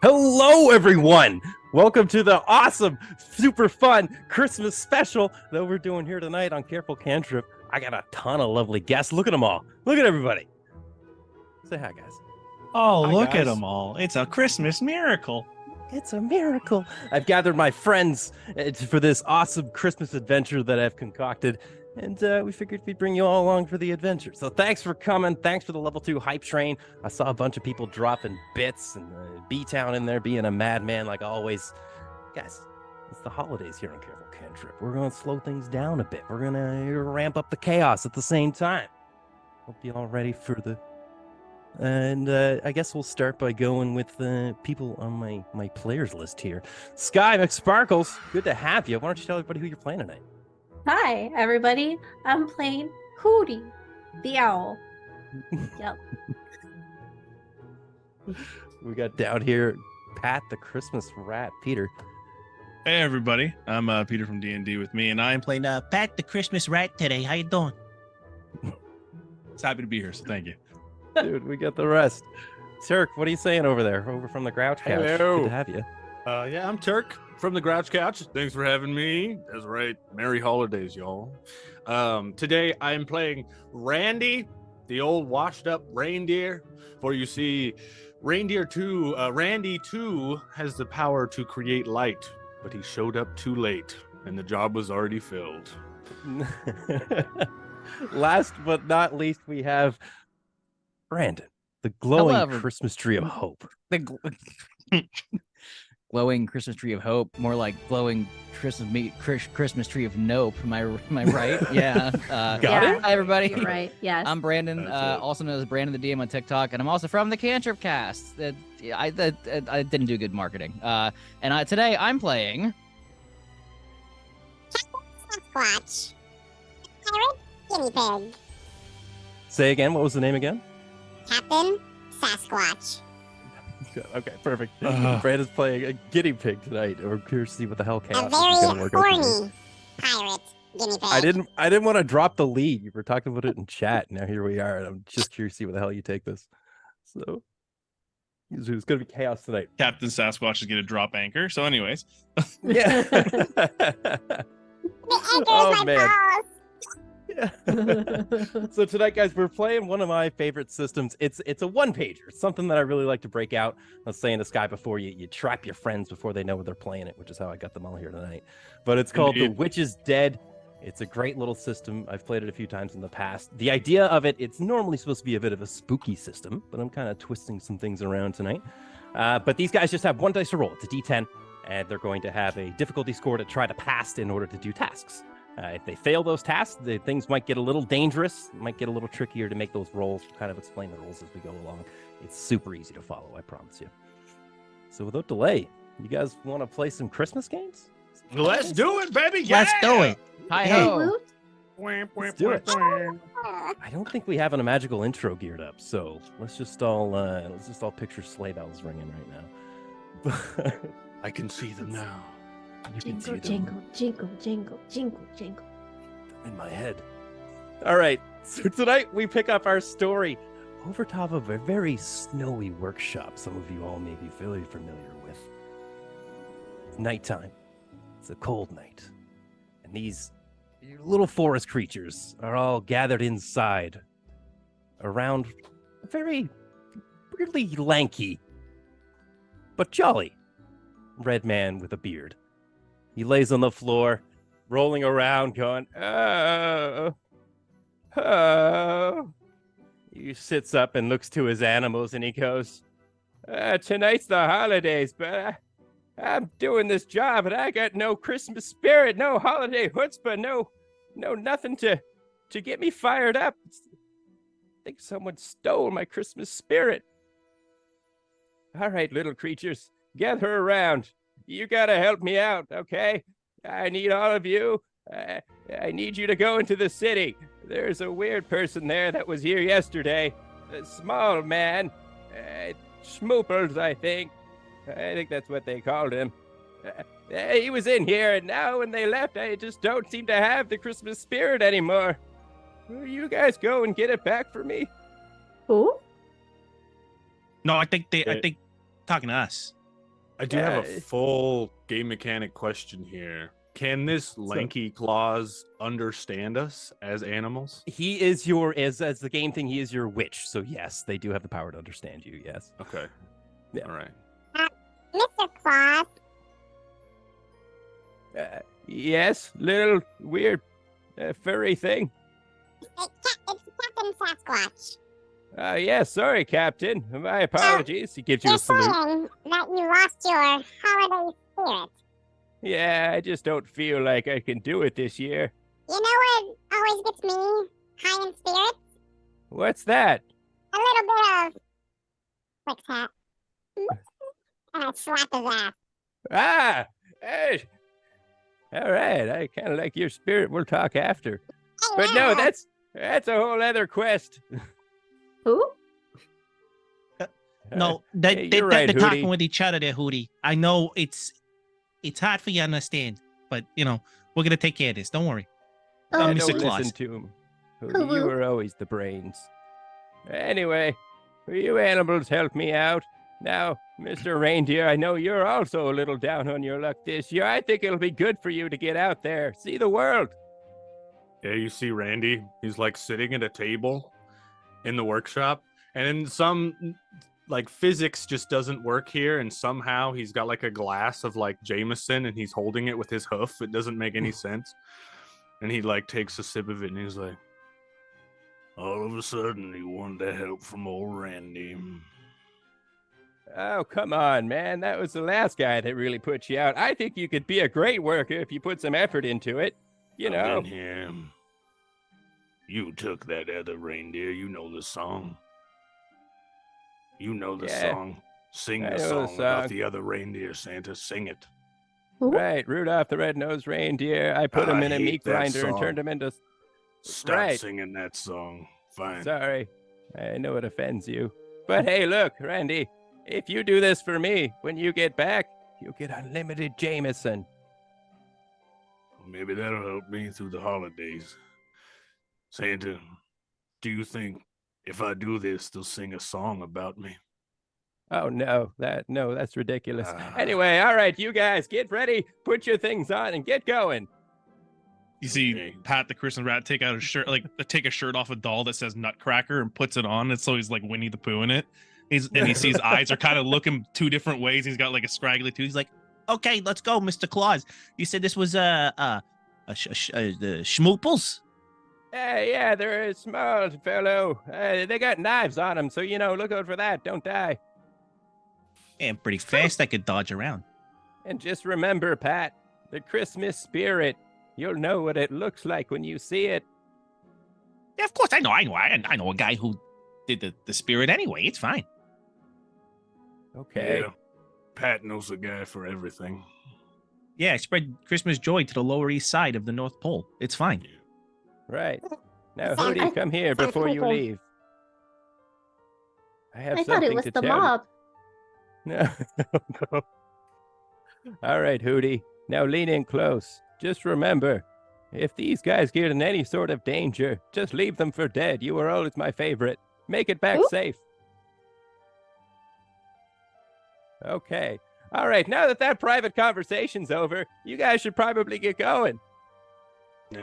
Hello, everyone. Welcome to the awesome, super fun Christmas special that we're doing here tonight on Careful Cantrip. I got a ton of lovely guests. Look at them all. Look at everybody. Say hi, guys. Oh, Hi, look at guys. them all. It's a Christmas miracle. It's a miracle. I've gathered my friends for this awesome Christmas adventure that I've concocted, and we figured we'd bring you all along for the adventure. So thanks for coming. Thanks for the level 2 hype train. I saw a bunch of people dropping bits and B-Town in there being a madman like always. Guys, it's the holidays here on Careful Cantrip. We're going to slow things down a bit. We're going to ramp up the chaos at the same time. Hope you all ready for the... And I guess we'll start by going with people on my players list here. Sky McSparkles, good to have you. Why don't you tell everybody who you're playing tonight? Hi, everybody. I'm playing Hootie, the owl. Yep. We got down here Pat, the Christmas rat. Peter. Hey, everybody. I'm Peter from D&D with me, and I'm playing Pat the Christmas Rat today. How you doing? It's happy to be here, so thank you. Dude, we got the rest. Turk, what are you saying over there? Over from the Grouch Couch. Hello. Good to have you. Yeah, I'm Turk from the Grouch Couch. Thanks for having me. That's right. Merry holidays, y'all. Today I'm playing Randy, the old washed-up reindeer. For you see, Randy 2 has the power to create light, but he showed up too late, and the job was already filled. Last but not least, we have Brandon, the glowing Hello, Christmas tree of hope. The glowing Christmas tree of hope, more like glowing Christmas tree of nope. Am I right? Yeah. Got it? Hi, everybody. You're right. Yes. I'm Brandon, That's it. also known as Brandon the DM on TikTok, and I'm also from the Cantrip Cast. I didn't do good marketing. Today I'm playing. Sasquatch. Pirate guinea pig. Say again, what was the name again? Captain Sasquatch. Okay, perfect. Brandon's playing a guinea pig tonight. We're curious to see what the hell A chaos is going to very work out. horny pirate guinea pig. I didn't want to drop the lead. You were talking about it in chat. Now here we are, and I'm just curious to see what the hell you take this. So it's going to be chaos tonight. Captain Sasquatch is going to drop anchor. So, anyways. Yeah. The anchor Oh, is my man. balls. So tonight, guys, we're playing one of my favorite systems. It's a one-pager. It's something that I really like to break out. I was saying to Sky before, you trap your friends before they know they're playing it, which is how I got them all here tonight. But it's called The Indeed. Witch is Dead. It's a great little system. I've played it a few times in the past. The idea of it's normally supposed to be a bit of a spooky system, but I'm kind of twisting some things around tonight. But these guys just have one dice to roll. It's a D10, and they're going to have a difficulty score to try to pass in order to do tasks. If they fail those tasks, things might get a little dangerous, might get a little trickier to make those rolls, kind of explain the rules as we go along. It's super easy to follow, I promise you. So without delay, you guys want to play some Christmas games? Let's do it, baby. Let's Yeah! do it. Hi ho. Woot. Let's do it. Uh, I don't think we have a magical intro geared up, so let's just all picture sleigh bells ringing right now. I can see them now. You can see Jingle, them jingle, jingle, jingle, jingle, jingle. in my head. All right, so tonight we pick up our story over top of a very snowy workshop some of you all may be very familiar with. It's nighttime. It's a cold night. And these little forest creatures are all gathered inside around a very weirdly lanky but jolly red man with a beard. He lays on the floor, rolling around, going, oh, oh. He sits up and looks to his animals and he goes, tonight's the holidays, but I'm doing this job and I got no Christmas spirit, no holiday chutzpah, no nothing to get me fired up. I think someone stole my Christmas spirit. All right, little creatures, gather around. You gotta help me out, okay? I need all of you. I need you to go into the city. There's a weird person there that was here yesterday. A small man. Schmooples, I think. I think that's what they called him. He was in here, and now when they left, I just don't seem to have the Christmas spirit anymore. Will you guys go and get it back for me? Who? No, I think talking to us. I do have a full game mechanic question here. Can this lanky claws understand us as animals? He is your as the game thing. He is your witch. So yes, they do have the power to understand you. Yes. Okay. Yeah. All right. Mr. Claus, Yes, little weird furry thing. it's Captain Sasquatch. Yes, sorry, Captain. My apologies. He gives you You're a salute. saying that you lost your holiday spirit. Yeah, I just don't feel like I can do it this year. You know what always gets me high in spirits? What's that? A little bit of quick tap. And I slap his ass. Ah, hey. All right, I kind of like your spirit. We'll talk after. But no, that's a whole other quest. Who? No, hey, they're you're right, talking Hootie. with each other there, Hootie. I know it's hard for you to understand, but we're gonna take care of this. Don't worry. Oh, Yeah, Mr. don't Claus. listen to him. Hootie, Hoo-hoo. you were always the brains. Anyway, you animals help me out. Now, Mr. Reindeer, I know you're also a little down on your luck this year. I think it'll be good for you to get out there, see the world. Yeah, you see Randy. He's like sitting at a table in the workshop, and then some like physics just doesn't work here, and somehow he's got like a glass of like Jameson, and he's holding it with his hoof. It doesn't make any sense. And he like takes a sip of it, and he's like, all of a sudden, he wanted help from old Randy. Oh, come on, man. That was the last guy that really put you out. I think you could be a great worker if you put some effort into it. You know. I've been here. You took that other reindeer. You know the song. You know the Yeah, song. Sing I the know the song about song. the other reindeer, Santa. Sing it. Who? Right, Rudolph the Red-Nosed Reindeer. I put him I in a hate meat that grinder and song. turned him into... Stop Right. singing that song. Fine. Sorry. I know it offends you. But hey, look, Randy, if you do this for me, when you get back, you'll get unlimited Jameson. Maybe that'll help me through the holidays. Santa, do you think if I do this, they'll sing a song about me? Oh, no, that's ridiculous. Ah. Anyway, all right, you guys, get ready, put your things on, and get going. You see Okay. Pat the Christmas rat take out a shirt, take a shirt off a doll that says Nutcracker and puts it on. And so he's like Winnie the Pooh in it. And he sees eyes are kind of looking two different ways. He's got like a scraggly tooth. He's like, okay, let's go, Mr. Claus. You said this was the Schmooples? Yeah, they're a small fellow. They got knives on them, so, look out for that. Don't die. And pretty fast I could dodge around. And just remember, Pat, the Christmas spirit. You'll know what it looks like when you see it. Yeah, of course, I know a guy who did the spirit anyway. It's fine. Okay. Yeah. Pat knows a guy for everything. Yeah, I spread Christmas joy to the Lower East Side of the North Pole. It's fine. Right. Now, Sounds- Hootie, come here sounds before you creepy. leave. I have I thought something it was to the tell you. mob. No, no. All right, Hootie. Now lean in close. Just remember, if these guys get in any sort of danger, just leave them for dead. You were always my favorite. Make it back Who? safe. Okay. All right, now that private conversation's over, you guys should probably get going.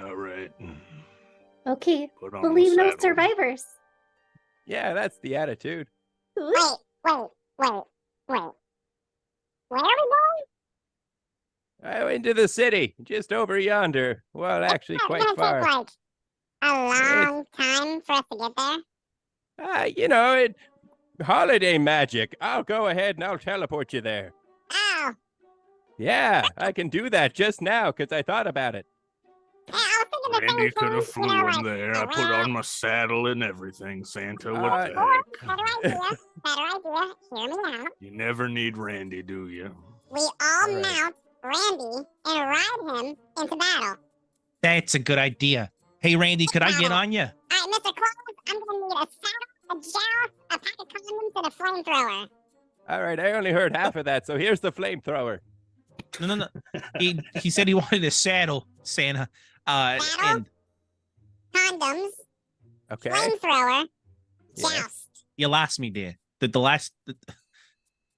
All right. Okay, Put on we'll the leave no saddle. survivors. Yeah, that's the attitude. Ooh. Wait. Where are we going? Oh, into the city, just over yonder. Well, actually, It's quite gonna far. take like a long time for us to get there. Holiday magic. I'll go ahead and I'll teleport you there. Oh, Yeah, I can do that just now because I thought about it. yeah, I was thinking the Randy same could have thing. flew You know, in like, there. I put on my saddle and everything, Santa. What Uh, the heck? Better idea. Hear me out. You never need Randy, do you? We all All right. mount Randy and ride him into battle. That's a good idea. Hey, Randy, could I get on you? All right, Mr. Claus, I'm gonna need a saddle, a jar, a pack of condoms, and a flamethrower. All right, I only heard half of that, so here's the flamethrower. No. He said he wanted a saddle, Santa. Saddle? And Condoms, Okay. flamethrower, Yes. joust. you lost me there. The last.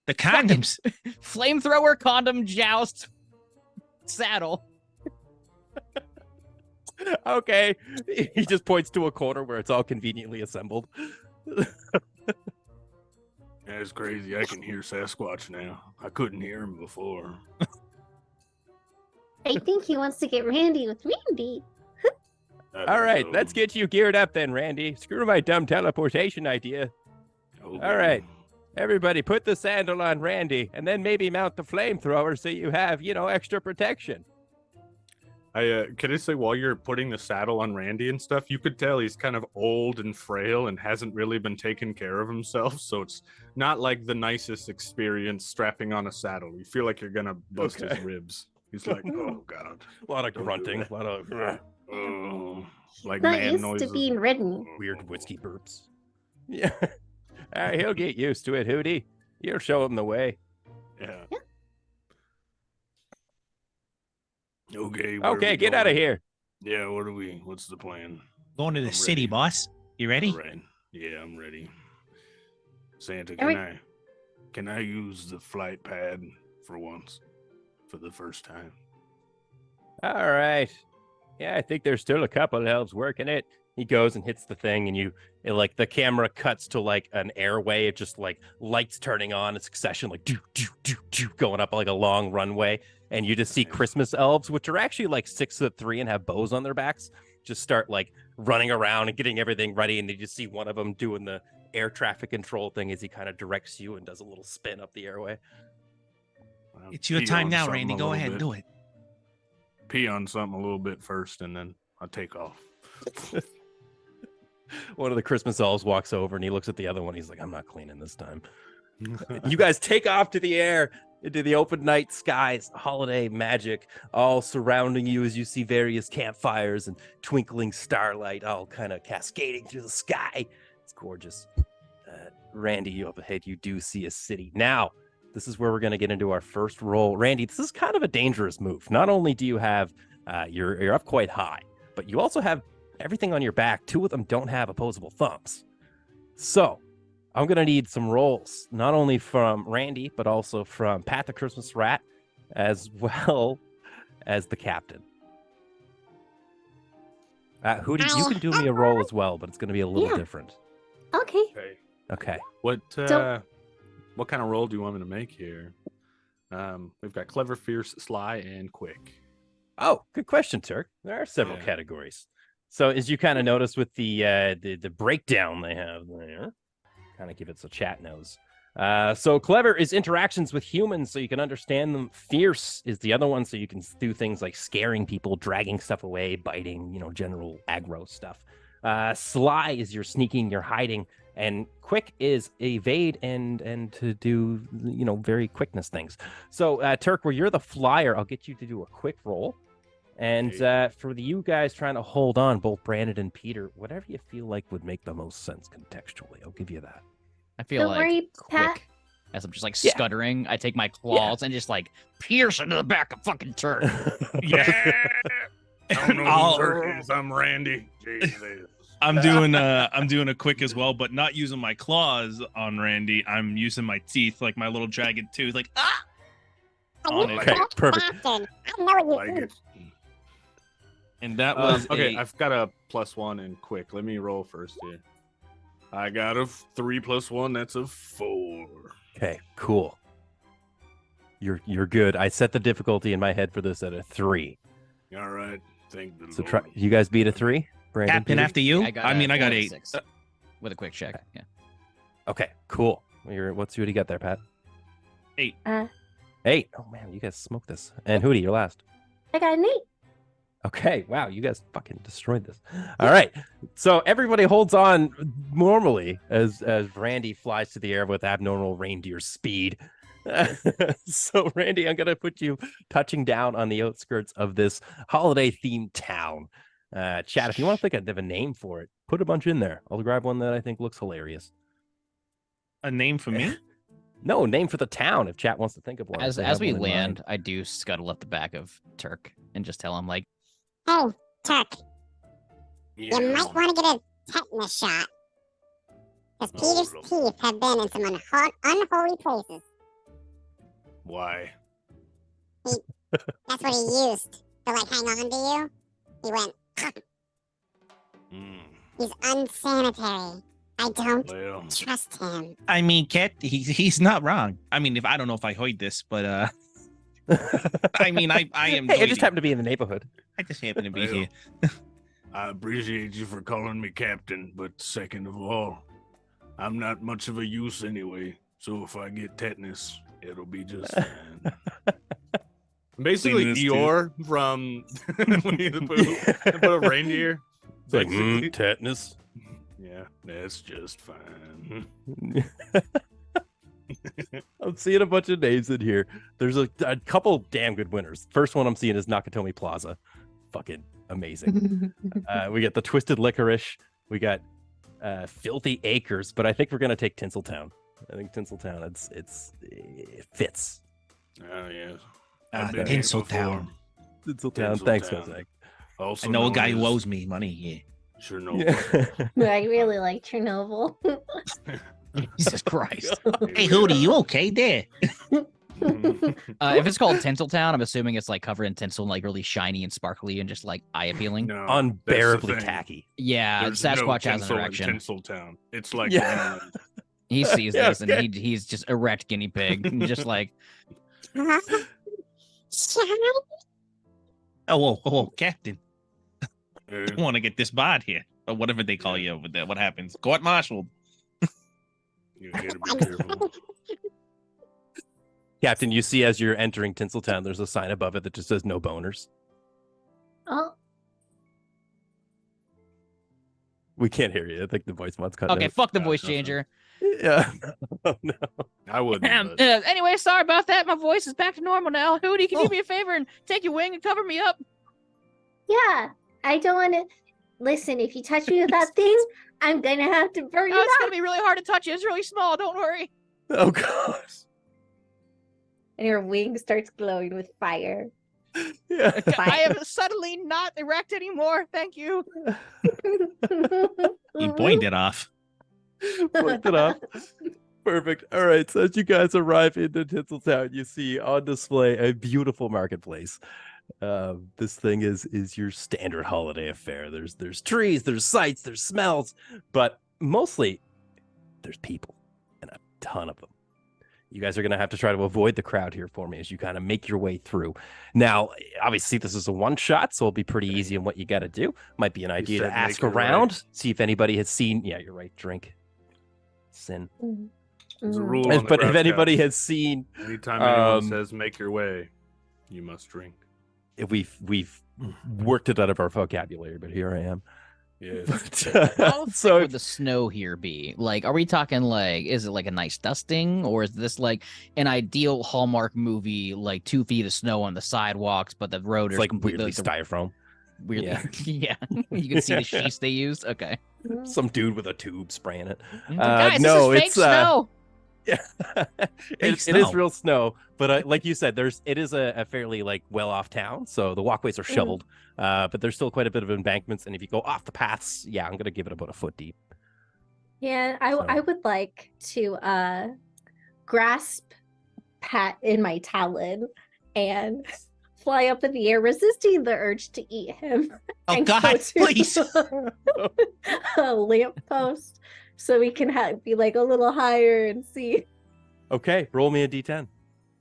The condoms. Flamethrower condom joust saddle. Okay. He just points to a corner where it's all conveniently assembled. That's crazy. I can hear Sasquatch now. I couldn't hear him before. I think he wants to get Randy with Randy. All right, let's get you geared up then, Randy. Screw my dumb teleportation idea. Okay. All right. Everybody put the sandal on Randy and then maybe mount the flamethrower so you have, extra protection. Can I say, while you're putting the saddle on Randy and stuff, you could tell he's kind of old and frail and hasn't really been taking care of himself. So it's not like the nicest experience strapping on a saddle. You feel like you're going to bust his ribs. He's like, oh, God. A lot of Don't do grunting, that. a lot of Oh, like Not man used noises. to being ridden. weird whiskey burps. Yeah. He'll get used to it, Hootie. You'll show him the way. Yeah. Okay. Okay, get out of here. Yeah, what's the plan? Going to the I'm city, ready. boss. You ready? All right. Yeah, I'm ready. Santa, Are we- can I use the flight pad for once? For the first time. All right. Yeah, I think there's still a couple elves working it. He goes and hits the thing, and the camera cuts to like an airway. It just like lights turning on in succession, like do do do do, going up like a long runway, and you just see Nice. Christmas elves, which are actually like 6'3" and have bows on their backs, just start like running around and getting everything ready, and you just see one of them doing the air traffic control thing as he kind of directs you and does a little spin up the airway. I'll It's your pee time on now, something Randy. a Go little ahead, bit. do it. Pee on something a little bit first, and then I'll take off. One of the Christmas elves walks over and he looks at the other one. He's like, I'm not cleaning this time. You guys take off to the air, into the open night skies, holiday magic, all surrounding you as you see various campfires and twinkling starlight all kind of cascading through the sky. It's gorgeous. Randy, up ahead, you do see a city. Now, this is where we're going to get into our first roll. Randy, this is kind of a dangerous move. Not only do you have, you're up quite high, but you also have everything on your back. Two of them don't have opposable thumbs. So I'm going to need some rolls, not only from Randy, but also from Pat the Christmas Rat, as well as the captain. Hootie, you can do me a roll as well, but it's going to be a little Yeah. different. Okay. Okay. Okay. What Don't- what kind of roll do you want me to make here? We've got clever, fierce, sly, and quick. Oh, good question, Turk. There are several Yeah. categories. So as you kind of notice with the breakdown they have there, kind of give it so chat knows. So clever is interactions with humans so you can understand them. Fierce is the other one, so you can do things like scaring people, dragging stuff away, biting, general aggro stuff. Sly is your sneaking, your hiding, and quick is evade and to do very quickness things. So Turk, where you're the flyer, I'll get you to do a quick roll. And for you guys trying to hold on, both Brandon and Peter, whatever you feel like would make the most sense contextually, I'll give you that. I feel Don't like worry, Pat. quick. As I'm just like Yeah. stuttering, I take my claws and just like pierce into the back of fucking Turk. Yeah. I don't know I'll- who Turk is. I'm Randy. Jesus. I'm doing a quick as well, but not using my claws on Randy. I'm using my teeth, like my little jagged tooth, like ah. On it. Okay, perfect. Bastard. I know what Like you it. And that was Okay, a- I've got a +1 in quick. Let me roll first here. I got a 3 + 1. That's a 4. Okay, cool. You're good. I set the difficulty in my head for this at a 3. All right. Thank the So Lord. try. You guys beat a 3, Brandon. Captain Peter? after you. I got I got 8. 6 with a quick check. Yeah. Okay, cool. What do you got there, Pat? 8. 8. Oh man, you guys smoked this. And Hootie, you're last. I got an 8. Okay, wow, you guys fucking destroyed this. All right, so everybody holds on normally as Randy flies to the air with abnormal reindeer speed. So Randy, I'm gonna put you touching down on the outskirts of this holiday-themed town. Chat, if you want to think of a name for it, put a bunch in there. I'll grab one that I think looks hilarious. A name for me? No, name for the town. If chat wants to think of one. if As they as have we one in mind. land, I do scuttle at the back of Turk and just tell him like, Hey, Turk, Yeah. you might want to get a tetanus shot. Because Oh, Peter's teeth have been in some unholy places. Why? That's what he used to like hang on to you. He went. Mm, He's unsanitary. I don't well, trust him. I mean, Cat, he's not wrong. I mean, I don't know if I heard this, but I mean, I am. Hey, it just happened to be in the neighborhood. I just happen to be Well, here. I appreciate you for calling me captain, but second of all, I'm not much of a use anyway. So if I get tetanus, it'll be just fine. Basically, Cleaning this Eeyore from Winnie the Pooh. Put a reindeer. It's like, Basically. tetanus. Yeah, that's just fine. I'm seeing a bunch of names in here. There's a couple damn good winners. First one I'm seeing is Nakatomi Plaza. Fucking amazing. We got the Twisted Licorice. We got Filthy Acres, but I think we're gonna take Tinseltown. I think Tinseltown, it fits. Oh, yes. Ah, I've been here Tinseltown. before. Tinseltown. Thanks, Tinseltown. Jose. Also I know a guy who known owes me money. Yeah. as Chernobyl. Yeah. I really like Chernobyl. Jesus Christ. Hey, Hootie, you okay there? If it's called Tinseltown, I'm assuming it's like covered in tinsel and like really shiny and sparkly and just like eye appealing. No, Unbearably that's the thing. tacky. Yeah, There's Sasquatch no has an tinsel in erection. Tinseltown. It's like Yeah. England. He sees Yeah, this and he's just erect guinea pig, and just like Oh, Captain. Uh, I want to get this bot here, or whatever they call you over there. What happens? Court martialed. you gotta be careful. Captain, you see as you're entering Tinseltown, there's a sign above it that just says no boners. Oh, We can't hear you. I think the voice mod's cut okay, out. fuck the Yeah, voice nothing. changer. Yeah. Oh, no. I wouldn't. but- Anyway, sorry about that. My voice is back to normal now. Hootie, can you Oh. do me a favor and take your wing and cover me up? yeah. I don't want to. Listen, if you touch me with that thing, I'm going to have to burn Oh, it it's up. gonna be really hard to touch you. It's really small. Don't worry. Oh, gosh. And your wing starts glowing with fire. Yeah. I am suddenly not erect anymore. Thank you. He pointed off. Worked it off. Perfect. All right. So as you guys arrive into Tinseltown, you see on display a beautiful marketplace. This thing is your standard holiday affair. There's trees, there's sights, there's smells, but mostly there's people, and a ton of them. You guys are going to have to try to avoid the crowd here for me as you kind of make your way through. Now, obviously, this is a one shot, so it'll be pretty easy in what you got to do. Might be an idea to said ask make your way. around, see if anybody has seen. Yeah, you're right. Drink. Sin. There's a Mm. rule on the But if Crouch anybody Couch. has seen, Anytime anyone um, says make your way, you must drink. if we've worked it out of our vocabulary, but here I am. Yeah. How thick So would the snow here be? Like, are we talking like, is it like a nice dusting, or is this like an ideal Hallmark movie, like 2 feet of snow on the sidewalks, but the road it's is like completely weirdly styrofoam. weirdly, Yeah. yeah. You can see the sheets they used. Okay, Some dude with a tube spraying it. guys, no, this is fake it's snow. Yeah, it is snow. real snow, but like you said, it is a fairly like well off town, so the walkways are shoveled, but there's still quite a bit of embankments, and if you go off the paths, yeah, I'm gonna give it about a foot deep. Yeah, I So- would like to grasp Pat in my talon and fly up in the air, resisting the urge to eat him. Oh and go God, to please! a lamppost so we can be like a little higher and see. Okay, roll me a d10.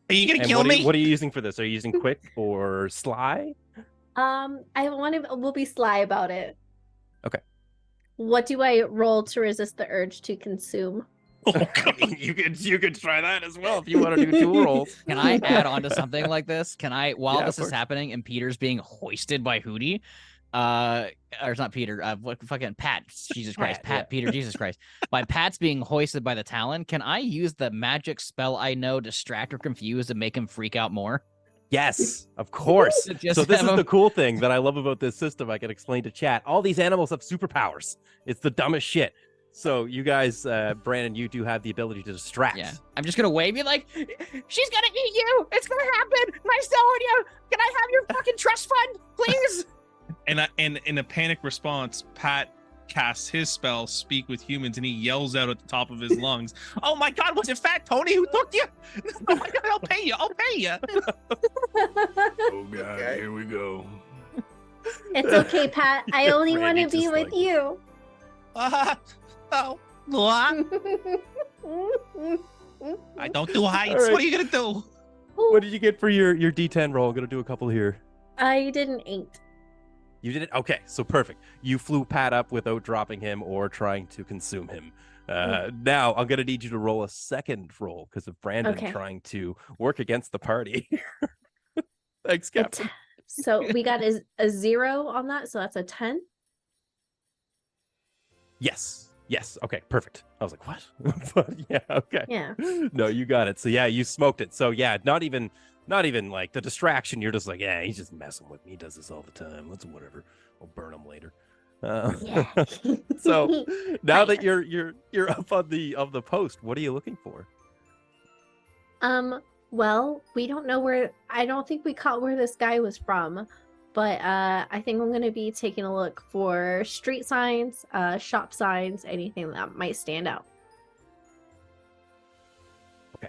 Are you gonna And kill me? what are you using for this? Are you using quick or sly? I want to. We'll be sly about it. Okay. What do I roll to resist the urge to consume? Oh, God. you could try that as well if you want to do 2 rolls. Can I add on to something like this? Can I, while Yeah, of this is course. happening and Peter's being hoisted by Hootie, or it's not Peter, what fucking Pat, Jesus Christ, Pat, yeah. Peter, Jesus Christ, by Pat's being hoisted by the Talon, can I use the magic spell I know, distract or confuse, to make him freak out more? Yes, of course. Just So this have is him- the cool thing that I love about this system. I can explain to chat. All these animals have superpowers. It's the dumbest shit. So you guys, Brandon, you do have the ability to distract. Yeah, I'm just gonna wave you like, she's gonna eat you. It's gonna happen. Nice telling you. Can I have your fucking trust fund, please? And in a panic response, Pat casts his spell, Speak with Humans, and he yells out at the top of his lungs, "Oh my God, was it Fat Tony who took you? Oh my God, I'll pay you! I'll pay you!" Oh God, here we go. It's okay, Pat. I only want to Randy be just with like- you. Oh, what? I don't do heights. All right. What are you gonna do? What did you get for your D10 roll? I'm gonna do a couple here. I did an 8. You did it? Okay, so perfect. You flew Pat up without dropping him or trying to consume him. Now, I'm going to need you to roll a second roll because of Brandon Okay. trying to work against the party. Thanks, Captain. So we got a 0 on that, so that's a 10. Yes. Yes. Okay, perfect. I was like, what? But yeah, okay. Yeah. No, you got it. So yeah, you smoked it. So yeah, not even like the distraction. You're just like, yeah, he's just messing with me. He does this all the time. Let's whatever. I'll burn him later. Yeah. So now that Fire. you're up on the post, what are you looking for? Well, we don't know where. I don't think we caught where this guy was from, but I think I'm gonna be taking a look for street signs, shop signs, anything that might stand out.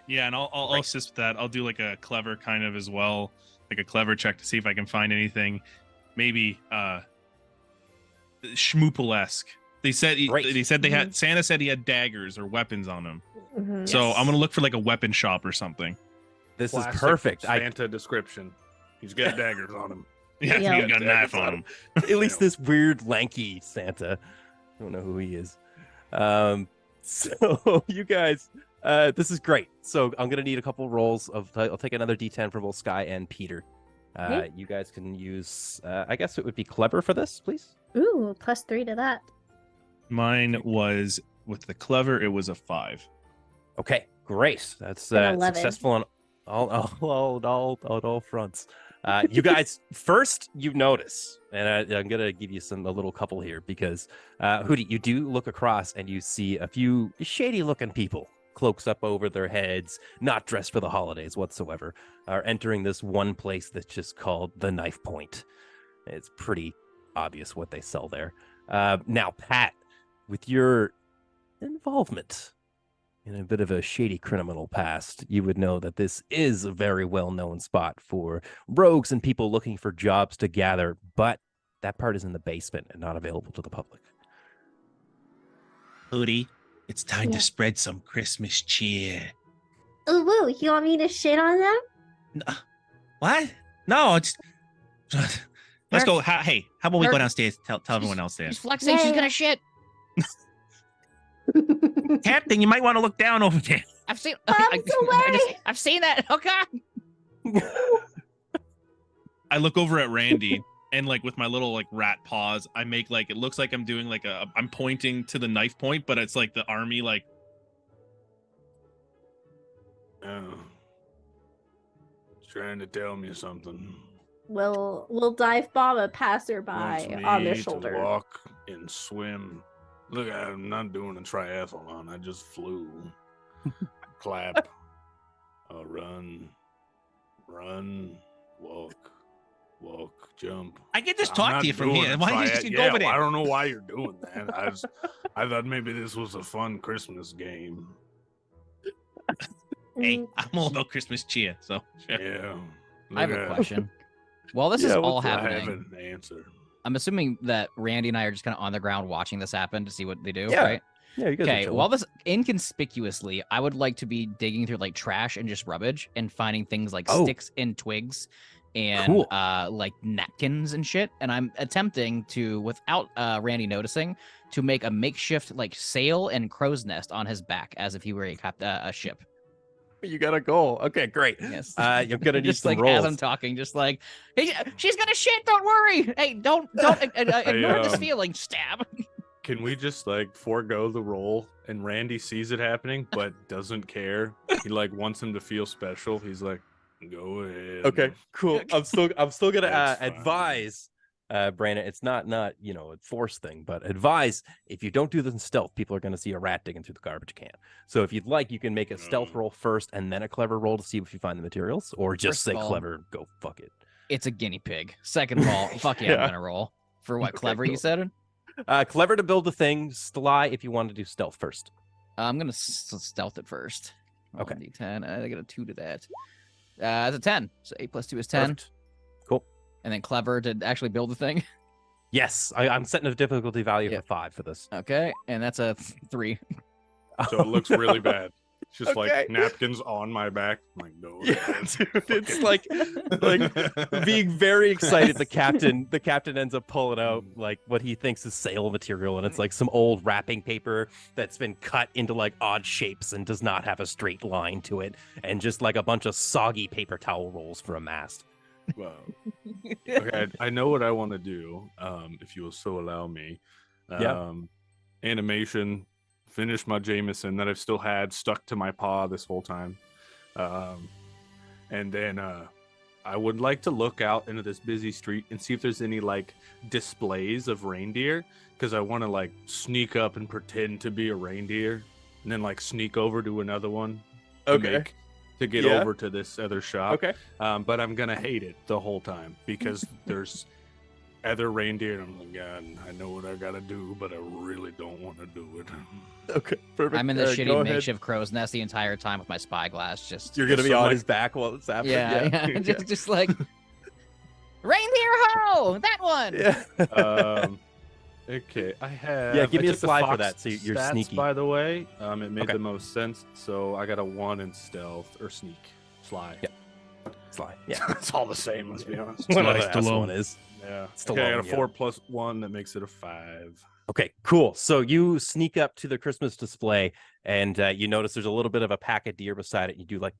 Yeah, and I'll Right. assist with that. I'll do like a clever kind of as well, like a clever check to see if I can find anything, maybe schmoopel-esque. They said Right. they had Santa said he had daggers or weapons on him. Mhm. So Yes. I'm gonna look for like a weapon shop or something. This Classic is perfect. Santa description. He's got daggers on him. Yeah, Yeah. he got a knife on him. At least this weird lanky Santa. I don't know who he is. So you guys, this is great. So I'm gonna need a couple rolls of. I'll take another D10 for both Sky and Peter. Okay. You guys can use. I guess it would be clever for this, please. Ooh, +3 to that. Mine was with the clever. It was a 5. Okay, great. That's An 11. successful on all fronts. You guys, first you notice, and I'm gonna give you a little couple here because Hootie, you do look across and you see a few shady-looking people, cloaks up over their heads, not dressed for the holidays whatsoever, are entering this one place that's just called the Knife Point. It's pretty obvious what they sell there. Now, Pat, with your involvement in a bit of a shady criminal past, you would know that this is a very well-known spot for rogues and people looking for jobs to gather, but that part is in the basement and not available to the public. Hootie, it's time Yeah. to spread some Christmas cheer. Ooh, woo, you want me to shit on them? What? No, it's. Let's Turk. go. Hey, how about we go Turk. downstairs? Tell everyone She's downstairs. flexing. Yeah, She's yeah. gonna shit. Captain, you might want to look down over there. I've seen. Mom's away. I've seen that. Oh God. I look over at Randy and like with my little like rat paws, I make like it looks like I'm doing like I'm pointing to the knife point, but it's like the army like Oh. Trying to tell me something. We'll dive bomb a Wants passerby me on their to shoulder. walk and swim. Look, I'm not doing a triathlon. I just flew. Clap. Run. Walk. Jump. I can just I'm talk not to you from doing here. a Why don't you triath- just yeah, go over there? I don't know why you're doing that. I thought maybe this was a fun Christmas game. Hey, Mm, I'm all about Christmas cheer, so sure. Yeah. I have Look a at- question. While this is Yeah, all what's I happening, have an answer. I'm assuming that Randy and I are just kind of on the ground watching this happen to see what they do, Yeah, right? Yeah, you guys. are Okay, chilling. while this inconspicuously, I would like to be digging through like trash and just rubbish and finding things like Oh. sticks and twigs and Cool. like napkins and shit. And I'm attempting to, without Randy noticing, to make a makeshift like sail and crow's nest on his back as if he were a ship. You got a goal. Okay, great. Yes. You're gonna need Just some like rolls. as I'm talking, just like, hey, she's gonna shit. Don't worry. Hey, don't ignore this feeling. Stab. Can we just like forego the roll and Randy sees it happening but doesn't care? He like wants him to feel special. He's like, go ahead. Okay, cool. I'm still gonna That's fine. advise, Brandon. It's not a force thing, but advise if you don't do this in stealth, people are gonna see a rat digging through the garbage can. So if you'd like, you can make a stealth roll first and then a clever roll to see if you find the materials, or just First say of all- clever, go fuck it. It's a guinea pig. Second of all, fuck yeah, Yeah. I'm gonna roll for what Okay, clever you cool. said. Clever to build the thing. Sly if you want to do stealth first. I'm gonna stealth it first. Okay. 1d10. I got a 2 to that. It's a 10. So 8 plus 2 is 10. Perfect. Cool. And then clever to actually build the thing. Yes, I'm setting a difficulty value Yep. for 5 for this. Okay, and that's a 3. So it looks really bad. It's just Okay. like napkins on my back. I'm like, no. Yeah, dude, it's like being very excited. The captain ends up pulling out like what he thinks is sale material, and it's like some old wrapping paper that's been cut into like odd shapes and does not have a straight line to it, and just like a bunch of soggy paper towel rolls for a mast. Wow. Okay, I know what I want to do. If you will so allow me. Yeah. Animation. Finish my Jameson that I've still had stuck to my paw this whole time. And then I would like to look out into this busy street and see if there's any like displays of reindeer, because I want to like sneak up and pretend to be a reindeer and then like sneak over to another one to get Yeah. over to this other shop. Okay. But I'm gonna hate it the whole time because there's other reindeer, and I'm like, God, I know what I gotta do, but I really don't want to do it. Okay. Perfect. I'm in the Go shitty ahead. makeshift crow's nest the entire time with my spyglass. Just You're gonna be So, on like- his back while it's happening. yeah, just like reindeer ho, that one. Yeah. Okay, I have. Yeah, give I me a took the slide for fox that, so you're stats, sneaky. By the way, it made Okay. the most sense. So I got a 1 in stealth or sneak, sly. Yeah. Sly. Yeah. It's all the same. Let's be honest. Whatever Nice the to last low. one is. Yeah. Stallone, Okay, I got a yeah. 4 plus 1 that makes it a 5. Okay, cool. So you sneak up to the Christmas display, and you notice there's a little bit of a pack of deer beside it. You do like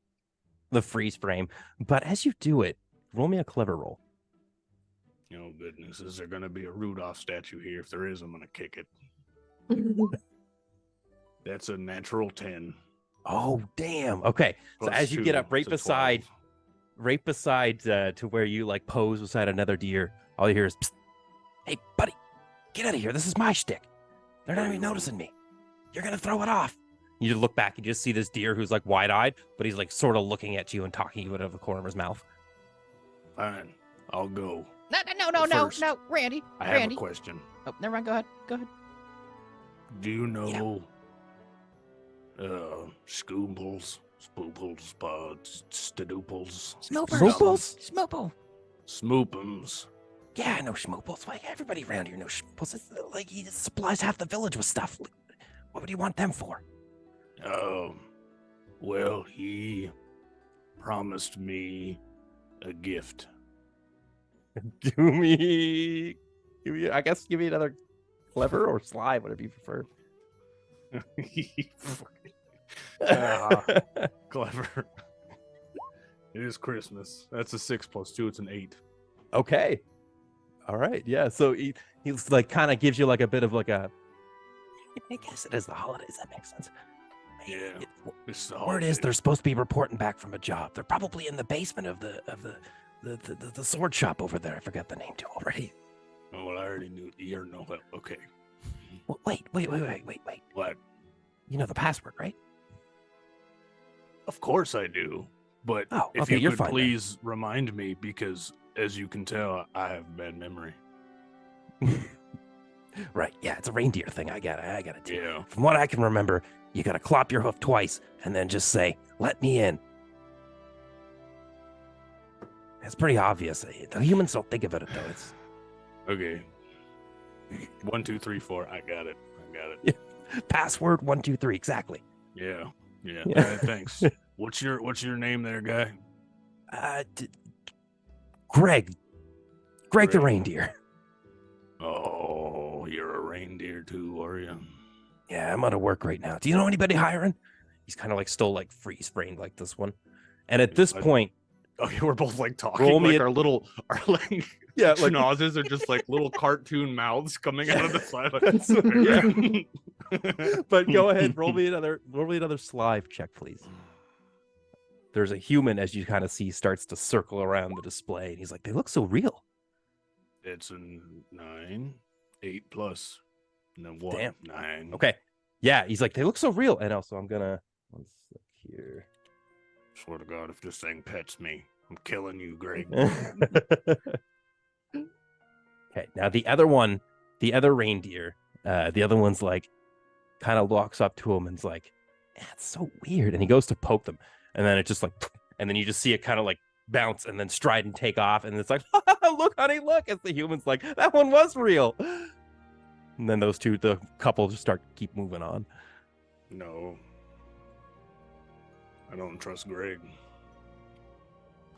the freeze frame, but as you do it, roll me a clever roll. Oh goodness, is there gonna be a Rudolph statue here? If there is, I'm gonna kick it. That's a natural 10. Oh, damn. Okay, so Plus as you get 2, up right so beside, 12. right beside to where you like pose beside another deer, all you hear is, "Psst. Hey, buddy, get out of here. This is my shtick. They're not even noticing me. You're gonna throw it off." You just look back and you just see this deer who's like wide-eyed, but he's like sort of looking at you and talking to you out of the corner of his mouth. Fine, I'll go. No, First, Randy. I have Randy. a question. Oh, never mind. Go ahead. Do you know Scooples, Spooples, Stadooples, Smoople. Smoopums? Yeah, I know Schmooples. Like everybody around here knows Schmooples. It's like he supplies half the village with stuff. What would you want them for? Well, he promised me a gift. Give me another clever or sly, whatever you prefer. Clever. It is Christmas. That's a 6 plus 2. It's an 8. Okay. All right. Yeah. So he's like kind of gives you like a bit of like a. I guess it is the holidays. That makes sense. Yeah. It's the Word is holidays. they're supposed to be reporting back from a job. They're probably in the basement of the sword shop over there. I forgot the name too already. Oh, well, I already knew. You're no help. Okay. Well, wait. What? You know the password, right? Of course I do. But Oh, if okay, you you're could fine then. please remind me, because as you can tell, I have bad memory. Right. Yeah, it's a reindeer thing. I got it. Too. Yeah. From what I can remember, you gotta clop your hoof twice and then just say, "Let me in." It's pretty obvious. The humans don't think about it though. It's Okay. 1, 2, 3, 4. I got it. password 1, 2, 3 exactly. Yeah. Yeah. Yeah. Thanks. What's your name there, guy? Greg the Greg. reindeer. Oh, you're a reindeer too, are you? Yeah, I'm out of work right now. Do you know anybody hiring? He's kind of like still like freeze framed like this one. And at this I- point, Okay, we're both like talking. Roll me like a- our like yeah, schnozzes are just like little cartoon mouths coming out of the side. Yeah. But go ahead, roll me another slive check, please. There's a human, as you kind of see, starts to circle around the display, and he's like, "They look so real." It's a 9, 8 plus, and then 1, Damn. 9. Okay, yeah, he's like, "They look so real," and also I'm gonna one sec here. Swear to God, if this thing pets me, I'm killing you, Greg. Okay, now the other one the other reindeer, the other one's like, kind of walks up to him and's like, "That's so weird." And he goes to poke them, and then it just like, and then you just see it kind of like bounce and then stride and take off, and it's like, "Look, honey, look!" As the human's like, "That one was real." And then those two, the couple, just keep moving on. No. I don't trust Greg.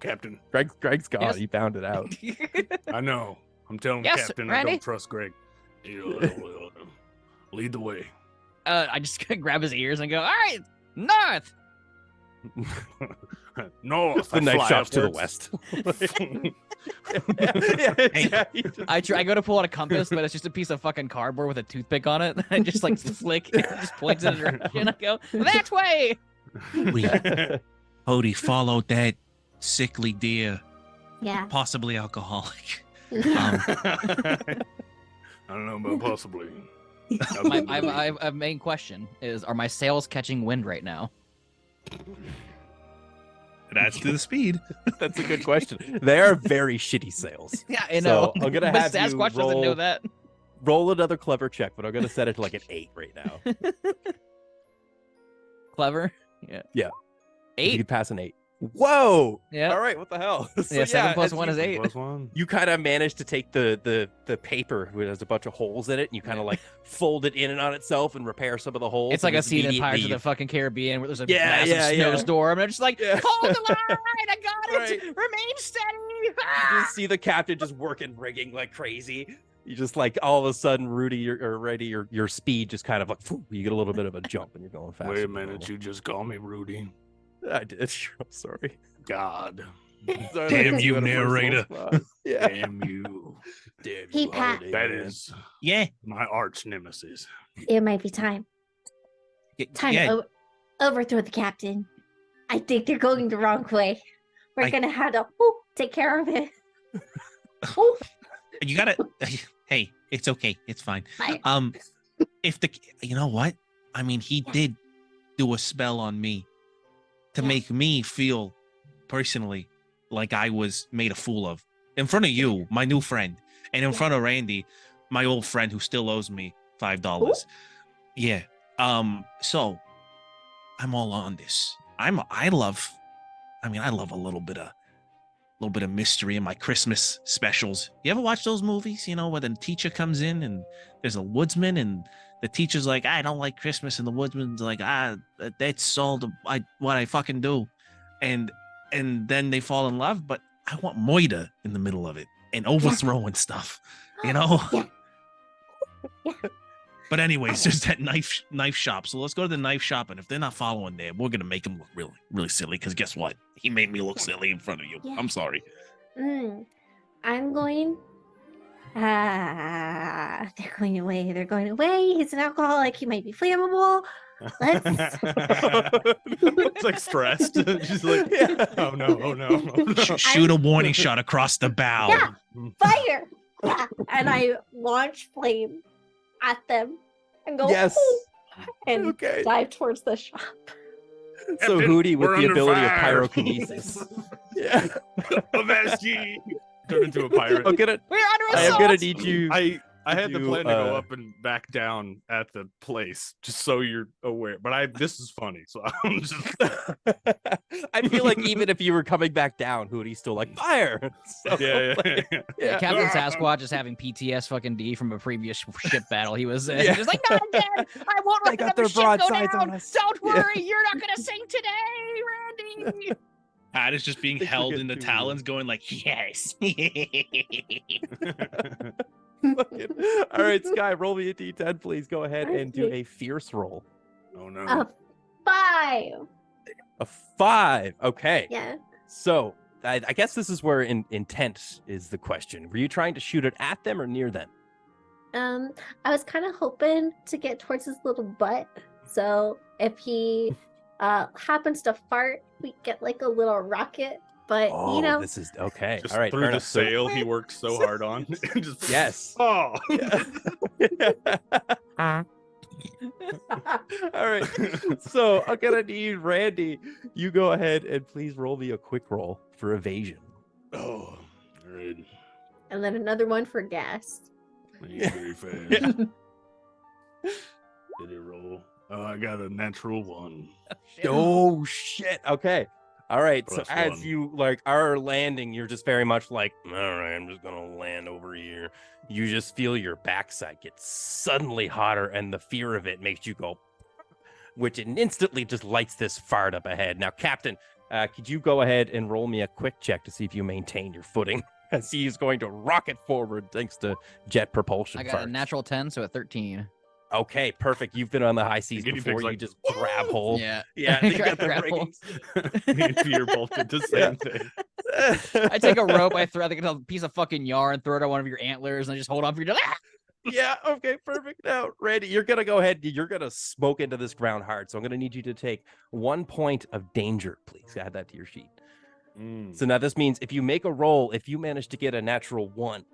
Captain, Greg's gone. Yes. He found it out. I know. I'm telling Yes, Captain I Randy? don't trust Greg. Lead the way. I just grab his ears and go, all right, north. North. The knife fly shop's to the upwards. west. I go to pull out a compass, but it's just a piece of fucking cardboard with a toothpick on it. I just like flick, it just points in a direction. I go, that way. Odie followed that sickly deer, Yeah. possibly alcoholic. Yeah. I don't know, but possibly. I have a main question: are my sails catching wind right now? It adds to the speed. That's a good question. They are very shitty sales. Yeah, I know. So I'm gonna But have you Sasquatch doesn't know that. roll another clever check, but I'm gonna set it to like an 8 right now. Clever. Yeah. Yeah. If you 8. could pass an 8. Whoa! Yeah. All right, what the hell? So, Yeah, 7 plus as 1 you- is 8. Plus one. You kind of manage to take the paper which has a bunch of holes in it, and you kind of like fold it in and on itself and repair some of the holes. It's like and a scene in Pirates of immediately- the fucking Caribbean where there's a Yeah, massive yeah, yeah. snowstorm. And I'm just like, Yeah. hold the line, I got it. Right. Remain steady. You Ah! just see the captain just working rigging like crazy. You just like all of a sudden, Rudy or Reddy, your speed just kind of like you get a little bit of a jump and you're going fast. Wait a minute, you just call me Rudy. I did. I'm sorry. God. Sorry, Damn that you, had a personal narrator. spot. Yeah. Damn you. Damn Hey, you, Pat. holiday That man. is Yeah. my arch nemesis. It might be time. Time yeah. to overthrow the captain. I think they're going the wrong way. We're gonna have to take care of it. You gotta. Hey, it's okay. It's fine. Fine. If you know what? I mean, he did do a spell on me to Yeah. make me feel personally like I was made a fool of in front of you, my new friend, and in front of Randy, my old friend who still owes me $5. Yeah. So I'm all on this. I love a little bit of mystery in my Christmas specials. You ever watch those movies, you know, where the teacher comes in and there's a woodsman and the teacher's like, I don't like Christmas, and the woodsman's like, that's all what I fucking do. And then they fall in love, but I want Moida in the middle of it and overthrowing stuff, you know? Yeah. Yeah. But anyways, there's that knife shop. So let's go to the knife shop, and if they're not following there, we're gonna make them look really, really silly. Because guess what? He made me look silly in front of you. Yeah. I'm sorry. I'm going. They're going away. They're going away. He's an alcoholic. He might be flammable. Let's. It's like stressed. She's like, oh no, oh no. Oh, no. Shoot a warning shot across the bow. Yeah. Fire! And I launch flame at them and go. Yes. "Ooh," and Okay. dive towards the shop. So Captain, Hootie with we're the under ability of fire. pyrokinesis. Yeah. Avast ye. Turn into a pirate. I'm gonna. We're under I am assault. gonna need you. I had the You, plan to go up and back down at the place, just so you're aware. But this is funny, so I'm just. I feel like even if you were coming back down, Hootie's still like fire. So, Yeah, like, yeah. yeah. Captain Sasquatch is having PTS fucking D from a previous ship battle he was in. Yeah. He's just like, not again. I won't They let got another their ship go broadsides on down. us. Don't Yeah. worry, you're not gonna sing today, Randy. Pat is just being Think we held get in the too- talons, going like, yes. Fucking- All right, Sky, roll me a d10, please. Go ahead and do Okay. a fierce roll. Oh no. A 5. A 5. Okay. Yeah. So I guess this is where intent is the question. Were you trying to shoot it at them or near them? I was kind of hoping to get towards his little butt. So if he happens to fart, we get like a little rocket. But Oh, you know, this is okay. Just All right, through fair the enough. So- sail he worked so hard on. Just Yes. Oh. All right. So I'm gonna need Randy. You go ahead and please roll me a quick roll for evasion. Oh. All right. and then another one for gas. He's very fast. Did it roll? Oh, I got a natural 1. Oh shit. Okay. All right. So Plus as 1. you like are landing, you're just very much like, all right, I'm just gonna land over here. You just feel your backside get suddenly hotter, and the fear of it makes you go, which instantly just lights this fart up ahead. Now, Captain, could you go ahead and roll me a quick check to see if you maintain your footing? As he's going to rocket forward thanks to jet propulsion. I got a farts. natural 10, so a 13. Okay, perfect. You've been on the high seas guinea before. pig's You like, just grab hold. Yeah. Yeah, you got the Grab hold. riggings. Me and Peter both did the same thing. I take a rope, I throw like a piece of fucking yarn, throw it on one of your antlers, and I just hold on for your. Yeah, okay, perfect. Now, Randy, you're gonna go ahead. You're gonna smoke into this ground hard. So I'm gonna need you to take 1 point of danger, please. Add that to your sheet. So now this means if you make a roll, if you manage to get a natural 1,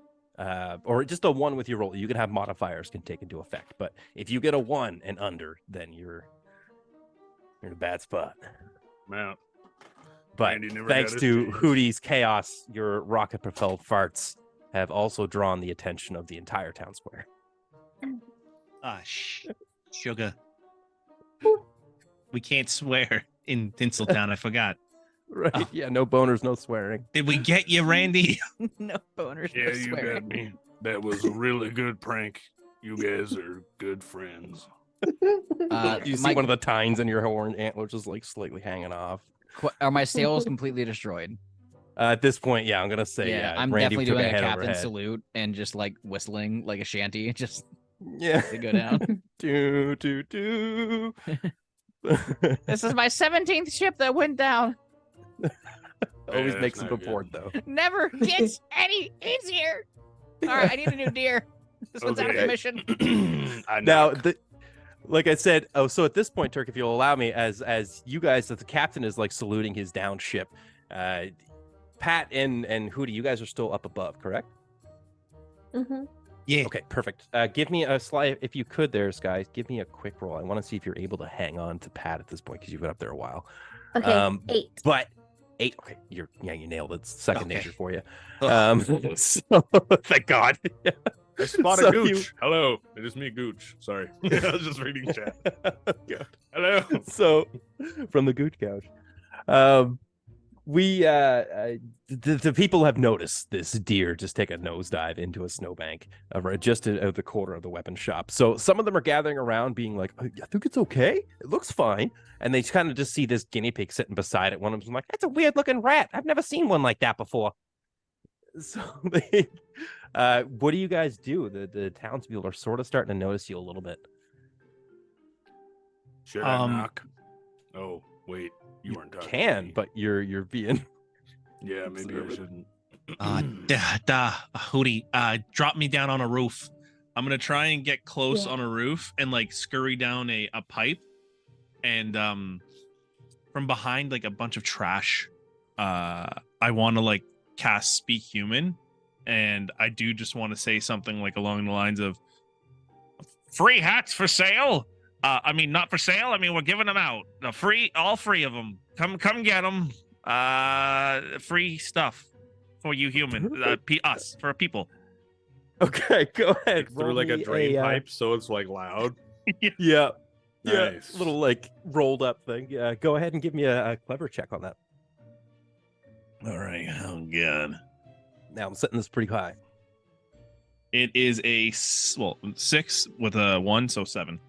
or just a 1 with your roll, you can have modifiers can take into effect. But if you get a 1 and under, then you're in a bad spot. Man, But Randy never thanks got his to chance. Hootie's chaos, your rocket-propelled farts have also drawn the attention of the entire town square. Ah, sugar. We can't swear in Tinseltown. I forgot. Right? Oh. Yeah, no boners, no swearing. Did we get you, Randy? No boners, yeah, no you swearing. got me. That was a really good prank. You guys are good friends. You see one of the tines in your horn antler just like slightly hanging off. Are my sails completely destroyed? At this point, yeah, I'm gonna say yeah. I'm Randy definitely took doing a head over captain head. salute and just like whistling like a shanty, just Yeah. to go down. do do do. This is my 17th ship that went down. Always Yeah, makes that's him not good. report though. Never gets any easier. All right, I need a new deer. This one's out of Okay. commission. I Now, knock. like I said, so at this point, Turk, if you'll allow me, as you guys, as the captain is like saluting his down ship, Pat and Hootie, you guys are still up above, correct? Mm-hmm. Yeah. Okay, perfect. Give me a slide, if you could, there, guys. Give me a quick roll. I want to see if you're able to hang on to Pat at this point because you've been up there a while. Okay, 8. But 8. Okay, you nailed it. It's second Okay. nature for you. Ugh. So, thank God. I spotted so Gooch. Hello, it is me, Gooch. Sorry, I was just reading chat. God. Hello. So, from the Gooch Couch, we the people have noticed this deer just take a nosedive into a snowbank just at the corner of the weapon shop. So some of them are gathering around being like, I think it's okay, it looks fine, and they kind of just see this guinea pig sitting beside it. One of them's like, that's a weird looking rat, I've never seen one like that before. So they what do you guys do? The townspeople are sort of starting to notice you a little bit. Should I knock? Oh, wait, you weren't talking. to Can, me. but you're being yeah, maybe I observant. shouldn't. Hootie, drop me down on a roof. I'm gonna try and get close Yeah. on a roof and like scurry down a pipe, and from behind like a bunch of trash, I want to like cast Speak Human, and I do just want to say something like along the lines of free hats for sale. I mean, not for sale. I mean, we're giving them out. All free of them. Come get them. Free stuff for you human. Us, for people. Okay, go ahead. Through roll like a me drain pipe, so it's like loud. Yeah. Yeah, Nice. little like rolled up thing. Yeah, go ahead and give me a clever check on that. All right. Oh, God. Now I'm setting this pretty high. It is a 6 with a 1, so 7.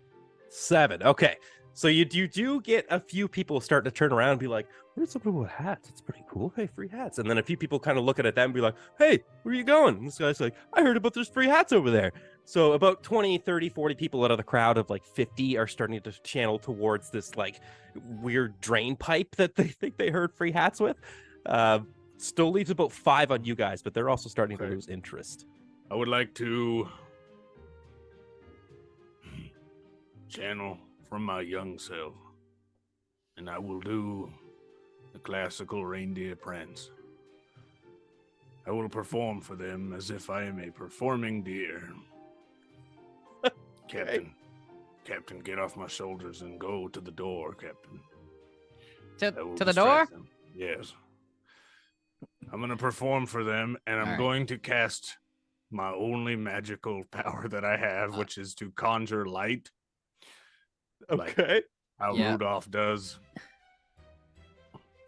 7. Okay. So you do get a few people starting to turn around and be like, where's some people with hats? It's pretty cool. Hey, free hats. And then a few people kind of looking at them and be like, hey, where are you going? And this guy's like, I heard about there's free hats over there. So about 20, 30, 40 people out of the crowd of like 50 are starting to channel towards this like weird drain pipe that they think they heard free hats with. Still leaves about 5 on you guys, but they're also starting to Okay. lose interest. I would like to channel from my young self, and I will do the classical reindeer prance. I will perform for them as if I am a performing deer. Captain, get off my shoulders and go to the door, Captain. I will To the door? distract them. Yes. I'm going to perform for them, and I'm Alright. going to cast my only magical power that I have, which is to conjure light. Like Okay. how Yeah. Rudolph does.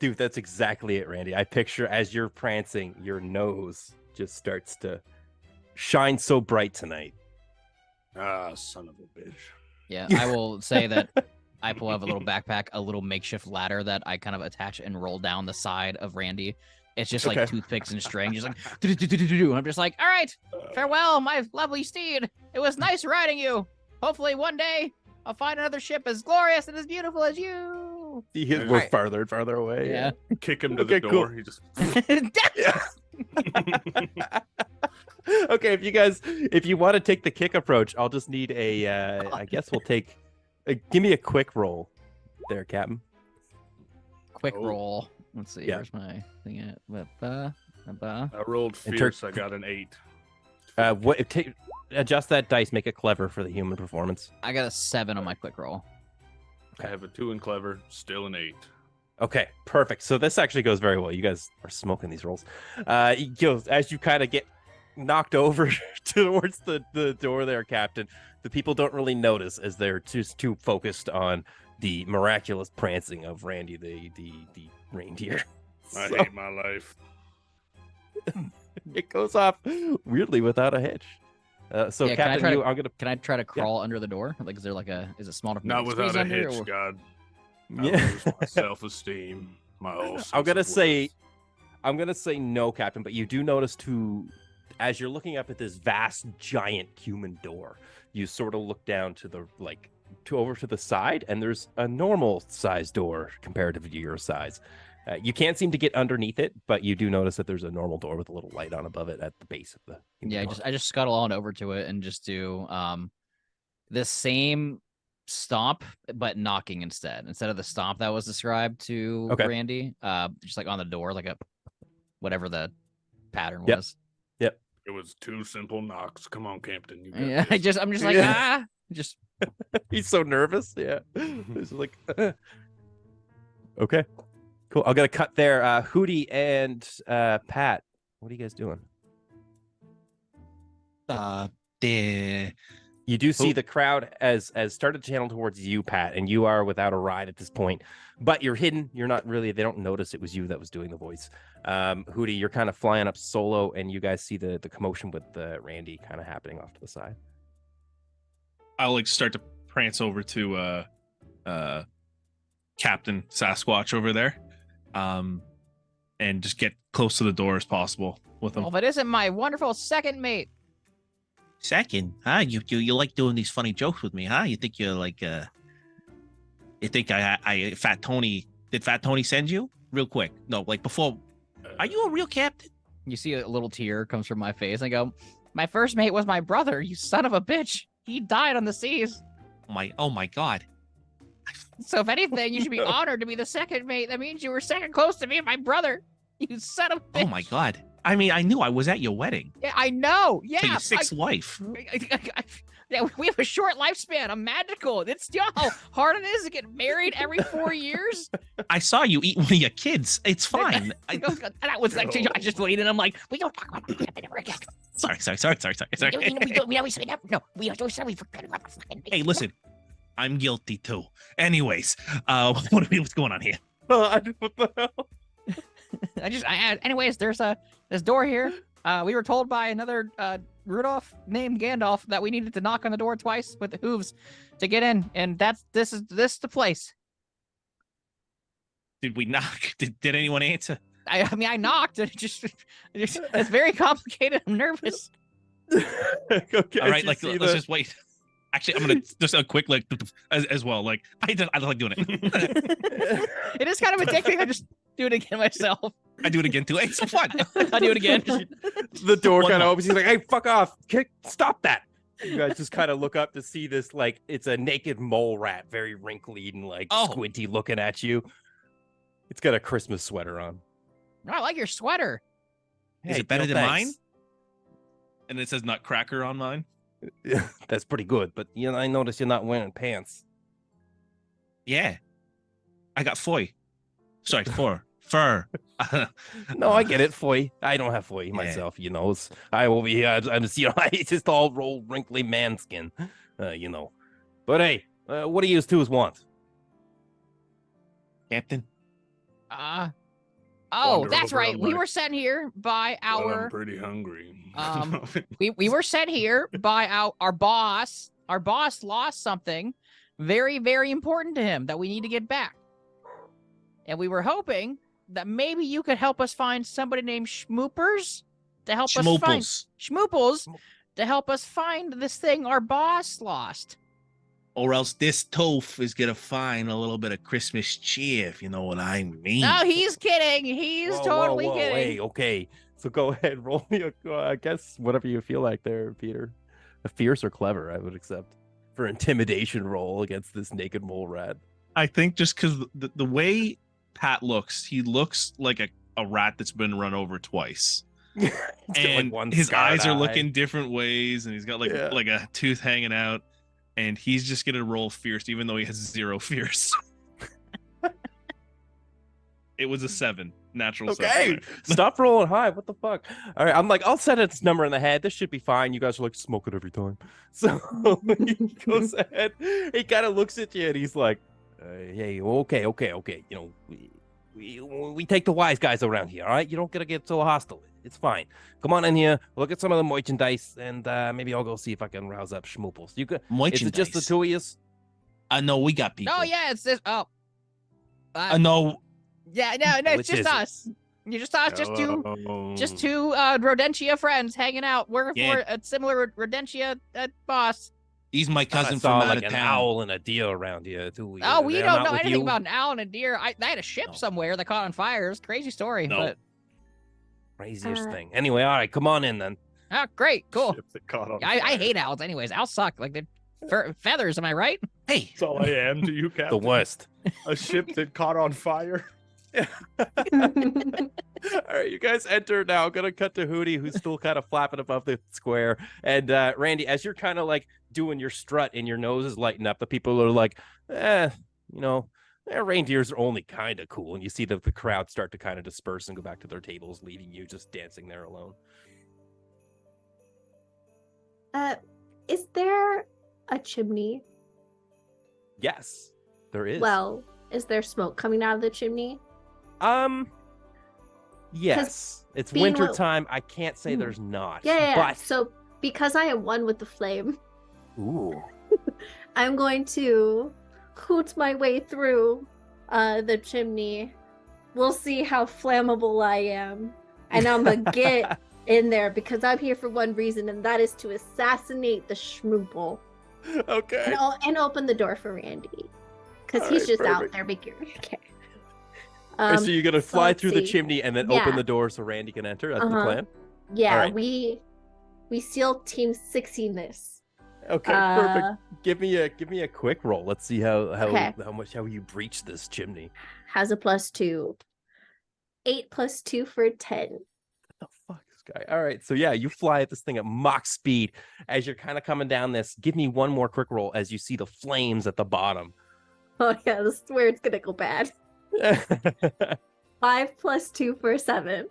Dude, that's exactly it, Randy. I picture as you're prancing, your nose just starts to shine so bright tonight. Ah, son of a bitch. Yeah, I will say that I pull out a little backpack, a little makeshift ladder that I kind of attach and roll down the side of Randy. It's just like Okay. toothpicks and string, just like do. I'm just like, all right, farewell, my lovely steed. It was nice riding you. Hopefully one day I'll find another ship as glorious and as beautiful as you. We're Right. farther and farther away. Yeah. Kick him to Okay, the cool. door. He just Yeah. Okay, if you want to take the kick approach, I'll just need I guess we'll take give me a quick roll there, Captain. Quick Oh. roll. Let's see. Yeah. Where's my thing at? I rolled And Turk- fierce. I got an 8. Adjust that dice, make it clever for the human performance. I got a 7 on my quick roll. I have a 2 in clever, still an 8. Okay, perfect. So this actually goes very well. You guys are smoking these rolls. As you kind of get knocked over towards the door there, Captain, the people don't really notice as they're just too focused on the miraculous prancing of Randy the reindeer. I So hate my life. it goes off weirdly without a hitch. So Yeah, can I Captain, try to- I'm gonna Can I try to crawl under the door? Like, is there like is it small enough? for me Not to without squeeze a under, hitch, or- God. I Yeah. lose my self-esteem. My whole I'm gonna sense of say worth. I'm gonna say no, Captain, but you do notice as you're looking up at this vast, giant human door, you sort of look down to the over to the side, and there's a normal size door comparative to your size. You can't seem to get underneath it, but you do notice that there's a normal door with a little light on above it at the base of the. human Yeah, door. I just scuttle on over to it and just do the same stomp, but knocking instead of the stomp that was described to Okay. Randy. Just like on the door, like a whatever the pattern Yep. was. It was 2 simple knocks. Come on, Campton. You got Yeah, this. I'm just like Yeah. just He's so nervous. Yeah, he's like. Okay, cool. I'll get a cut there. Hootie and Pat, what are you guys doing? The You do see Who- the crowd as started to channel towards you, Pat, and you are without a ride at this point. But you're hidden. You're not really. They don't notice it was you that was doing the voice. Hootie, you're kind of flying up solo, and you guys see the commotion with Randy kind of happening off to the side. I'll like start to prance over to Captain Sasquatch over there, and just get close to the door as possible with him. well, if it isn't my wonderful second mate. Second, huh? You like doing these funny jokes with me, huh? You think you're like you think I Fat Tony did Fat Tony send you? Real quick. No, like before. Are you a real captain? You see a little tear comes from my face. I go, my first mate was my brother, you son of a bitch. He died on the seas. Oh my god. So if anything, you should be honored to be the second mate. That means you were second close to me and my brother. You son of a bitch. Oh my god. I mean, I knew I was at your wedding. Yeah, I know. Yeah. To your sixth wife. Yeah, we have a short lifespan. I'm magical. It's you know how hard it is to get married every 4 years. I saw you eat one of your kids. It's fine. That was actually I just waited. I'm like, we don't talk about that ever again. Sorry. We forgot about the fucking. Hey, listen. I'm guilty too. Anyways, what's going on here? What the hell? Anyways, there's this door here. We were told by another Rudolph named Gandalf that we needed to knock on the door twice with the hooves to get in, and this is the place. Did we knock? Did anyone answer? I mean, I knocked. It's very complicated. I'm nervous. Okay, All right, you like see let's just wait. Actually, I'm gonna just a quick like as well. Like I like doing it. It is kind of addicting. I just do it again myself. I do it again too. It's fun. I do it again. the door One kind of more. opens. He's like, "Hey, fuck off! Stop that!" You guys just kind of look up to see this like it's a naked mole rat, very wrinkly and like Oh. squinty, looking at you. It's got a Christmas sweater on. I like your sweater. Is Hey, it better no than thanks. mine? And it says Nutcracker on mine. That's pretty good, but I noticed you're not wearing pants. Yeah. I got four. Sorry, four. fur. No, I get it. Foy. I don't have foy Yeah. myself, you know. I over here, I'm just, you know, it's just all roll wrinkly man skin, you know. But hey, what do you twos want? Captain. Oh, Wander that's over right. on We my- were sent here by Well, I'm our pretty hungry. we were sent here by our boss. Our boss lost something very, very important to him that we need to get back. And we were hoping that maybe you could help us find somebody named Schmoopers to help us find Schmooples. Schmooples to help us find this thing our boss lost. Or else this toaf is gonna find a little bit of Christmas cheer, if you know what I mean. No, he's kidding. He's totally kidding. Hey, okay. So go ahead, roll me I guess whatever you feel like there, Peter. A fierce or clever, I would accept. For intimidation roll against this naked mole rat. I think just because the way Pat looks, he looks like a rat that's been run over twice. He's got, And one his scarred eyes are eye. looking different ways, and he's got like Yeah. like a tooth hanging out, and he's just gonna roll fierce, even though he has 0 fierce. It was a 7, natural. Okay, 7. stop rolling high. What the fuck? All right, I'm like, I'll set its number in the head. This should be fine. You guys are like, smoke it every time. So he goes ahead. He kind of looks at you and he's like, hey, okay. You know, we take the wise guys around here. All right, you don't gotta get so hostile. It's fine. Come on in here. Look at some of the merchandise, and maybe I'll go see if I can rouse up Schmooples. You could. Is it just the two of you? I know we got people. Oh yeah, it's this. Oh, I know. yeah, no, Which it's just is it? us. You just us, just two Hello. Rodentia friends hanging out, working Yeah. for a similar Rodentia boss. He's my I cousin saw from out like of an town. owl and a deer around here too. Oh, we They're don't not know with anything you? about an owl and a deer. They had a ship No. somewhere that caught on fire. It's a crazy story, No. but Craziest Uh, thing. Anyway, all right, come on in then. great, cool. Ship that caught on I fire. hate owls, anyways. Owls suck. Like they're feathers. Am I right? Hey, That's all I am to you, Captain. The worst. A ship that caught on fire. All right, you guys enter now. Gonna cut to Hootie, who's still kind of flapping above the square. And Randy, as you're kind of like doing your strut and your nose is lighting up, the people are like, you know, reindeers are only kind of cool. And you see the crowd start to kind of disperse and go back to their tables, leaving you just dancing there alone. Is there a chimney? Yes, there is. Well, is there smoke coming out of the chimney? Yes. It's being winter what- time. I can't say Mm. there's not. Yeah. But So because I am one with the flame, ooh. I'm going to hoot my way through the chimney. We'll see how flammable I am. And I'm gonna get in there because I'm here for one reason, and that is to assassinate the Schmoople Okay. and open the door for Randy. Because All he's right, just out perfect. there making okay. so you're gonna fly let's through the see. chimney and then Yeah. open the door so Randy can enter. That's the Uh-huh. plan. Yeah, All right. we seal team 16 this. Okay, perfect. Give me a quick roll. Let's see Okay. how you breach this chimney. Has a +2. 8 + 2 for 10. What the fuck, this guy? All right, so yeah, you fly at this thing at Mach speed as you're kind of coming down this. Give me one more quick roll as you see the flames at the bottom. Oh yeah, this is where it's gonna go bad. 5 + 2 for 7.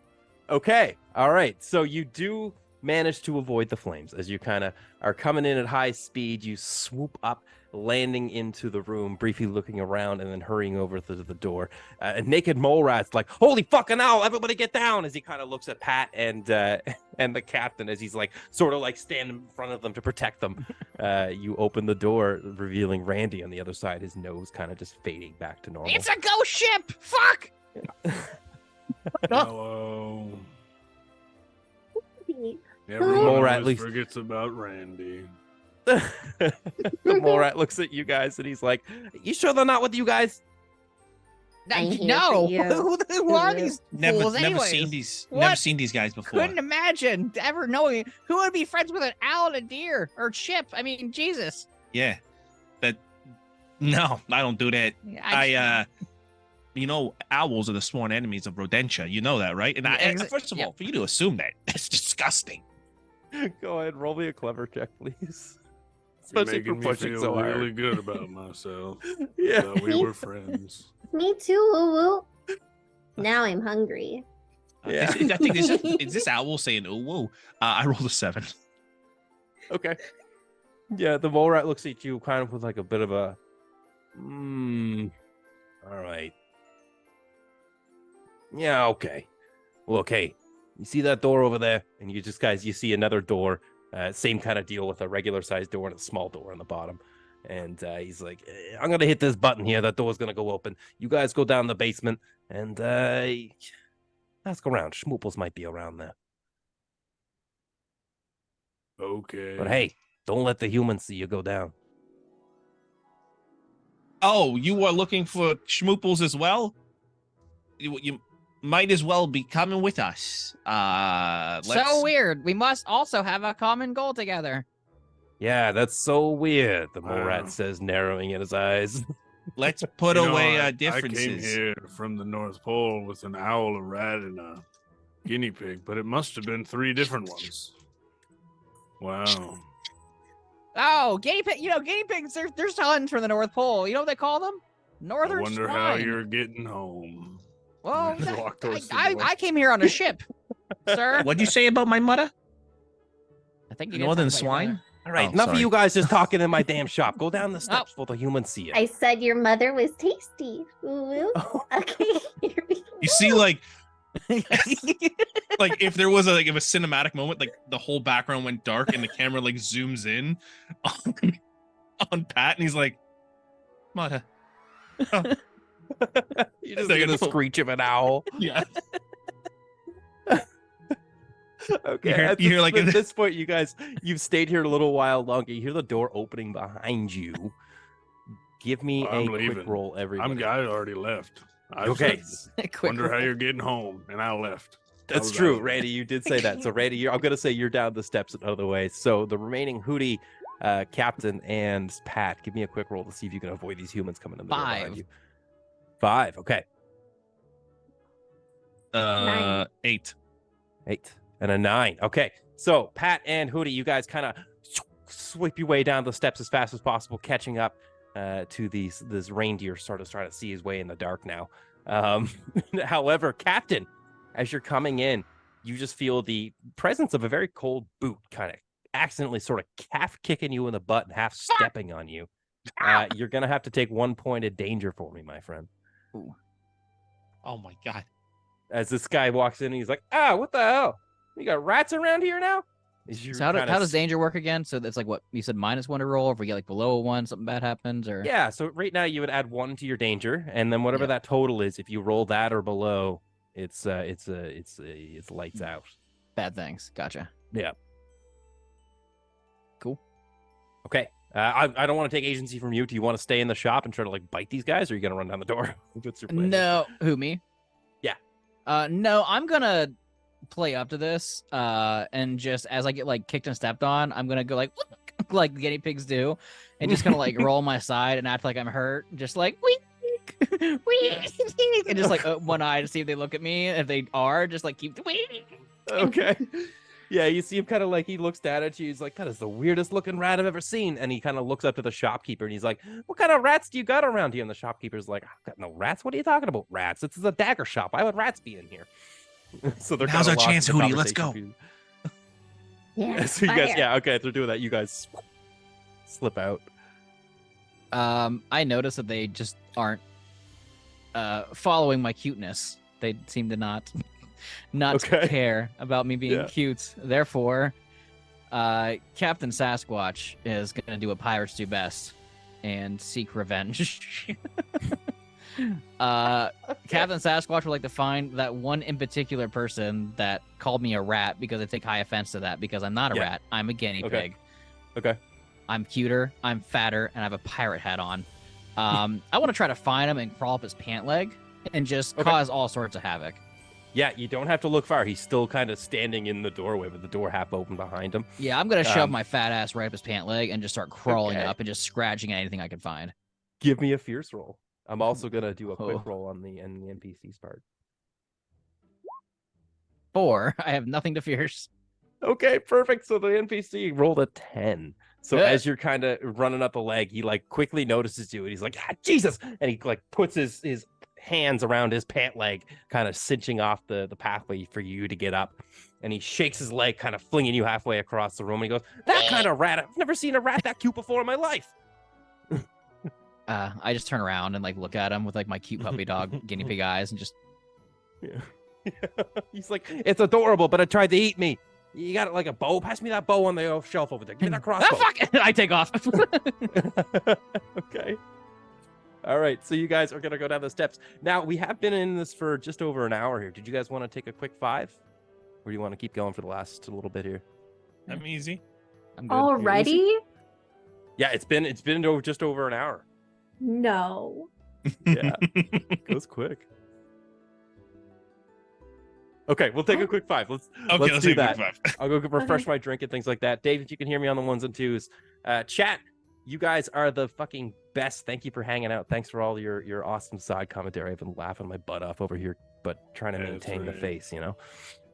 Okay. All right. So you do manage to avoid the flames as you kind of are coming in at high speed. You swoop up, landing into the room, briefly looking around and then hurrying over to the door. A naked mole rat's like, "Holy fucking owl! Everybody get down!" As he kind of looks at Pat and the captain as he's like sort of like standing in front of them to protect them. You open the door, revealing Randy on the other side, his nose kind of just fading back to normal. It's a ghost ship. Fuck. Hello. Randy. Everyone Mole rat always leaves. forgets about Randy. The mole rat looks at you guys and he's like, "You sure they're not with you guys?" I'm here No. for you. Who are these never fools? never anyways? seen these. What? Never seen these guys before. Couldn't imagine ever knowing who would be friends with an owl and a deer or ship. I mean, Jesus. Yeah, but no, I don't do that. You know, owls are the sworn enemies of Rodentia. You know that, right? And first of yeah. all, for you to assume that, it's disgusting. Go ahead, roll me a clever check, please. You're Especially for making me pushing feel so hard. really good about myself. Yeah. That we were friends. Me too, woo woo. Now I'm hungry. Yeah. I think is this owl saying, "Oh, whoa"? I rolled a 7. Okay. Yeah, the mole rat looks at you kind of with like a bit of a, all right. Yeah, okay. Look, hey, you see that door over there? And you see another door, same kind of deal with a regular sized door and a small door on the bottom. And he's like, I'm going to hit this button here. That door's going to go open. You guys go down the basement and ask around. Schmooples might be around there. Okay. But hey, don't let the humans see you go down. Oh, you are looking for schmooples as well? You might as well be coming with us. So weird. We must also have a common goal together. Yeah, that's so weird, the mole Wow. rat says, narrowing in his eyes. Let's put You know, away our I came differences. here from the North Pole with an owl, a rat, and a guinea pig, but it must have been 3 different ones. Wow. Oh, guinea pig. You know, guinea pigs, there's tons from the North Pole. You know what they call them? Northern I wonder swine. how you're getting home. Well, Walk towards the I door. came here on a ship, sir. What'd you say about my mother? I think you did Northern talk about your swine? All right, Oh, enough of sorry. you guys just talking in my damn shop. Go down the steps before the humans see you. I said your mother was tasty. Ooh. Okay, here we go. You see, like if there was a cinematic moment, like the whole background went dark and the camera like zooms in on Pat, and he's like, "Mother." You just They're hear the gonna- screech of an owl. Yeah. Okay, You hear, like, at this point, you've stayed here a little while longer. You hear the door opening behind you. Give me I'm a quick leaving. roll, everybody. I already left. I Okay, said, Quick wonder how roll. you're getting home, and I left. that's I was true, out. Randy. You did say that. So, Randy, I'm gonna say you're down the steps another way. So, the remaining Hootie, Captain, and Pat, give me a quick roll to see if you can avoid these humans coming in the door behind 5. you. 5. Okay, 8. 8 and a 9. Okay, so Pat and Hootie, you guys kind of sweep your way down the steps as fast as possible, catching up to this reindeer sort of trying to see his way in the dark now. However, Captain, as you're coming in, you just feel the presence of a very cold boot kind of accidentally sort of half kicking you in the butt and half stepping on you. You're going to have to take 1 point of danger for me, my friend. Oh my god. As this guy walks in, and he's like, what the hell? You got rats around here now? As you So how kinda does danger work again? So that's like what you said, -1 to roll. If we get like below a 1, something bad happens, or Yeah, so right now you would add 1 to your danger, and then whatever Yeah. that total is, if you roll that or below, it's lights out. bad things. Gotcha. Yeah. Cool. Okay. I don't want to take agency from you. Do you want to stay in the shop and try to like bite these guys, or are you gonna run down the door? What's your plan? No, who me? Yeah. No, I'm gonna play up to this. And just as I get like kicked and stepped on, I'm gonna go like like guinea pigs do, and just gonna like roll my side and act like I'm hurt, just like week, and just like open one eye to see if they look at me. If they are, just like keep Okay. Yeah, you see him kind of like he looks down at you. He's like, "That is the weirdest looking rat I've ever seen." And he kind of looks up to the shopkeeper and he's like, "What kind of rats do you got around here?" And the shopkeeper's like, "I've got no rats. What are you talking about, rats? This is a dagger shop. Why would rats be in here?" So they're Now's kinda our lost chance, in the Hootie. Let's conversation. Yeah. So you guys, fire. yeah, okay, they're doing that. You guys slip out. I notice that they just aren't following my cuteness. They seem to not Okay. care about me being Yeah. cute. Therefore, Captain Sasquatch is gonna do what pirates do best and seek revenge. Captain Sasquatch would like to find that one in particular person that called me a rat, because I take high offense to that, because I'm not a Yeah. rat. I'm a guinea Okay. pig. Okay. I'm cuter, I'm fatter, and I have a pirate hat on. I want to try to find him and crawl up his pant leg and just Okay. cause all sorts of havoc. Yeah, you don't have to look far. He's still kind of standing in the doorway with the door half open behind him. Yeah, I'm gonna shove Um, my fat ass right up his pant leg and just start crawling Okay. up and just scratching at anything I can find. Give me a fierce roll. I'm also gonna do a quick Oh. roll on the NPC's part. 4. I have nothing to fierce. Okay, perfect. So the NPC rolled a 10. So Yeah. as you're kind of running up the leg, he like quickly notices you and he's like, "Ah, Jesus!" And he like puts his hands around his pant leg, kind of cinching off the pathway for you to get up. And he shakes his leg, kind of flinging you halfway across the room. And he goes, "That kind of rat, I've never seen a rat that cute before in my life." I just turn around and like look at him with like my cute puppy dog guinea pig eyes and just He's like, "It's adorable, but it tried to eat me. You got it like a bow? Pass me that bow on the shelf over there. Give me that crossbow." fuck! I take off. Okay. All right, so you guys are gonna go down the steps. Now we have been in this for just over an hour here. Did you guys want to take a quick 5, or do you want to keep going for the last little bit here? I'm easy. I'm good. Already? Yeah, it's been over just over an hour. No. Yeah, goes quick. Okay, we'll take a quick 5. Let's Let's do take a that. quick 5. I'll go refresh my drink and things like that. Dave, if you can hear me on the 1s and 2s, chat. You guys are the fucking best. Thank you for hanging out. Thanks for all your awesome side commentary. I've been laughing my butt off over here, but trying to maintain the face, you know.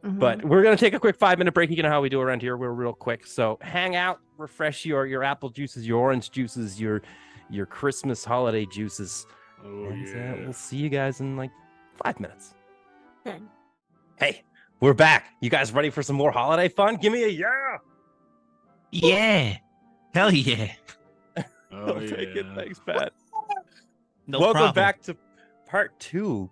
Mhm. But we're gonna take a quick 5-minute break. You know how we do around here. We're real quick. So hang out, refresh your apple juices, your orange juices, your Christmas holiday juices. Oh, And yeah. we'll see you guys in like 5 minutes. Good. Hey, we're back. You guys ready for some more holiday fun? Give me a yeah. Yeah. Hell yeah. Oh, I'll take it. yeah. Thanks, Pat. No Welcome problem. back to part 2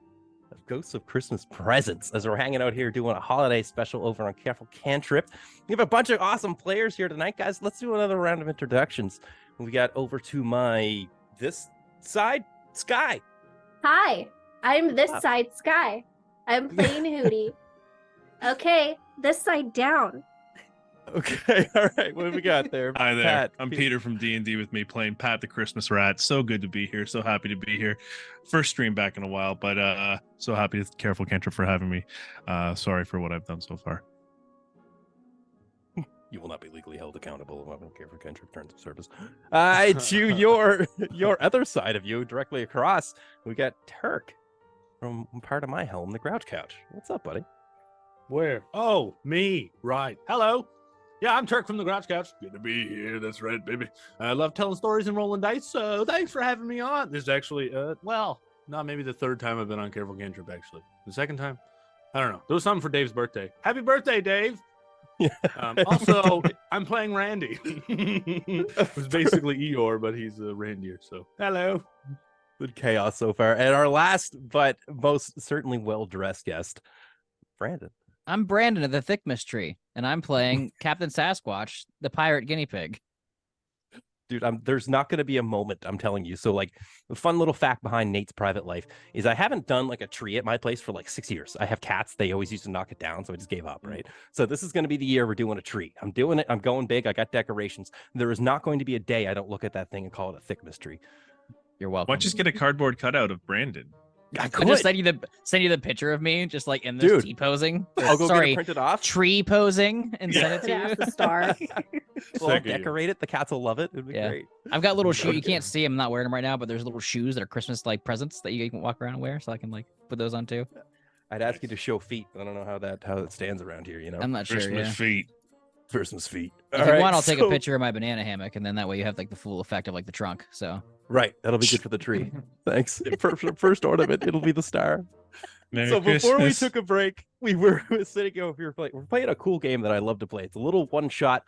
of Ghosts of Christmas Presents, as we're hanging out here doing a holiday special over on Careful Cantrip. We have a bunch of awesome players here tonight, guys. Let's do another round of introductions. We got over to this side, Sky. Hi, I'm this Ah. side Sky. I'm playing Hootie. Okay, this side down. Okay, all right. What have we got there? Hi there. Pat, I'm Peter from D&D with me playing Pat the Christmas Rat. So good to be here. So happy to be here. First stream back in a while, but so happy to Careful Cantrip for having me. Sorry for what I've done so far. You will not be legally held accountable. I don't care for Cantrip terms of service. To your other side of you, directly across, we got Turk from part of my home, the Grouch Couch. What's up, buddy? Where? Oh, me. Right. Hello. Yeah, I'm Turk from the Grouch Couch. Good to be here. That's right, baby. I love telling stories and rolling dice, so thanks for having me on. This is actually, not maybe the 3rd time I've been on Careful Cantrip, actually. The 2nd time? I don't know. There was something for Dave's birthday. Happy birthday, Dave. Also, I'm playing Randy. It was basically Eeyore, but he's a reindeer, so hello. Good chaos so far. And our last, but most certainly well-dressed guest, Brandon. I'm Brandon of the Thickmas Tree, and I'm playing Captain Sasquatch, the pirate guinea pig. Dude, there's not going to be a moment, I'm telling you. So, like, the fun little fact behind Nate's private life is I haven't done, like, a tree at my place for, like, 6 years. I have cats. They always used to knock it down, so I just gave up, right? So this is going to be the year we're doing a tree. I'm doing it. I'm going big. I got decorations. There is not going to be a day I don't look at that thing and call it a Thickmas tree. You're welcome. Why don't you just get a cardboard cutout of Brandon? I I'll could. just send you the picture of me, just like in this Dude, T-posing. I'll go get Sorry, it printed off. tree posing and send it Put to it you. as the star. We'll Sick of you. decorate it. The cats will love it. It'd be Yeah. great. I've got little shoes. You Okay. can't see them. I'm not wearing them right now, but there's little shoes that are Christmas like presents that you can walk around and wear, so I can like put those on too. I'd ask you to show feet. I don't know how it stands around here, you know? I'm not sure. Christmas Yeah. feet. Christmas feet. If you want, I'll take a picture of my banana hammock, and then that way you have like the full effect of like the trunk. So Right. That'll be good for the tree. Thanks. First ornament, it'll be the star. Merry So before we Christmas. took a break, we were sitting over here playing. We're playing a cool game that I love to play. It's a little one-shot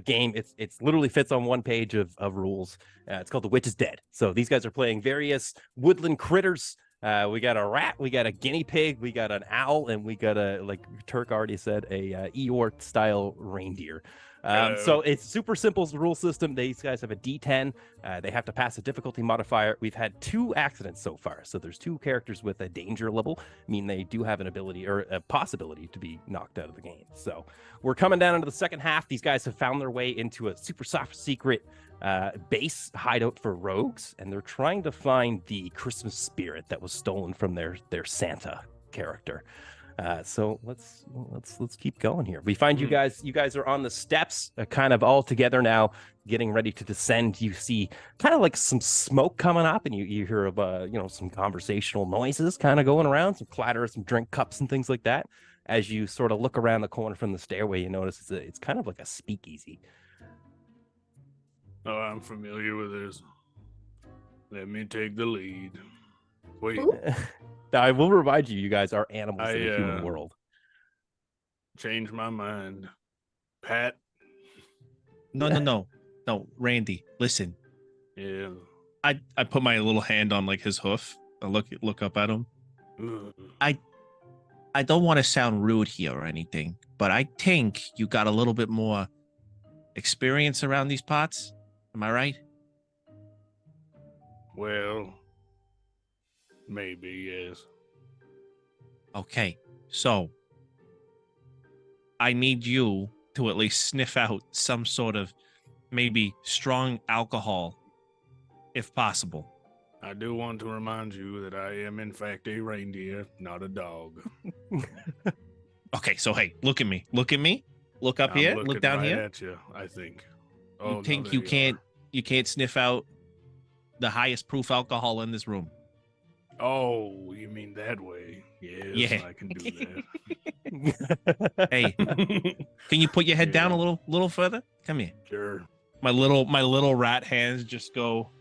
game. It's literally fits on one page of rules. It's called The Witch is Dead. So these guys are playing various woodland critters. We got a rat, we got a guinea pig, we got an owl, and we got a, like Turk already said, a Eeyore style reindeer. So it's super simple rule system. These guys have a D10. They have to pass a difficulty modifier. We've had 2 accidents so far. So there's 2 characters with a danger level, mean they do have an ability or a possibility to be knocked out of the game. So we're coming down into the second half. These guys have found their way into a super soft secret base hideout for rogues, and they're trying to find the Christmas spirit that was stolen from their Santa character. So let's keep going here. We find you guys are on the steps, kind of all together now, getting ready to descend. You see kind of like some smoke coming up, and you hear of some conversational noises kind of going around, some clatter of some drink cups and things like that. As you sort of look around the corner from the stairway, you notice it's kind of like a speakeasy. Oh, I'm familiar with this. Let me take the lead. Wait, Ooh. Now, I will remind you, you guys are animals in a human I, world. change my mind. Pat, No, Randy, listen. yeah. I put my little hand on like his hoof. I look up at him. Ugh. I don't want to sound rude here or anything, but I think you got a little bit more experience around these parts. Am I right? Well, maybe, yes. Okay, so I need you to at least sniff out some sort of maybe strong alcohol, if possible. I do want to remind you that I am, in fact, a reindeer, not a dog. Okay, so hey, look at me. Look up I'm here. looking Look down right here. at you, I think. You Oh, no, think there you are. can't sniff out the highest proof alcohol in this room? Oh, you mean that way? Yes, Yeah. I can do Hey, that. can you put your head down a Yeah. little further? Come here. Sure. My little rat hands just go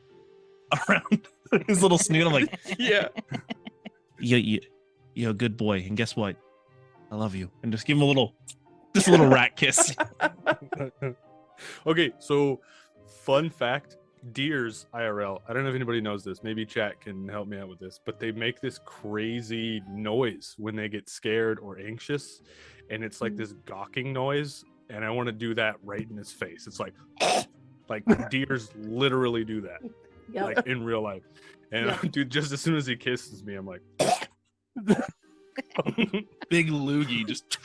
around his little snoot. I'm like, Yeah. You're a good boy, and guess what? I love you. and just give him a little rat kiss. Okay, so fun fact, deers IRL. I don't know if anybody knows this. Maybe chat can help me out with this, but they make this crazy noise when they get scared or anxious, and it's like this gawking noise. And I want to do that right in his face. It's like deers literally do that, Yep. like in real life. And Yeah. dude, just as soon as he kisses me, I'm like, Big loogie just.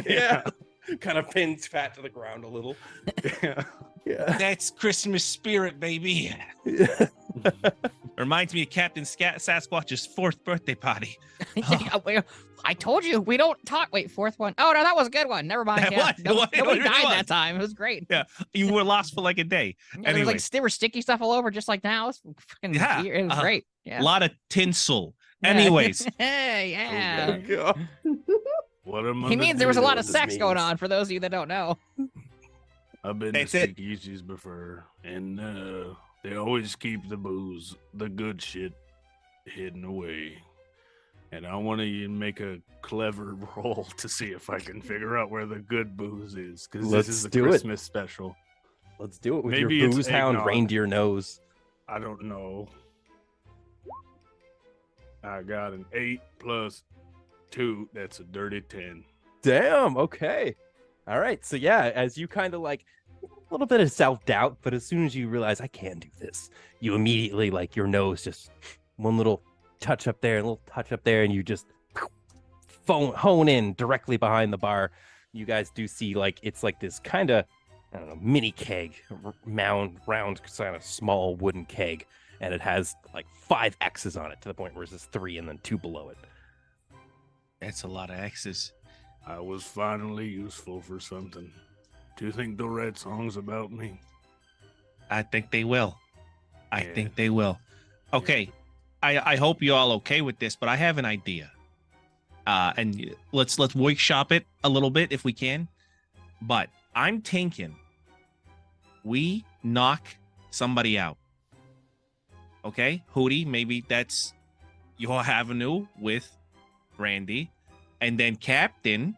Yeah. Kind of pins Fat to the ground a little. yeah. Yeah. That's Christmas spirit, baby. Reminds me of Captain Sasquatch's 4th birthday party. I told you we don't talk. Wait, fourth one. Oh no, that was a good one. Never mind. That Yeah. was- No- it nobody really died was. that time. It was great. You were lost for like a day. Yeah, there was Anyway. like there was sticky stuff all over, just like now. It's fucking Yeah, it was great. Yeah. A lot of tinsel. Yeah. Anyways, Hey, yeah. Oh, God. What am I He gonna means there was a do? lot of this sex going means. on for those of you that don't know. I've been That's to it. speakeasies before, and they always keep the booze, the good shit, hidden away. And I want to make a clever roll to see if I can figure out where the good booze is, because Let's this is a do it. Christmas special. Let's do it with Maybe your it's booze hound eggnog. reindeer nose. I don't know. I got an 8 plus 2. That's a dirty 10. Damn. Okay. All right. So yeah, as you kind of like a little bit of self-doubt, but as soon as you realize I can do this, you immediately like your nose just one little touch up there, a little touch up there, and you just hone in directly behind the bar. You guys do see like it's like this kind of I don't know mini keg, round kind of small wooden keg, and it has like 5 X's on it to the point where it's just 3 and then 2 below it. that's a lot of X's. I was finally useful for something. Do you think they'll write songs about me? I think they will. I Yeah. think they will. Okay. I hope you're all okay with this, but I have an idea. And let's workshop it a little bit if we can. But I'm thinking we knock somebody out. Okay? Hootie, maybe that's your avenue with Randy. And then Captain,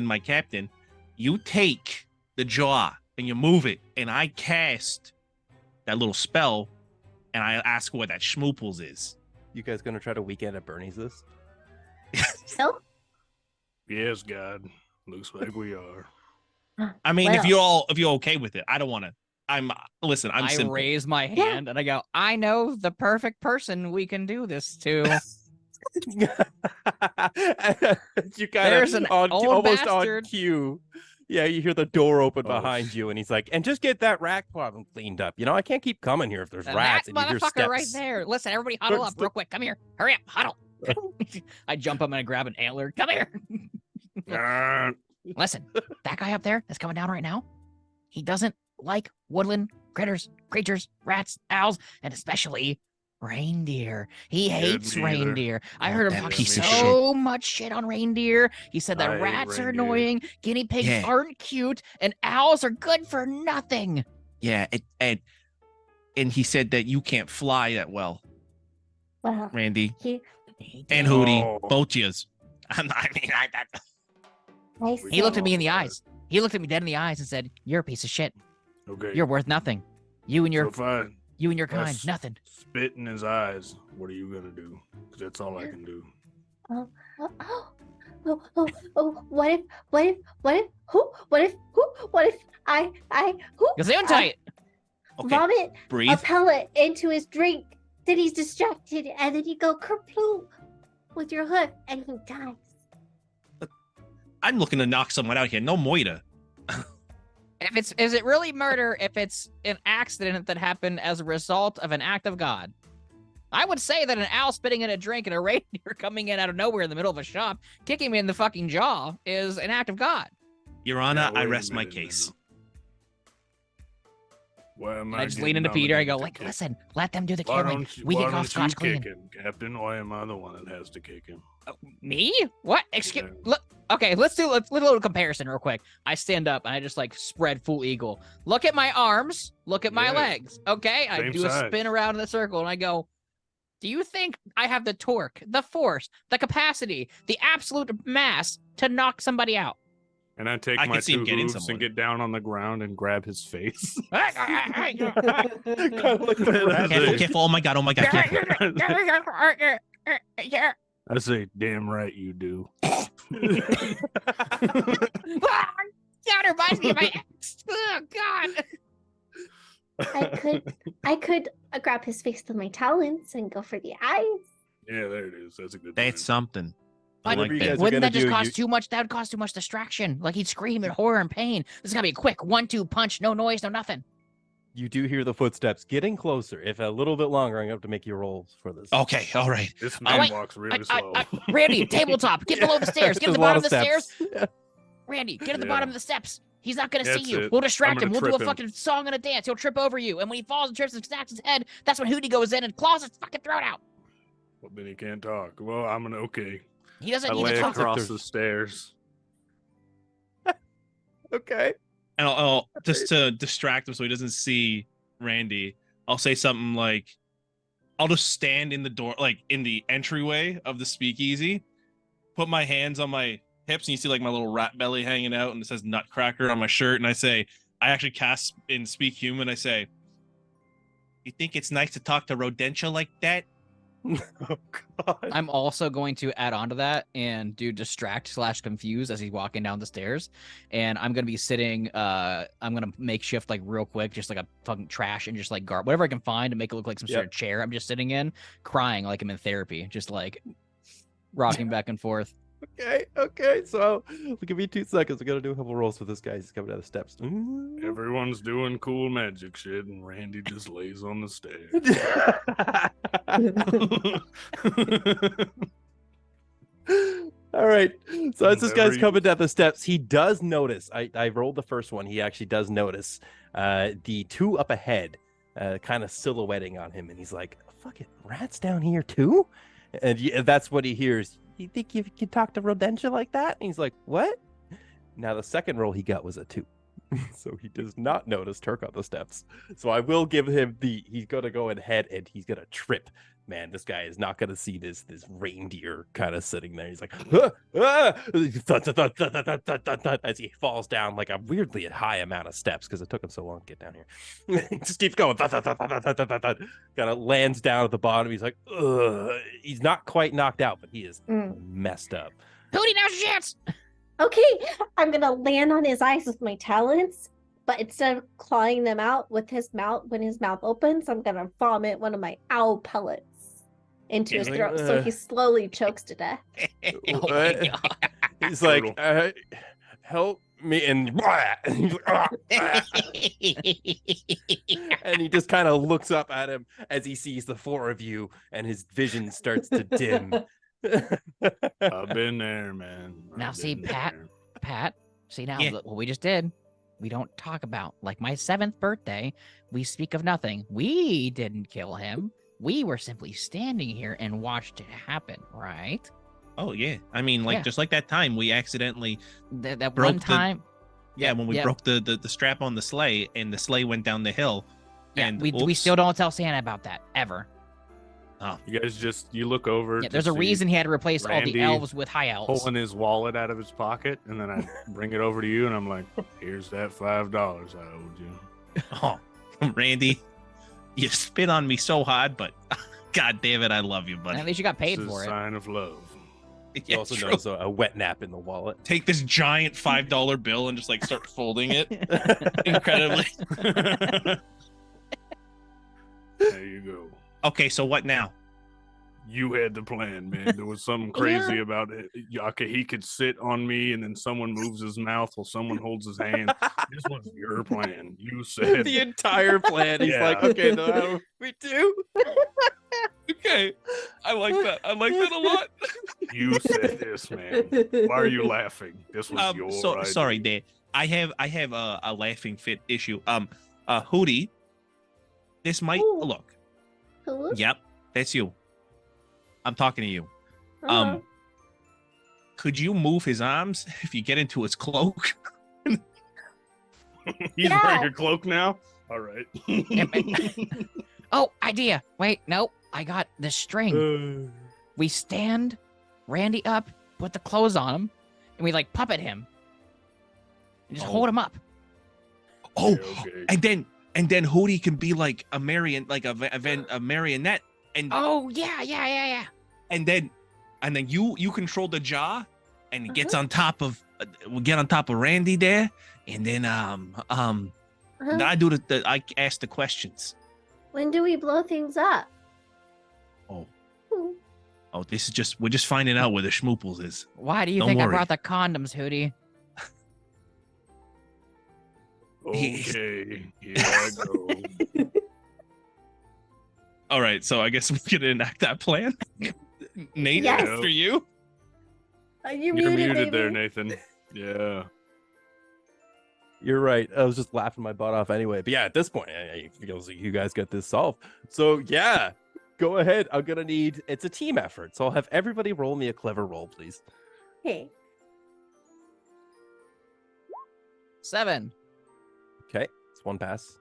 my captain, you take the jaw and you move it, and I cast that little spell, and I ask where that schmooples is. You guys gonna try to weekend at Bernie's this? No? Yes, God. Looks like we are. I mean, if Well- you're okay with it, I don't want to. I'm I simple. raise my hand and I go, I know the perfect person we can do this to. You kind There's of an on old almost on bastard. cue. Yeah, you hear the door open Oh, behind you, and he's like, "And just get that rat problem cleaned up. You know, I can't keep coming here if there's And rats." that And you hear motherfucker steps. right there. Listen, everybody huddle Good up real quick. Come here. Hurry up. Huddle. I jump up and I grab an antler. Come here. Ah, Listen, that guy up there that's coming down right now, he doesn't like woodland creatures, rats, owls, and especially reindeer. He hates me either. reindeer. I heard him that talking piece of so much shit on reindeer. He said I that hate rats are reindeer. annoying, guinea pigs Yeah. aren't cute, and owls are good for nothing. Yeah, and he said that you can't fly that well. Well, Randy he, and Hootie, Oh. both yous. I mean, I He looked at me in the Alright. eyes. He looked at me dead in the eyes and said, "You're a piece of shit. Okay. You're worth nothing. You and so your if I kind, that's- nothing." spit in his eyes, what are you gonna do? Because that's all I can do. Oh, what if Gesundheit. okay, vomit a breathe. pellet into his drink, then he's distracted, and then you go kerplunk with your hoof, and he dies. I'm looking to knock someone out here. No moita. Is it really murder if it's an accident that happened as a result of an act of God? I would say that an owl spitting in a drink and a reindeer coming in out of nowhere in the middle of a shop, kicking me in the fucking jaw, is an act of God. Your Honor, Yeah, I wait a rest my minute case. now. Why am And I just getting lean into Peter. I go, nominated like, to kick? listen, let them do the Why killing. don't you, We why get don't off scotch you clean. kick him, Captain? Why am I the one that has to kick him? Me? What? Excuse. Yeah. Look. Okay, let's do a little comparison real quick. I stand up and I just like spread full eagle. Look at my arms. Look at my Yeah. legs. Okay, I Same do a size. spin around in the circle and I go. Do you think I have the torque, the force, the capacity, the absolute mass to knock somebody out? And I take I my can see him two getting hooves someone. and get down on the ground and grab his face. Kind of like the That's rat. Careful, it. careful. Oh my God, careful. I say, damn right you do. That reminds me of my ex. Oh God. I could grab his face with my talons and go for the eyes. Yeah, there it is. That's a good That's plan. something. I Whatever like you guys that. are Wouldn't gonna that just do, cause you- too much? That would cause too much distraction. Like he'd scream in horror and pain. This is gotta be a quick 1-2 punch, no noise, no nothing. You do hear the footsteps getting closer. If a little bit longer, I'm going to have to make you rolls for this. Okay, all right. This man wait, walks really slow. Randy, tabletop, get below the stairs. Get to There's the a lot bottom of the stairs. steps. Randy, get at the Yeah. bottom of the steps. He's not gonna see That's you. it. We'll I'm distract him. gonna We'll do a trip him. fucking song and a dance. He'll trip over you, and when he falls and trips and smacks his head, that's when Hootie goes in and claws his fucking throat out. Well, then he can't talk. Well, I'm gonna okay. He doesn't I need lay to talk. across the stairs. Okay. And I'll just to distract him so he doesn't see Randy, I'll say something like, I'll just stand in the door, like in the entryway of the speakeasy, put my hands on my hips, and you see like my little rat belly hanging out, and it says Nutcracker on my shirt, and I say, I actually cast in Speak Human, I say, you think it's nice to talk to Rodentia like that? Oh, God. I'm also going to add on to that and do distract/confuse as he's walking down the stairs. And I'm going to be sitting, I'm going to makeshift like real quick, just like a fucking trash and just like whatever I can find to make it look like some sort of chair I'm just sitting in, crying like I'm in therapy, just like rocking back and forth. Okay. So, give me 2 seconds. We got to do a couple rolls with this guy. He's coming down the steps. Everyone's doing cool magic shit, and Randy just lays on the stairs. All right. So as this guy's Whenever you- coming down the steps, he does notice. I rolled the first one. He actually does notice the 2 up ahead, kind of silhouetting on him, and he's like, "Fucking rats down here too," and that's what he hears. You think you can talk to Rodentia like that? And he's like, "What?" Now the second roll he got was a 2. So he does not notice Turk on the steps. So I will give him he's gonna go ahead and he's gonna trip. Man, this guy is not gonna see this reindeer kind of sitting there. He's like, thud, thud, thud, thud, thud, thud, thud, thud, as he falls down like a weirdly high amount of steps because it took him so long to get down here. He just keeps going, thud, thud, thud, thud, thud, thud, thud, thud. Kind of lands down at the bottom. He's like, ugh. He's not quite knocked out, but he is messed up. Hootie, now's your chance. Okay, I'm gonna land on his eyes with my talons, but instead of clawing them out with his mouth, when his mouth opens, I'm gonna vomit one of my owl pellets into his throat, so he slowly chokes to death. Oh my God. He's like, Brutal. help me, and he's like, and he just kind of looks up at him as he sees the 4 of you, and his vision starts to dim. I've been there, man. Now I've see, been Pat, there. Pat, see now Yeah. what we just did. We don't talk about like my 7th birthday. We speak of nothing. We didn't kill him. We were simply standing here and watched it happen, right? Oh yeah. I mean, like Yeah. just like that time we accidentally That Broke one the- time. when we Yep. broke the strap on the sleigh and the sleigh went down the hill. Yeah, and we oops. still don't tell Santa about that ever. You guys you look over. Yeah, to there's a see reason he had to replace all Randy the elves with high elves. pulling his wallet out of his pocket, and then I bring it over to you, and I'm like, "Here's that $5 I owed you." Oh, Randy, you spit on me so hard, but God damn it, I love you, And buddy. at least you got paid It's a for it. sign of love. You Yeah, also true. notice a wet nap in the wallet. Take this giant $5 bill and just like start folding it incredibly. There you go. Okay, so what now? You had the plan, man. There was something crazy about it. Okay, he could sit on me, and then someone moves his mouth while someone holds his hand. This was your plan. You said The entire plan. He's Yeah. like, okay, now how do we do? Okay, I like that. I like that a lot. you said this, man. Why are you laughing? This was your idea. Sorry, Dad. I have a laughing fit issue. Hootie, this might Ooh. look. Hello? Yep, that's you. I'm talking to you. Uh-huh. Could you move his arms if you get into his cloak? He's Yeah. wearing a cloak now. All right. Oh, idea. Wait, no. I got the string. We stand Randy up, put the clothes on him, and we like puppet him. And just Oh. hold him up. Oh, okay. and then Hootie can be like a marionette, and Oh, yeah. and then you control the jaw, and it gets on top of we'll get on top of Randy there, and then Uh-huh. I ask the questions. When do we blow things up? Oh. Ooh. Oh, we're just finding out where the schmooples is. Why do you Don't think I worry. brought the condoms, Hootie? Okay. Here I go. All right, so I guess we're gonna enact that plan. Nate, Yes. after you. You're You're muted, muted there, baby. Nathan. Yeah. You're right. I was just laughing my butt off anyway. But yeah, at this point, it feels like you guys got this solved. So yeah, go ahead. I'm gonna need. It's a team effort, so I'll have everybody roll me a clever roll, please. Hey. 7. Okay, it's one pass.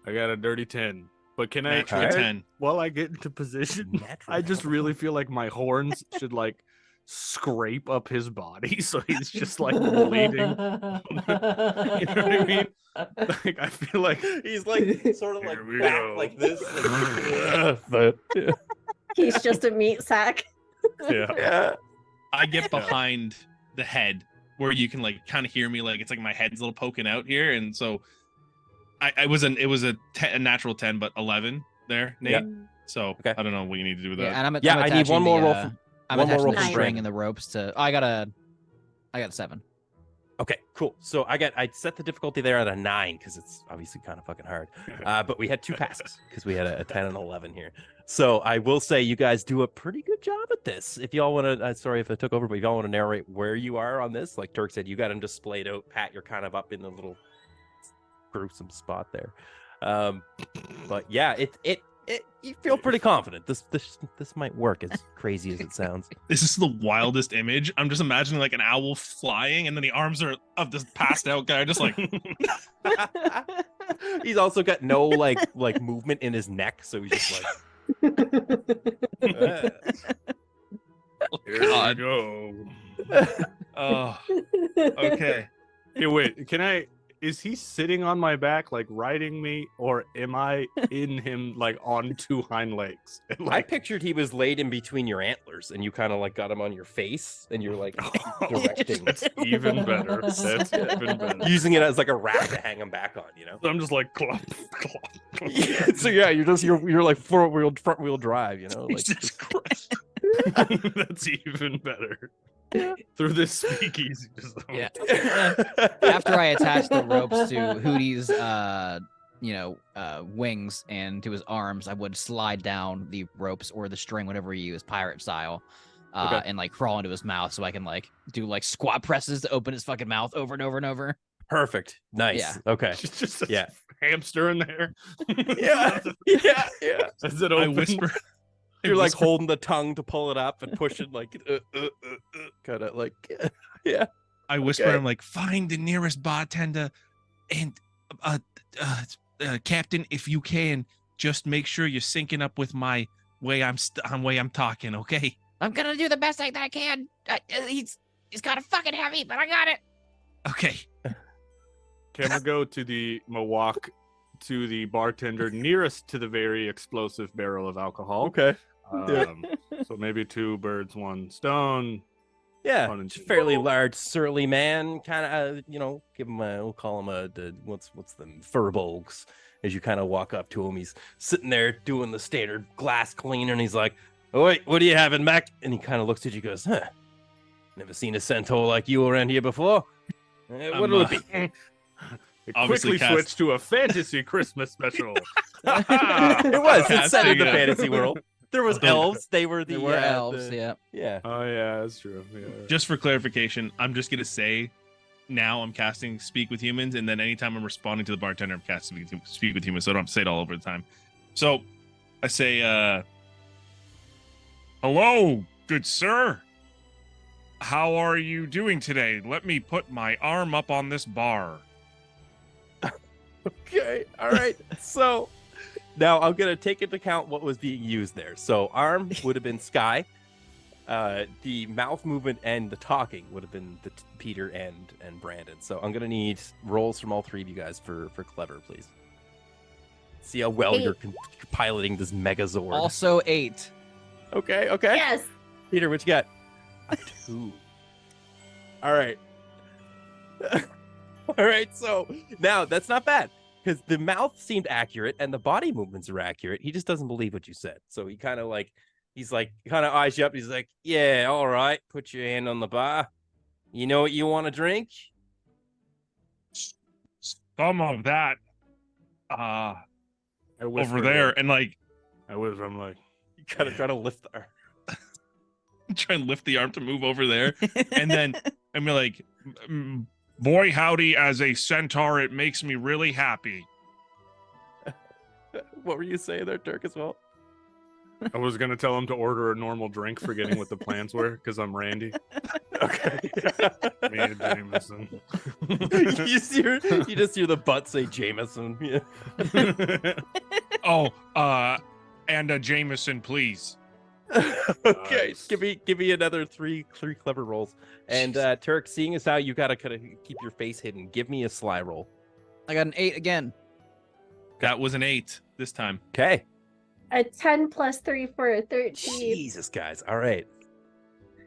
I got a dirty 10. But can I, Natural Okay. 10. while I get into position, I just really feel like my horns should like scrape up his body so he's just like bleeding. You know what I mean? Like I feel like He's like sort of like Here we back go. like this. But yeah. He's just a meat sack. yeah. Yeah. I get behind the head where you can like kind of hear me, like it's like my head's a little poking out here, and so it was a natural 10, but 11 there, Nate. Yeah. So Okay. I don't know what you need to do with Yeah, that. and I'm Yeah, I need one attaching more the, roll uh, from- I'm one more attaching roll the from string Brandon. and the ropes to. I got a 7. Okay, cool. So I set the difficulty there at a 9 because it's obviously kind of fucking hard. But we had 2 passes because we had a 10 and 11 here. So I will say you guys do a pretty good job at this. If y'all want to, sorry if I took over, but if y'all want to narrate where you are on this, like Turk said, you got him displayed out. Pat, you're kind of up in the little gruesome spot there. But yeah, it you feel pretty confident. This might work, as crazy as it sounds. This is the wildest image. I'm just imagining like an owl flying, and then the arms are of this passed out guy, just like He's also got no like movement in his neck, so he's just like Here God. we go. oh, okay. Hey, wait, is he sitting on my back like riding me, or am I in him like on 2 hind legs? And, I like, pictured he was laid in between your antlers, and you kind of like got him on your face, and you're like directing, that's even better. That's even better. using it as like a rack to hang him back on. You know. I'm just like clop, clop, clop. Yeah, so yeah, you're like front wheel drive. You know. Like, Jesus Christ. That's even better. Through this speakeasy. Just, Yeah. After I attach the ropes to Hootie's, wings and to his arms, I would slide down the ropes or the string, whatever you use, pirate style, Okay. and like crawl into his mouth so I can like do like squat presses to open his fucking mouth over and over and over. Perfect. Nice. Yeah. Okay. just a Yeah. hamster in there. Yeah. Yeah. As it I opens. whisper. You're like holding the tongue to pull it up and pushing like kind of like yeah. I whisper, Okay. I'm like, find the nearest bartender, and Captain, if you can, just make sure you're syncing up with my way I'm talking, okay? I'm gonna do the best that I can. He's got a fucking heavy, but I got it. Okay. Can we go to the Mawak to the bartender nearest to the very explosive barrel of alcohol? Okay. So maybe 2 birds, 1 stone. Yeah, Fun and just cheap. fairly large, surly man. Kind of, give him we'll call him what's them furbolgs. As you kind of walk up to him, he's sitting there doing the standard glass cleaner, and he's like, "Oh wait, what are you having, Mac?" And he kind of looks at you, and goes, "Huh, never seen a centaur like you around here before. What'll it be?" It Obviously quickly cast- switched to a fantasy Christmas special. It was. It's set in the Casting, fantasy world. There was elves. They were the There were elves, yeah. yeah. Oh yeah, that's true. Yeah. Just for clarification, I'm just gonna say now I'm casting Speak with Humans, and then anytime I'm responding to the bartender, I'm casting Speak with Humans, so I don't have to say it all over the time. So I say, hello, good sir. How are you doing today? Let me put my arm up on this bar. Okay. All right. So now I'm gonna take into account what was being used there. So arm would have been Sky. The mouth movement and the talking would have been Peter and Brandon. So I'm gonna need rolls from all 3 of you guys for clever, please. See how well you're piloting this Megazord. Also 8. Okay. Yes. Peter, what you got? A 2. All right. All right. So now that's not bad because the mouth seemed accurate and the body movements are accurate. He just doesn't believe what you said. So he kind of eyes you up. He's like, "Yeah, all right. Put your hand on the bar. You know what you want to drink?" Some of that, I whisper, over there, and like I whisper, I'm like, You kind of try to lift the arm. try and lift the arm to move over there, and then I'm like, boy howdy, as a centaur, it makes me really happy. What were you saying there, Turk, as well? I was gonna tell him to order a normal drink, forgetting what the plans were, because I'm Randy. Okay. Me and Jameson. you just hear the butt say Jameson. Yeah. Oh, and a Jameson, please. Okay, Nice. give me another three clever rolls. And Turk, seeing as how you gotta kind of keep your face hidden, give me a sly roll. I got an 8 again. That was an 8 this time. Okay. A 10 plus 3 for a 13. Jesus, guys. All right.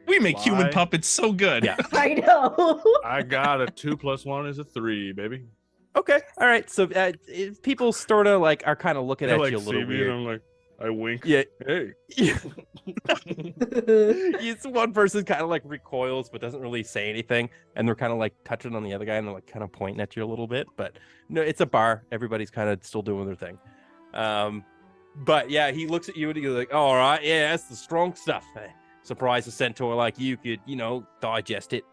We make human Why? puppets so good. Yeah. I know. I got a 2 + 1 is a 3, baby. Okay. All right. So people sort of like are kind of looking They at like you a see little me and weird. I'm like, I wink. Yeah. Hey. It's one person kind of like recoils but doesn't really say anything, and they're kind of like touching on the other guy and they're like kind of pointing at you a little bit. But no, it's a bar. Everybody's kind of still doing their thing. But yeah, he looks at you and he's like, "All right, yeah, that's the strong stuff. Surprised a centaur like you could, digest it."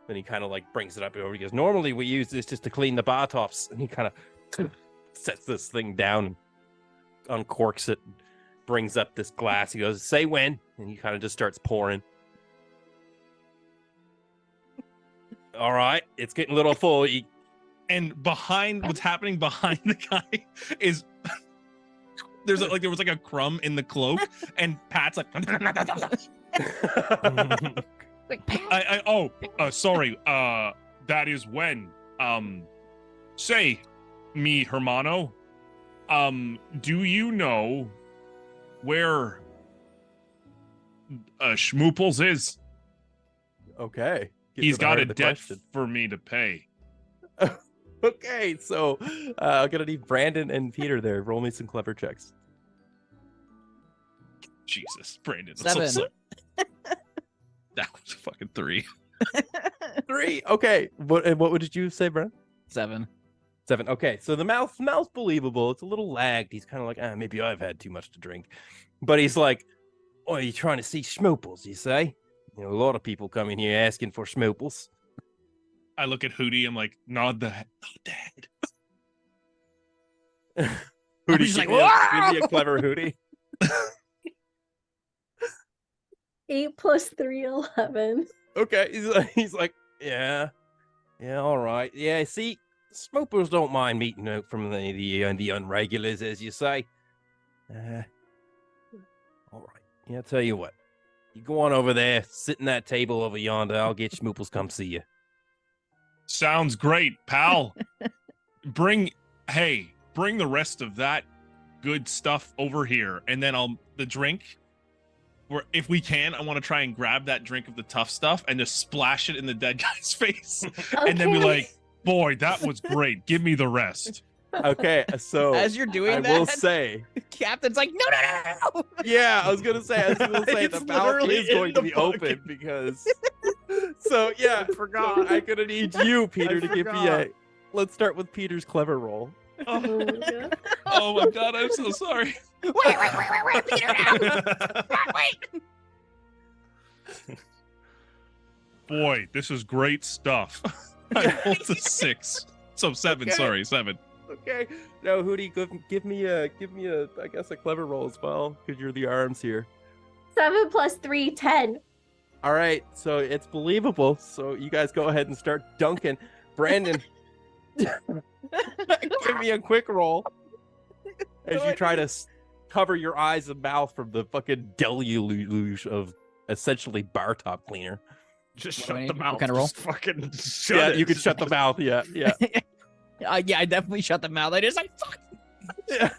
Then he kind of like brings it up over. He goes, "Normally we use this just to clean the bar tops," and he kind of sets this thing down and uncorks it. Brings up this glass. He goes, "Say when," and he kind of just starts pouring. All right, it's getting a little full. And what's happening behind the guy is there was like a crumb in the cloak, and Pat's like, Like, Pat, sorry, that is when, say, me hermano, do you know where Schmooples is? Okay, get He's to the got heart a of the debt question. for me to pay. Okay, so I'm gonna need Brandon and Peter there. Roll me some clever checks. Jesus, Brandon. 7. That was a fucking 3. 3. Okay, what did you say, Brandon? 7. 7. Okay, so the mouth's believable. It's a little lagged. He's kind of like, maybe I've had too much to drink, but he's like, "Oh, you trying to see Schmooples? You say? A lot of people come in here asking for Schmooples." I look at Hootie. I'm like, nod the head. Hootie, just like, give me a clever Hootie. 8 plus 3, 11. Okay, he's like, yeah, all right, yeah. See, Smoopers don't mind meeting out from the unregulars, as you say. All right. Yeah, I'll tell you what. You go on over there, sit in that table over yonder. I'll get Schmooples come see you. Sounds great, pal. Bring the rest of that good stuff over here, and then the drink. Where if we can, I want to try and grab that drink of the tough stuff and just splash it in the dead guy's face, and then be like, "Boy, that was great. Give me the rest." Okay, so As you're doing I that, will say, Captain's like, no. yeah, I was gonna say, as you will say, the It's mouth literally is going in to the be open because. So yeah, forgot. I'm gonna need you, Peter, I to give me forgot. a. Let's start with Peter's clever roll. Oh my god, I'm so sorry. Wait, Peter, no! Wait. Boy, this is great stuff. I rolled a 6. So 7, Okay. sorry, 7. Okay. Now, Hootie, give me a, I guess, a clever roll as well, because you're the arms here. 7 plus 3, 10. All right, so it's believable. So you guys go ahead and start dunking. Brandon, give me a quick roll as you try to cover your eyes and mouth from the fucking deluge of essentially bar top cleaner. Just What do shut I the need? What mouth. kind of roll? Just fucking shut Yeah, it. you can shut the mouth. Yeah, yeah. Yeah, I definitely shut the mouth. I just like fuck. Yeah.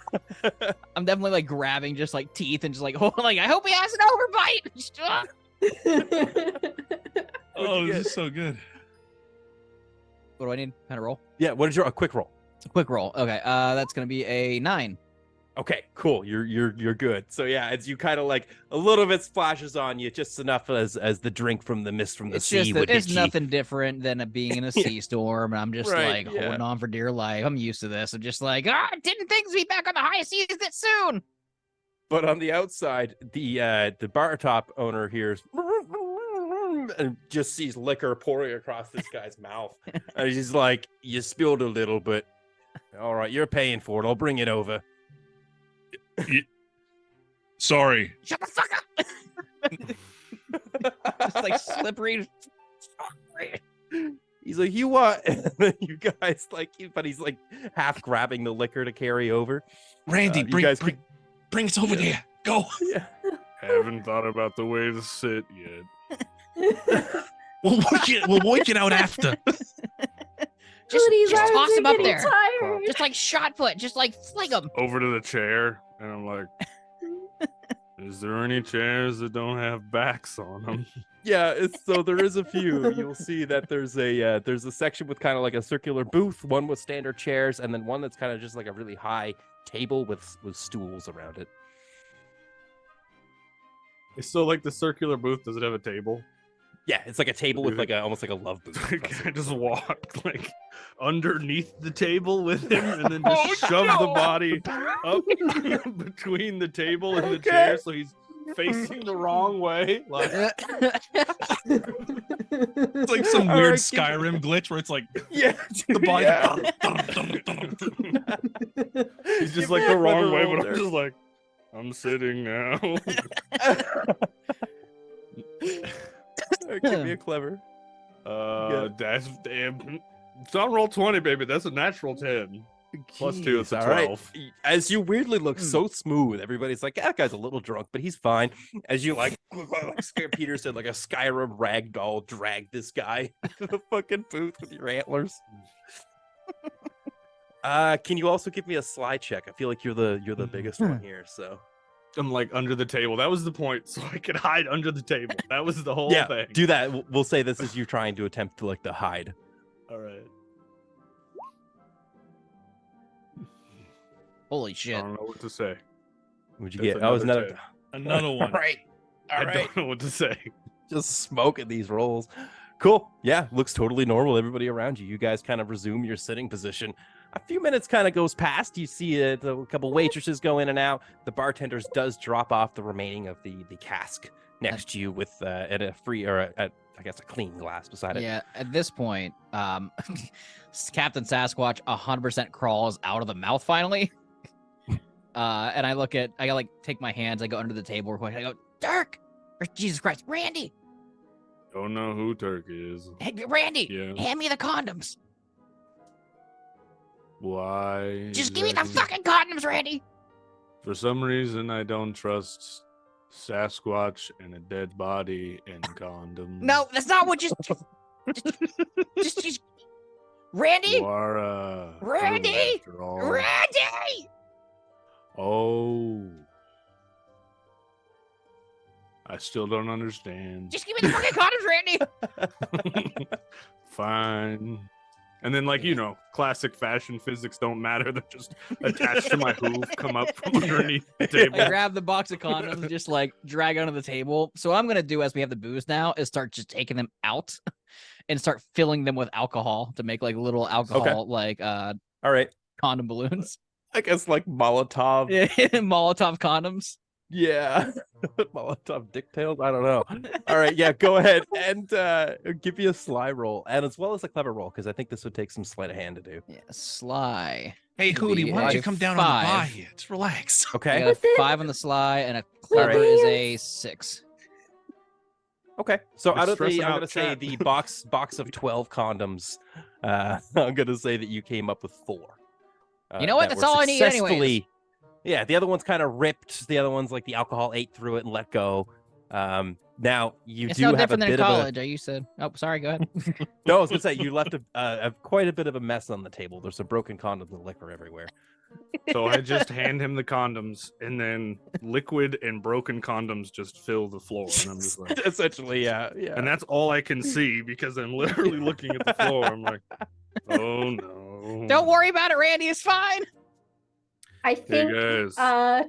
I'm definitely like grabbing just like teeth and just like, oh, like I hope he has an overbite. Oh, you this get? is so good. What do I need? Kind of roll? Yeah, what is a quick roll? Quick roll. Okay, that's gonna be a 9. Okay, cool. You're good. So yeah, as you kind of like a little bit splashes on you, just enough as the drink from the mist from the It's sea just would it's hit you. nothing different than it being in a sea storm, and I'm just Right, like yeah. holding on for dear life. I'm used to this. I'm just like, didn't things be back on the high seas that soon? But on the outside, the bar top owner hears and just sees liquor pouring across this guy's mouth, and he's like, "You spilled a little, but all right, you're paying for it. I'll bring it over." Sorry. Shut the fuck up! Just like slippery. He's like, "You what?" And then you guys like, but he's like half grabbing the liquor to carry over. Randy, you guys bring us over there. Go. Yeah. Haven't thought about the way to sit yet. We'll work it out after. Just Hootie's arms toss are him up getting there. tired. Just like shot put. Just like fling him. Over to the chair, and I'm like, is there any chairs that don't have backs on them? Yeah, so there is a few. You'll see that there's a section with kind of like a circular booth, one with standard chairs, and then one that's kind of just like a really high table with stools around it. So like the circular booth, does it have a table? Yeah, it's like a table with like a almost like a love booth. Can I just walk like underneath the table with him and then just shove the body up between the table and the Okay. chair so he's facing the wrong way? Like, It's like some All weird right, Skyrim glitch where it's like Yeah, the body. yeah. he's just Give like me the a wrong clever way, roll but there. I'm just like, I'm sitting now. Give me a clever. That's damn. It's on roll 20, baby. That's a natural 10. Plus 2, it's a Jeez, all right. 12. As you weirdly look so smooth, everybody's like, "That guy's a little drunk, but he's fine." As you like Peter said, like a Skyrim ragdoll, drag this guy to the fucking booth with your antlers. Can you also give me a slide check? I feel like you're the biggest one here, so I'm like under the table. That was the point, so I could hide under the table. That was the whole yeah, thing. do that. We'll say this is you trying to attempt to like the hide. All right. Holy I shit. don't know what to say. Would you That's get? Oh, it was another another. 10. Another one. All right. All I right. don't know what to say. Just smoking these rolls. Cool. Yeah, looks totally normal. Everybody around you. You guys kind of resume your sitting position. A few minutes kind of goes past. You see a couple waitresses go in and out. The bartenders does drop off the remaining of the cask next to you with at a free or at I guess a clean glass beside it. Yeah, at this point, Captain Sasquatch 100% crawls out of the mouth finally. And I like take my hands, I go under the table real quick. I go, Turk! Or Jesus Christ, Randy! Don't know who Turk is. Hey, Randy! Yeah. Hand me the condoms. Why? Just give me the exactly? fucking condoms, Randy! For some reason, I don't trust Sasquatch and a dead body and condoms. No, that's not what just Randy! You are Randy! turtle after all. Randy! Oh. I still don't understand. Just give me the fucking condoms, Randy! Fine. And then, like, classic fashion physics don't matter. They're just attached to my hoof, come up from underneath the table. I grab the box of condoms, just like drag onto the table. So what I'm gonna do as we have the booze now is start just taking them out and start filling them with alcohol to make like little alcohol all right. condom balloons. I guess like Molotov. Molotov condoms. Yeah. Molotov dick tails. I don't know. All right. Yeah. Go ahead and give me a sly roll, and as well as a clever roll, because I think this would take some sleight of hand to do. Yeah, sly. Hey, Hootie, why don't you a come down on the bar 5. here? Just relax. I Okay. got a 5 on the sly, and a clever right. is a 6. Okay. So It's out of stressing the, I'm out gonna say chat. the box of 12 condoms. I'm gonna say that you came up with 4. You know what? that That's were all I need anyways. successfully- Yeah, the other one's kind of ripped. The other one's like the alcohol ate through it and let go. Now you It's do no have a different than in bit of college. You said. Oh, sorry. Go ahead. No, I was gonna say you left quite a bit of a mess on the table. There's some broken condoms and liquor everywhere. So I just hand him the condoms, and then liquid and broken condoms just fill the floor. And I'm just like, Essentially, yeah. and that's all I can see because I'm literally looking at the floor. I'm like, oh no. Don't worry about it, Randy. It's fine. I Hey think guys,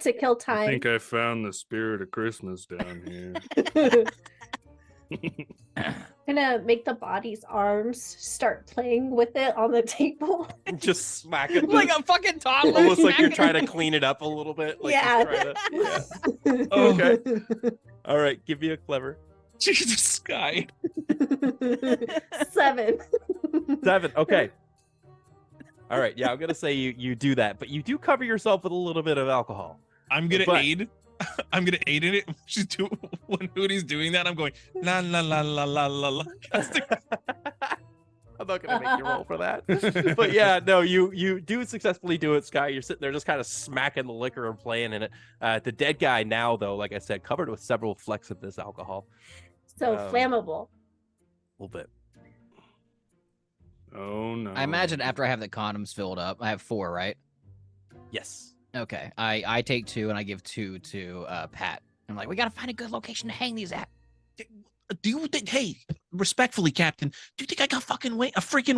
to kill I time. think I found the spirit of Christmas down here. Gonna make the body's arms start playing with it on the table. Just smacking Like a fucking toddler. almost like you're smacking- trying to clean it up a little bit. Like Yeah. just trying to- Okay. All right, give me a clever. Jesus, guy. 7. 7. Okay. All right. Yeah, I'm gonna say you do that, but you do cover yourself with a little bit of alcohol. I'm gonna But- aid. I'm gonna aid in it. When Hootie's doing that, I'm going la la la la la la la. I'm not gonna make you roll for that. But yeah, no, you do successfully do it, Sky. You're sitting there just kind of smacking the liquor and playing in it. The dead guy now, though, like I said, covered with several flecks of this alcohol. So Um, flammable. A little bit. Oh no. I imagine after I have the condoms filled up, I have 4, right? Yes. Okay. I take 2 and I give 2 to Pat. I'm like, we gotta find a good location to hang these at. Do you think? Hey, respectfully, Captain, do you think I got freaking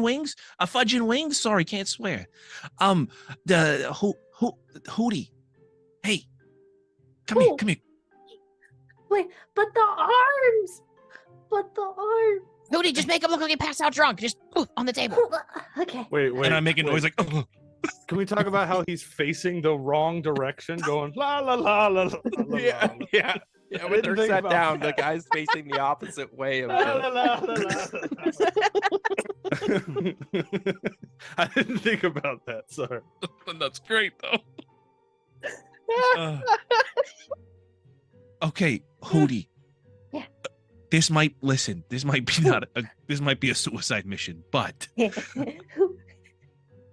wings? A fudging wings? Sorry, can't swear. The Hootie. Hey, come here, Who? come here. Wait, but the arms. But the arms. Hootie, just make him look like he passed out drunk. Just on the table. Okay. Wait. And I make a wait. noise like, oh. Can we talk about how he's facing the wrong direction, going la la la la la la? Yeah. la, Yeah. Yeah, when didn't they're think sat about down, that. the guy's facing the opposite way of la, the... la, la, la. I didn't think about that. Sorry. That's great though. Okay, Hootie. Yeah. This might be a suicide mission, but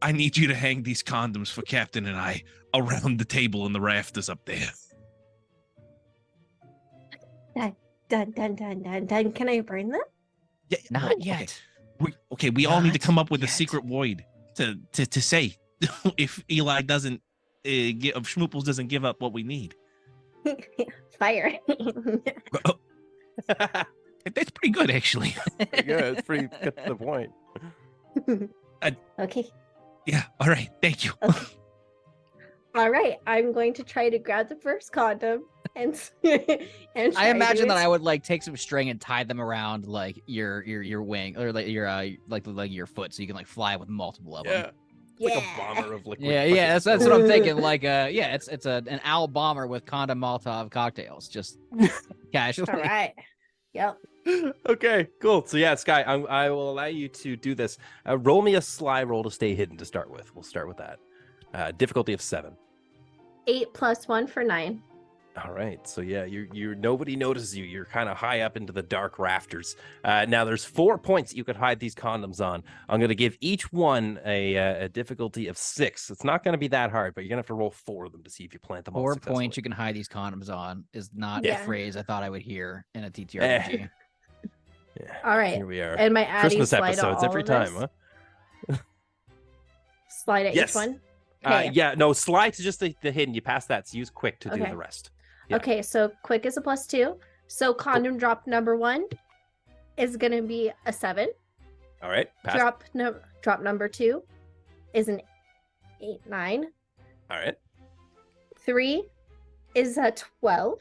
I need you to hang these condoms for Captain and I around the table in the rafters up there. Dun dun dun dun dun. Can I burn them? Yeah, Not okay. yet. We all need to Not come up with a yet. secret void to say if Eli doesn't if Schmooples doesn't give up what we need. Fire. That's pretty good, actually. Pretty good. It's pretty good to the point. Okay. Yeah. All right. Thank you. Okay. All right. I'm going to try to grab the first condom and and I imagine that I would. would like take some string and tie them around like your wing or like your foot so you can like fly with multiple of them. Yeah. It's like a bomber of liquid. Yeah, fucking- that's what I'm thinking. Like, it's an owl bomber with condom Molotov cocktails, just casually. All right. Yep. Okay, cool. So yeah, Sky, I will allow you to do this. Roll me a sly roll to stay hidden to start with. We'll start with that. Difficulty of 7. 8 + 1 for 9. All right, so yeah, you're nobody notices you. You're kind of high up into the dark rafters. Now there's 4 points you could hide these condoms on. I'm going to give each one a difficulty of 6. It's not going to be that hard, but you're going to have to roll 4 of them to see if you plant them all 4 successfully. points you can hide these condoms on is not Yeah. a phrase I thought I would hear in a TTRPG. Yeah, All right. here we are. And my adding Christmas slide episodes all every of time, this? huh? Slide at Yes. each one. Okay. Yeah, no, slide to just the hidden. You pass that, so use quick to do Okay. the rest. Yeah. Okay, so quick is a +2. So condom drop number 1 is gonna be a 7. All right, pass. Drop number 2 is an 8, 9. All right. 3 is a 12.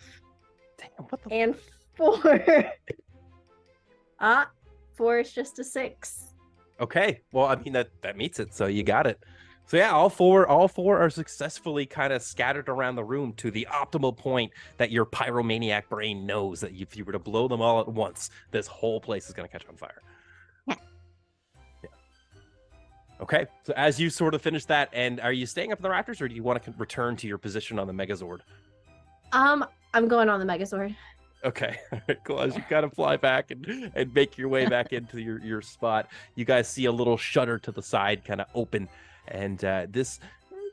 Damn, what the? And 4. 4 is just a 6. Okay, well, I mean that meets it, so you got it. So yeah, all four are successfully kind of scattered around the room to the optimal point that your pyromaniac brain knows that if you were to blow them all at once, this whole place is going to catch on fire. Yeah. Okay, so as you sort of finish that, and are you staying up in the rafters, or do you want to return to your position on the Megazord? I'm going on the Megazord. Okay, all right, cool. As you kind of fly back and make your way back into your spot, you guys see a little shutter to the side kind of open, and this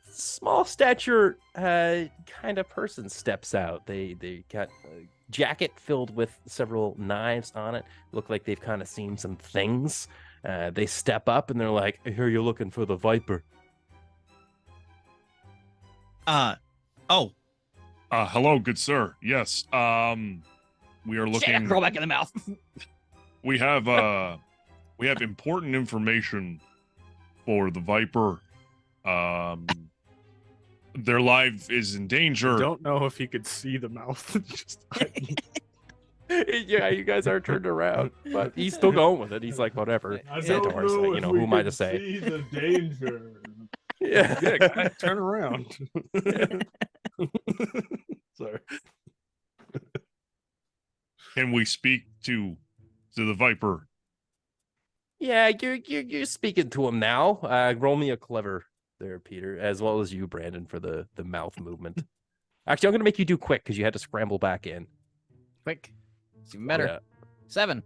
small stature kind of person steps out. They got a jacket filled with several knives on it. Look like they've kind of seen some things. They step up and they're like, "I hear you're looking for the Viper." Hello, good sir. Yes. We are Shit, looking. roll back in the mouth. We have important information for the Viper. Their life is in danger. Don't know if you could see the mouth. Just Yeah, you guys are turned around, but he's still going with it. He's like, whatever. Centaurs, you know, who am I to say? See the danger. Yeah. Yeah, guys, turn around. Sorry. Can we speak to the Viper? Yeah, you're speaking to him now. Roll me a clever there, Peter, as well as you, Brandon, for the mouth movement. Actually, I'm gonna make you do quick because you had to scramble back in. Quick. It's even better. Yeah. 7.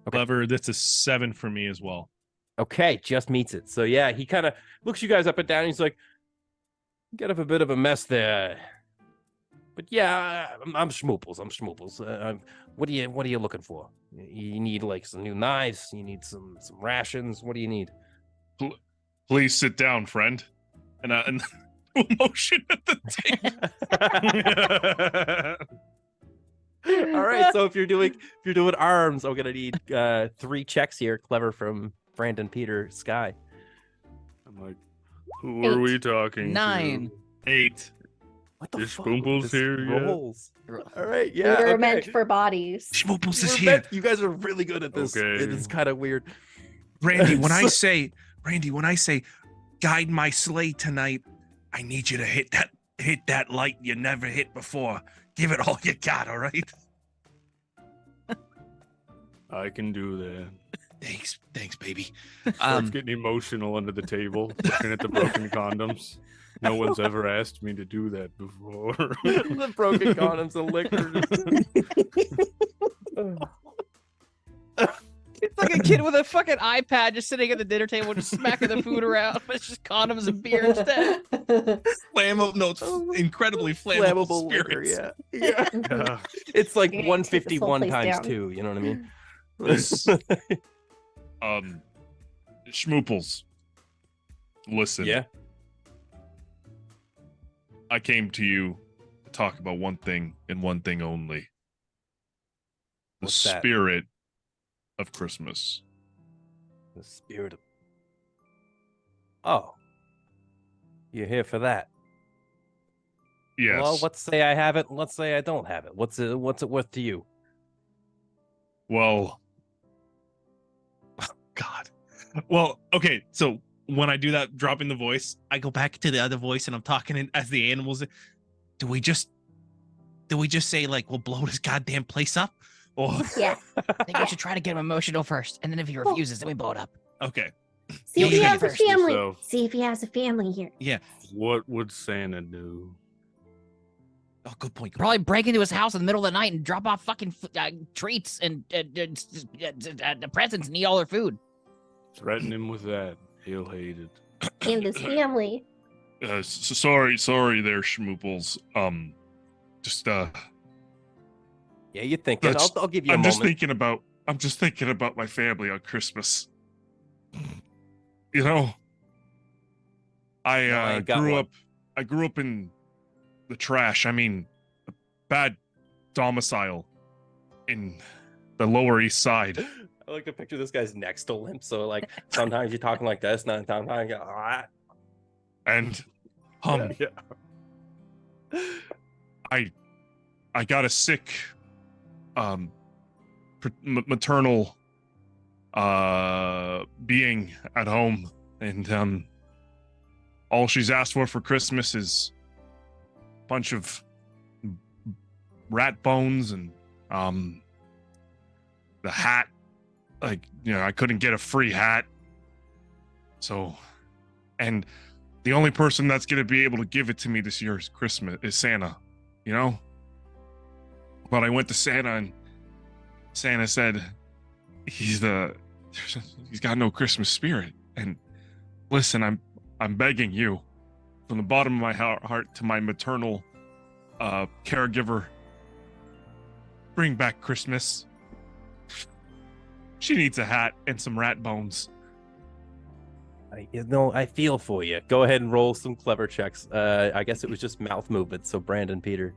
Clever. That's a 7 for me as well. Okay, just meets it. So yeah, he kind of looks you guys up and down. And he's like, "Get up a bit of a mess there." But yeah, I'm schmooples. What are you looking for? You need like some new knives. You need some rations. What do you need? Please sit down, friend. And motion at the table. All right. So if you're doing arms, I'm gonna need 3 checks here. Clever from Brandon, Peter, Sky. I'm like, who 8. are we talking 9. 8. What the Is fuck? Spoombles This here yet? rolls. All right. Yeah. we were okay. meant for bodies. Schmooples is We're here. meant- You guys are really good at this. Okay. It is kind of weird. Randy, when I say, guide my sleigh tonight, I need you to hit that light you never hit before. Give it all you got, all right? I can do that. Thanks, baby. Starts getting emotional under the table, looking at the broken condoms. No one's ever asked me to do that before. The broken condoms and liquor. It's like a kid with a fucking iPad just sitting at the dinner table just smacking the food around, but it's just condoms and beer instead. Flammable, no, it's incredibly flammable, Flammable spirits. liquor. Yeah. Yeah. It's like You're gonna take this whole 151 place times down. 2. You know what I mean? This- Schmooples. Listen. Yeah. I came to you to talk about one thing and one thing only. The What's that? spirit of Christmas. The spirit of. Oh. You're here for that. Yes. Well, let's say I have it. Let's say I don't have it. What's it worth to you? Well, God. Well, okay. So when I do that, dropping the voice, I go back to the other voice and I'm talking as the animals. Do we just say like we'll blow this goddamn place up? Or Yeah. I think we should try to get him emotional first, and then if he refuses, then we blow it up. okay. See if he Yeah, has a first family. yourself. See if he has a family here. What would Santa do? Oh, good point. Probably break into his house in the middle of the night and drop off fucking treats and presents and eat all their food. Threaten him with that. He'll hate it. And his family. Sorry there, Schmooples. Just Yeah, you think it. That's- I'll give you a I'm moment. just thinking about my family on Christmas. You know, I I ain't got grew one. up. I grew up in the trash. I mean, a bad domicile in the Lower East Side. I like to picture this guy's neck still limp. So like sometimes you're talking like this, and sometimes you're And Yeah. I got a sick maternal being at home, and all she's asked for Christmas is a bunch of rat bones and the hat. Like, you know, I couldn't get a free hat, so, and the only person that's gonna be able to give it to me this year is Santa, you know. But I went to Santa, and Santa said he's got no Christmas spirit. And listen, I'm begging you, from the bottom of my heart to my maternal caregiver, bring back Christmas. She needs a hat and some rat bones. I feel for you. Go ahead and roll some clever checks. I guess it was just mouth movement. So Brandon, Peter.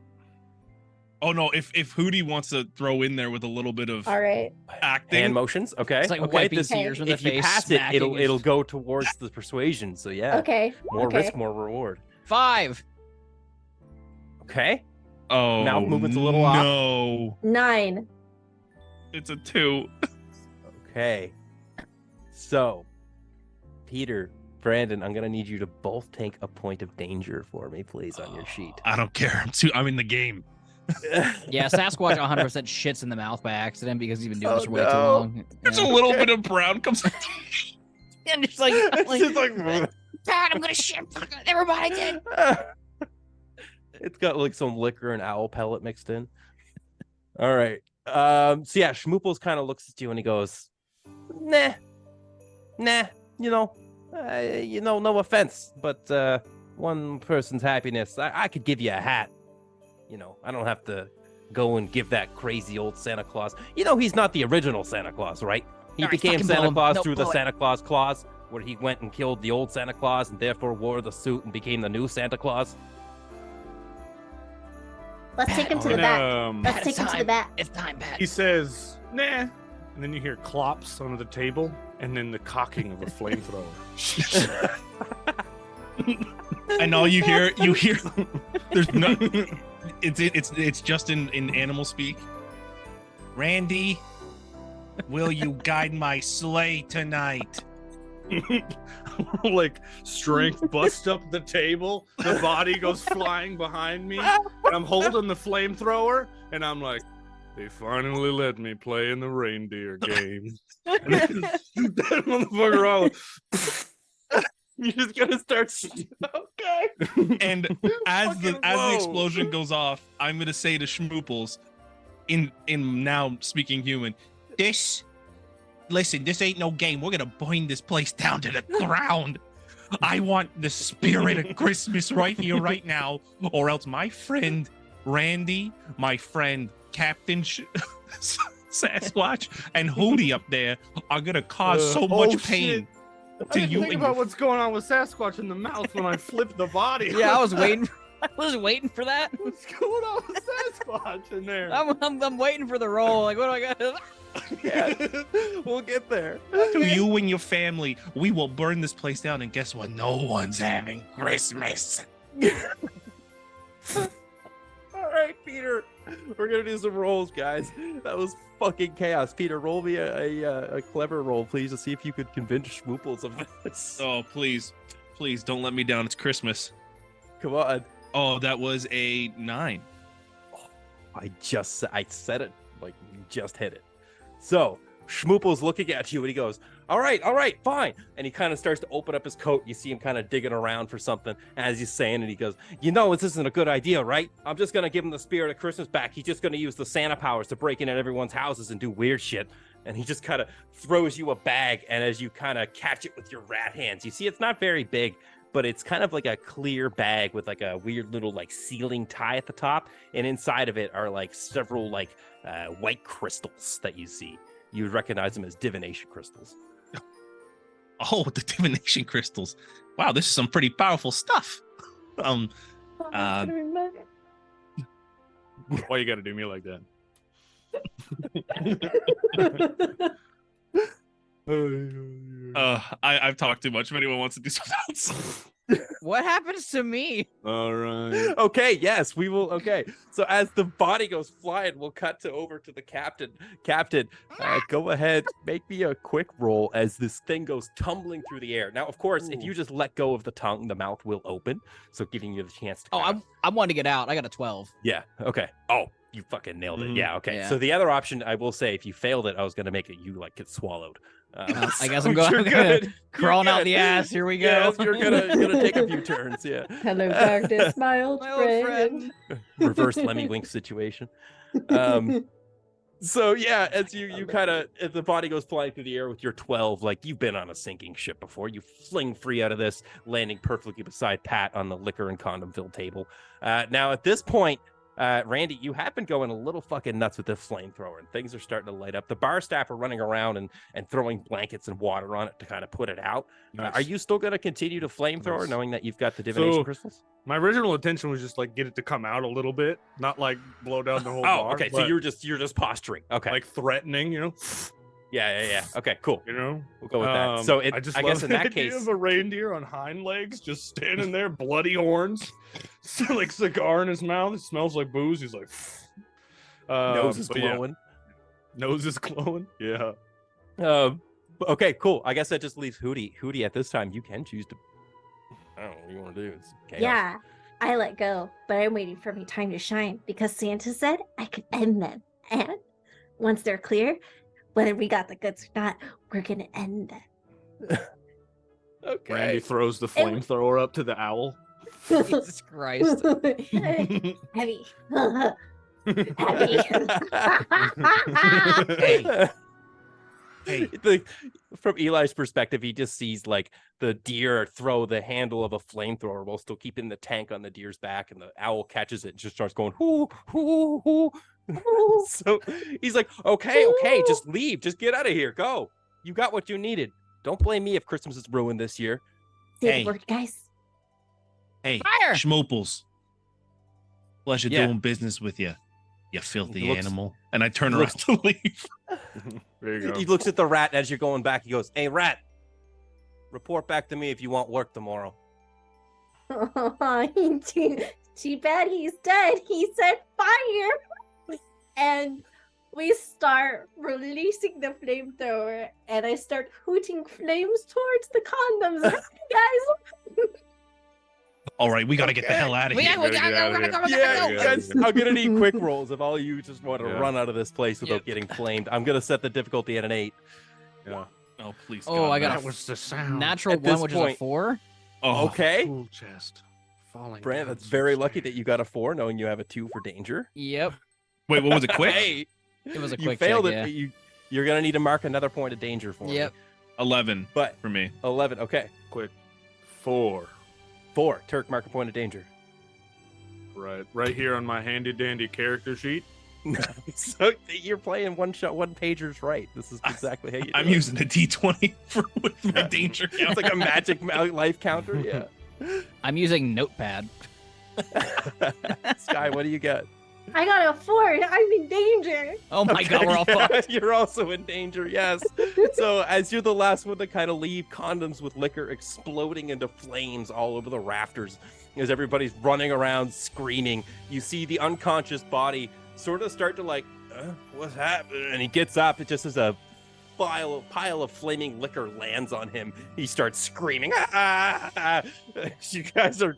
Oh no, if Hootie wants to throw in there with a little bit of All right. acting, Hand motions. Okay. It's like okay. wiping This, tears in the if you face. pass it, smacking it'll his- it'll go towards the persuasion. So yeah. Okay. More okay. risk, more reward. 5. Okay. oh, Mouth movement's a little off. No, 9. it's a 2. Okay. So, Peter, Brandon, I'm gonna need you to both take a point of danger for me, please, on your sheet. I don't care. I'm in the game. Yeah, Sasquatch 100% shits in the mouth by accident because he's been doing this Oh, for way too no. long. There's Yeah. a little bit of brown comes. And just like, It's just like Dad, I'm gonna shit. Everybody did. it's got like some liquor and owl pellet mixed in. All right. So yeah, Schmooples kind of looks at you and he goes, nah, no offense, but one person's happiness, I could give you a hat. You know, I don't have to go and give that crazy old Santa Claus. You know, he's not the original Santa Claus, right? He All right, became fucking Santa blow him. Claus No, through the blow it. Santa Claus clause, where he went and killed the old Santa Claus and therefore wore the suit and became the new Santa Claus. Let's take him to the And, back. Let's Pat, take him to the time. back. It's time, Pat. he says, nah. And then you hear clops under the table, and then the cocking of a flamethrower. And all you hear, there's no. It's just in animal speak. Randy, will you guide my sleigh tonight? Like strength bust up the table, the body goes flying behind me, and I'm holding the flamethrower, and I'm like, they finally let me play in the reindeer game. And then shoot that motherfucker off. You're just gonna start. Okay. And as the Fucking explosion goes off, I'm gonna say to Schmooples, in now speaking human, listen, this ain't no game. We're gonna burn this place down to the ground. I want the spirit of Christmas right here, right now, or else my friend Randy, my friend Captain Sasquatch, and Hootie up there are gonna cause so much pain I to didn't you think and about your what's going on with Sasquatch in the mouth when I flipped the body. Yeah, I was waiting. I was waiting for that. What's going on with Sasquatch in there? I'm waiting for the roll. Like, what do I got? Yeah, we'll get there. to you and your family. We will burn this place down, and guess what? No one's having Christmas. All right, Peter. We're gonna do some rolls, guys. That was fucking chaos. Peter, roll me a clever roll, please, to see if you could convince Schmooples of this. Oh, please don't let me down. It's Christmas. Come on. Oh, that was a 9. I said it like you just hit it. So Schmoople's looking at you and he goes, all right, fine. And he kind of starts to open up his coat. You see him kind of digging around for something as he's saying, and he goes, this isn't a good idea, right? I'm just going to give him the spirit of Christmas back. He's just going to use the Santa powers to break in at everyone's houses and do weird shit. And he just kind of throws you a bag, and as you kind of catch it with your rat hands, you see it's not very big, but it's kind of like a clear bag with like a weird little like sealing tie at the top, and inside of it are like several like white crystals that you see. You would recognize them as divination crystals. Oh, the divination crystals. Wow, this is some pretty powerful stuff. Why you gotta do me like that? I've talked too much. If anyone wants to do something else. What happens to me? All right. Okay, yes, we will. Okay, so as the body goes flying, we'll cut over to the captain. Captain, go ahead, make me a quick roll as this thing goes tumbling through the air. Now, of course, if you just let go of the tongue, the mouth will open, so giving you the chance to. I want to get out. I got a 12. Yeah. Okay. Oh, you fucking nailed it. Yeah. Okay. Yeah. So the other option, I will say, if you failed it, I was gonna make it you like get swallowed. I guess so I'm going. you're good. Crawling You're out good. the ass. Here we go. Yes, you're gonna take a few turns. Yeah. Hello, darkness, my old friend. Reverse Lemmy Wink situation. So yeah, as you kind of, as the body goes flying through the air with your 12, like you've been on a sinking ship before, you fling free out of this, landing perfectly beside Pat on the liquor and condom-filled table. Now at this point, Randy, you have been going a little fucking nuts with this flamethrower, and things are starting to light up. The bar staff are running around and throwing blankets and water on it to kind of put it out. Nice. Are you still going to continue to flamethrower, knowing that you've got the divination crystals? My original intention was just like get it to come out a little bit, not like blow down the whole bar. Okay. So but, you're just posturing. Okay. like threatening, Yeah. Okay, cool. We'll go with that. So I just I love guess in the that idea case, of a reindeer on hind legs just standing there, bloody horns, like cigar in his mouth. It smells like booze. He's like, nose is but yeah, glowing. nose is glowing. Yeah. Okay, cool. I guess that just leaves Hootie. Hootie, at this time, you can choose to. I don't know what you want to do. It's chaos. Yeah, I let go, but I'm waiting for my time to shine because Santa said I could end them. And once they're clear, whether we got the goods or not, we're gonna end them. Okay. Randy throws the flamethrower up to the owl. Jesus Christ. Heavy. Heavy. Hey. From Eli's perspective, he just sees like the deer throw the handle of a flamethrower while still keeping the tank on the deer's back, and the owl catches it and just starts going hoo hoo hoo. So he's like, okay, just leave, just get out of here, go. You got what you needed. Don't blame me if Christmas is ruined this year. Say Hey. the word, guys. Hey, Fire! Schmooples. Pleasure Yeah. doing business with you, you filthy He looks- animal. And I turn he around to leave. There you go. He looks at the rat as you're going back. He goes, hey, rat, report back to me if you want work tomorrow. Too bad he's dead. He said fire. And we start releasing the flamethrower, and I start hooting flames towards the condoms. Guys, All right, we got to get the hell out of We here. gotta go. Yeah, go. guys, I'm gonna need quick rolls if all you just want to Yeah. run out of this place without Yep. getting flamed. I'm gonna set the difficulty at an 8. Yeah. Oh, please. Oh, God, I got no. That was the sound. Natural At this 1, which is point- a 4. Oh, Okay, Tool chest. Falling Brand, down that's some very lucky stairs. that you got a 4, knowing you have a 2 for danger. Yep. Wait, what was it? Quick? Hey, It was a you quick failed check, it. yeah. But you're gonna need to mark another point of danger for Yep. me. 11 But for me. 11. Okay, Quick. 4. 4. Turk, mark a point of danger. Right here on my handy dandy character sheet. So you're playing one shot, one pagers right. This is exactly how you. I'm do it. using a D20 for with my danger count. It's like a magic life counter. Yeah. I'm using Notepad. Sky, what do you got? I got a 4. I'm in danger. Oh my god, we're all Yeah, fucked. You're also in danger, yes. So as you're the last one to kind of leave, condoms with liquor exploding into flames all over the rafters. As everybody's running around screaming, you see the unconscious body sort of start to like, what's happening? And he gets up. It just is a pile of flaming liquor lands on him. He starts screaming. Ah! You guys are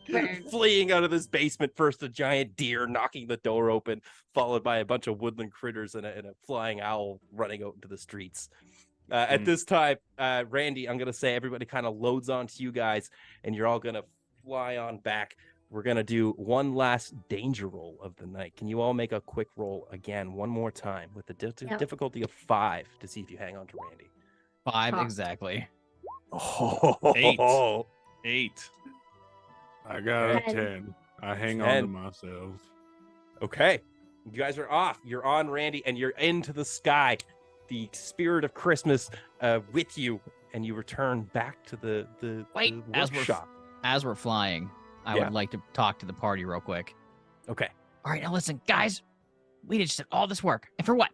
fleeing out of this basement. First, a giant deer knocking the door open, followed by a bunch of woodland critters and a flying owl running out into the streets. At this time, Randy, I'm going to say everybody kind of loads onto you guys, and you're all going to fly on back. We're going to do one last danger roll of the night. Can you all make a quick roll again, one more time, with the difficulty of 5 to see if you hang on to Randy? 5 exactly. Oh, 8. I got a 10. 10. I hang on 10. to myself. Okay. You guys are off. You're on, Randy, and you're into the sky. The spirit of Christmas with you, and you return back to the Wait, workshop. As we're flying, I would like to talk to the party real quick. Okay. All right, now listen, guys. We just did all this work. And for what?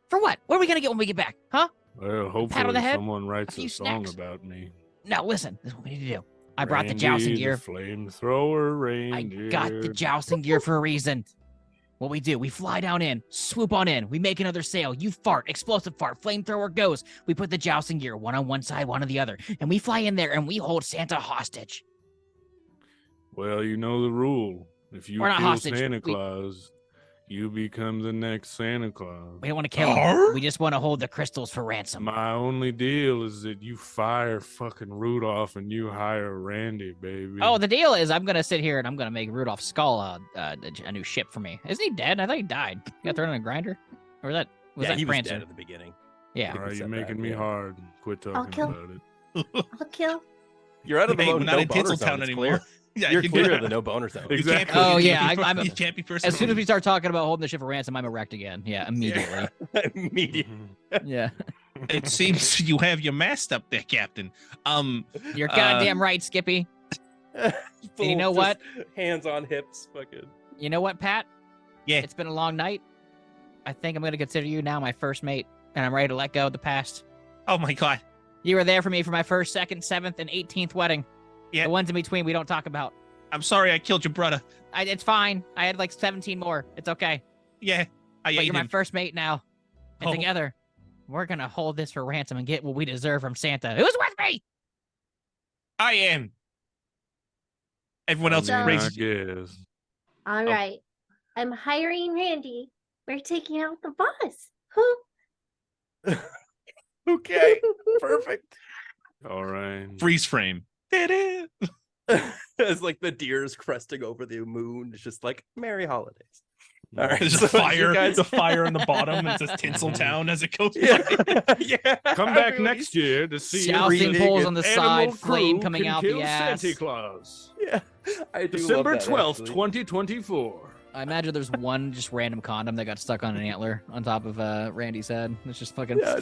For what? What are we going to get when we get back? Huh? Well, on hopefully the head, someone writes few a song snacks. about me. No, listen. This is what we need to do. I brought the Randy, jousting gear. Flamethrower I reindeer. got the jousting gear for a reason. What we do, we fly down in, swoop on in, we make another sail, you fart, explosive fart, flamethrower goes. We put the jousting gear, one on one side, one on the other, and we fly in there and we hold Santa hostage. Well, you know the rule. If you We're not kill hostage. Santa Claus, you become the next Santa Claus. We don't want to kill him. Arr? We just want to hold the crystals for ransom. My only deal is that you fire fucking Rudolph and you hire Randy, baby. Oh, the deal is I'm going to sit here and I'm going to make Rudolph's skull a new ship for me. Isn't he dead? I thought he died. He got thrown in a grinder? Or was that He was Prancer? dead at the beginning. Yeah. All right, you're said making that, me yeah. hard. Quit I'll talking kill. about it. I'll kill. You're out of the Hey, we're not no in boner Tinseltown zone. It's anymore. clear. Yeah, You're you clear can- of the no boner zone. You can't Exactly. be- Oh, you yeah, can't be- I'm- you can't be As soon as we personal. start talking about holding the ship for ransom, I'm erect again. Yeah, immediately. Immediate. Yeah. It seems you have your mast up there, Captain. You're goddamn right, Skippy. Full you know just what? Hands on hips, fucking. You know what, Pat? Yeah. It's been a long night. I think I'm going to consider you now my first mate, and I'm ready to let go of the past. Oh my God. You were there for me for my first, second, 7th, and 18th wedding. Yeah. The ones in between we don't talk about. I'm sorry I killed your brother. It's fine. I had like 17 more. It's okay. Yeah, I But ate you're my him. first mate now. And Oh. together, we're going to hold this for ransom and get what we deserve from Santa. Who's with me? I am. Everyone else So- raises. I guess. All right. I'm hiring Randy. We're taking out the boss. Who? Okay, perfect. All right. Freeze frame. Ta-da! It's like the deer's cresting over the moon. It's just like Merry Holidays. All right, There's so a fire. you guys- The fire in the bottom. And it says Tinseltown as it goes. Yeah, by. yeah. Come back Everybody's- next year to see Jousting if poles the on the animal side, crew flame coming can out the kill ass. Santa Claus. Yeah, I do December love that, 12th, actually. 2024. I imagine there's one just random condom that got stuck on an antler on top of Randy's head. It's just fucking. Yeah,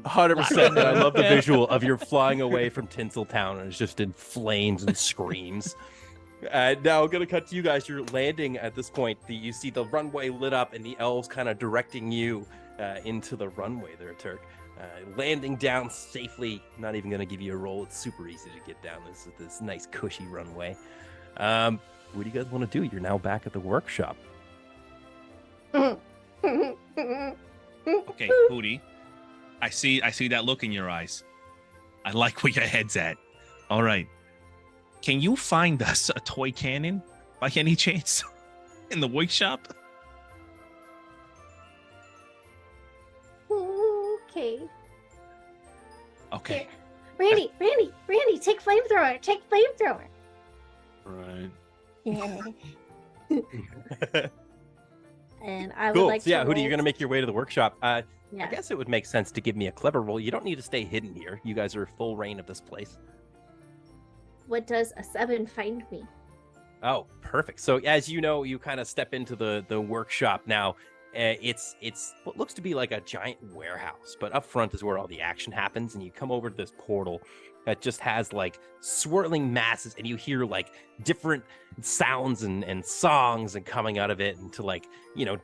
100%. I love the visual of you're flying away from Tinseltown and it's just in flames and screams. Now I'm gonna cut to you guys. You're landing at this point. You see the runway lit up and the elves kind of directing you into the runway there, Turk. Landing down safely. Not even gonna give you a roll. It's super easy to get down this nice cushy runway. What do you guys want to do? You're now back at the workshop. Okay, Hootie. I see that look in your eyes. I like where your head's at. All right. Can you find us a toy cannon by any chance in the workshop? Okay. Okay. Here. Randy, take flamethrower. Take flamethrower. Right. Yeah. And I would Cool. like So yeah, to Hootie, roll- you're gonna make your way to the workshop. I Yeah. guess it would make sense to give me a clever roll. You don't need to stay hidden here. You guys are full reign of this place. What does a 7 find me? Oh, perfect. So as you know, you kind of step into the workshop now. It's what looks to be like a giant warehouse, but up front is where all the action happens, and you come over to this portal that just has like swirling masses, and you hear like different sounds and songs and coming out of it, and to like, you know,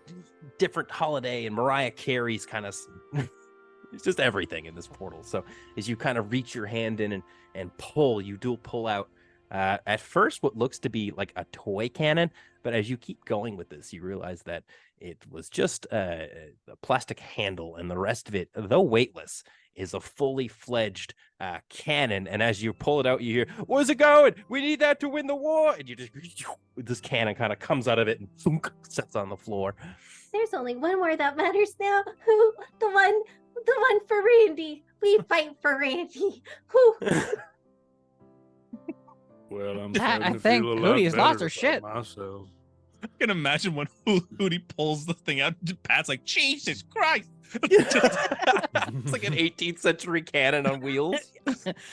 different holiday and Mariah Carey's kind of it's just everything in this portal. So as you kind of reach your hand in and pull, you do pull out At first, what looks to be like a toy cannon, but as you keep going with this, you realize that it was just a plastic handle, and the rest of it, though weightless, is a fully fledged cannon. And as you pull it out, you hear, "Where's it going? We need that to win the war!" And you just this cannon kind of comes out of it and thunk, sets on the floor. There's only one word that matters now. Who? The one for Randy. We fight for Randy. Who? Well, I'm I starting to think feel a lot Hootie has lost better her shit. about myself. I can imagine when Hootie pulls the thing out. Pat's like, Jesus Christ. It's like an 18th century cannon on wheels.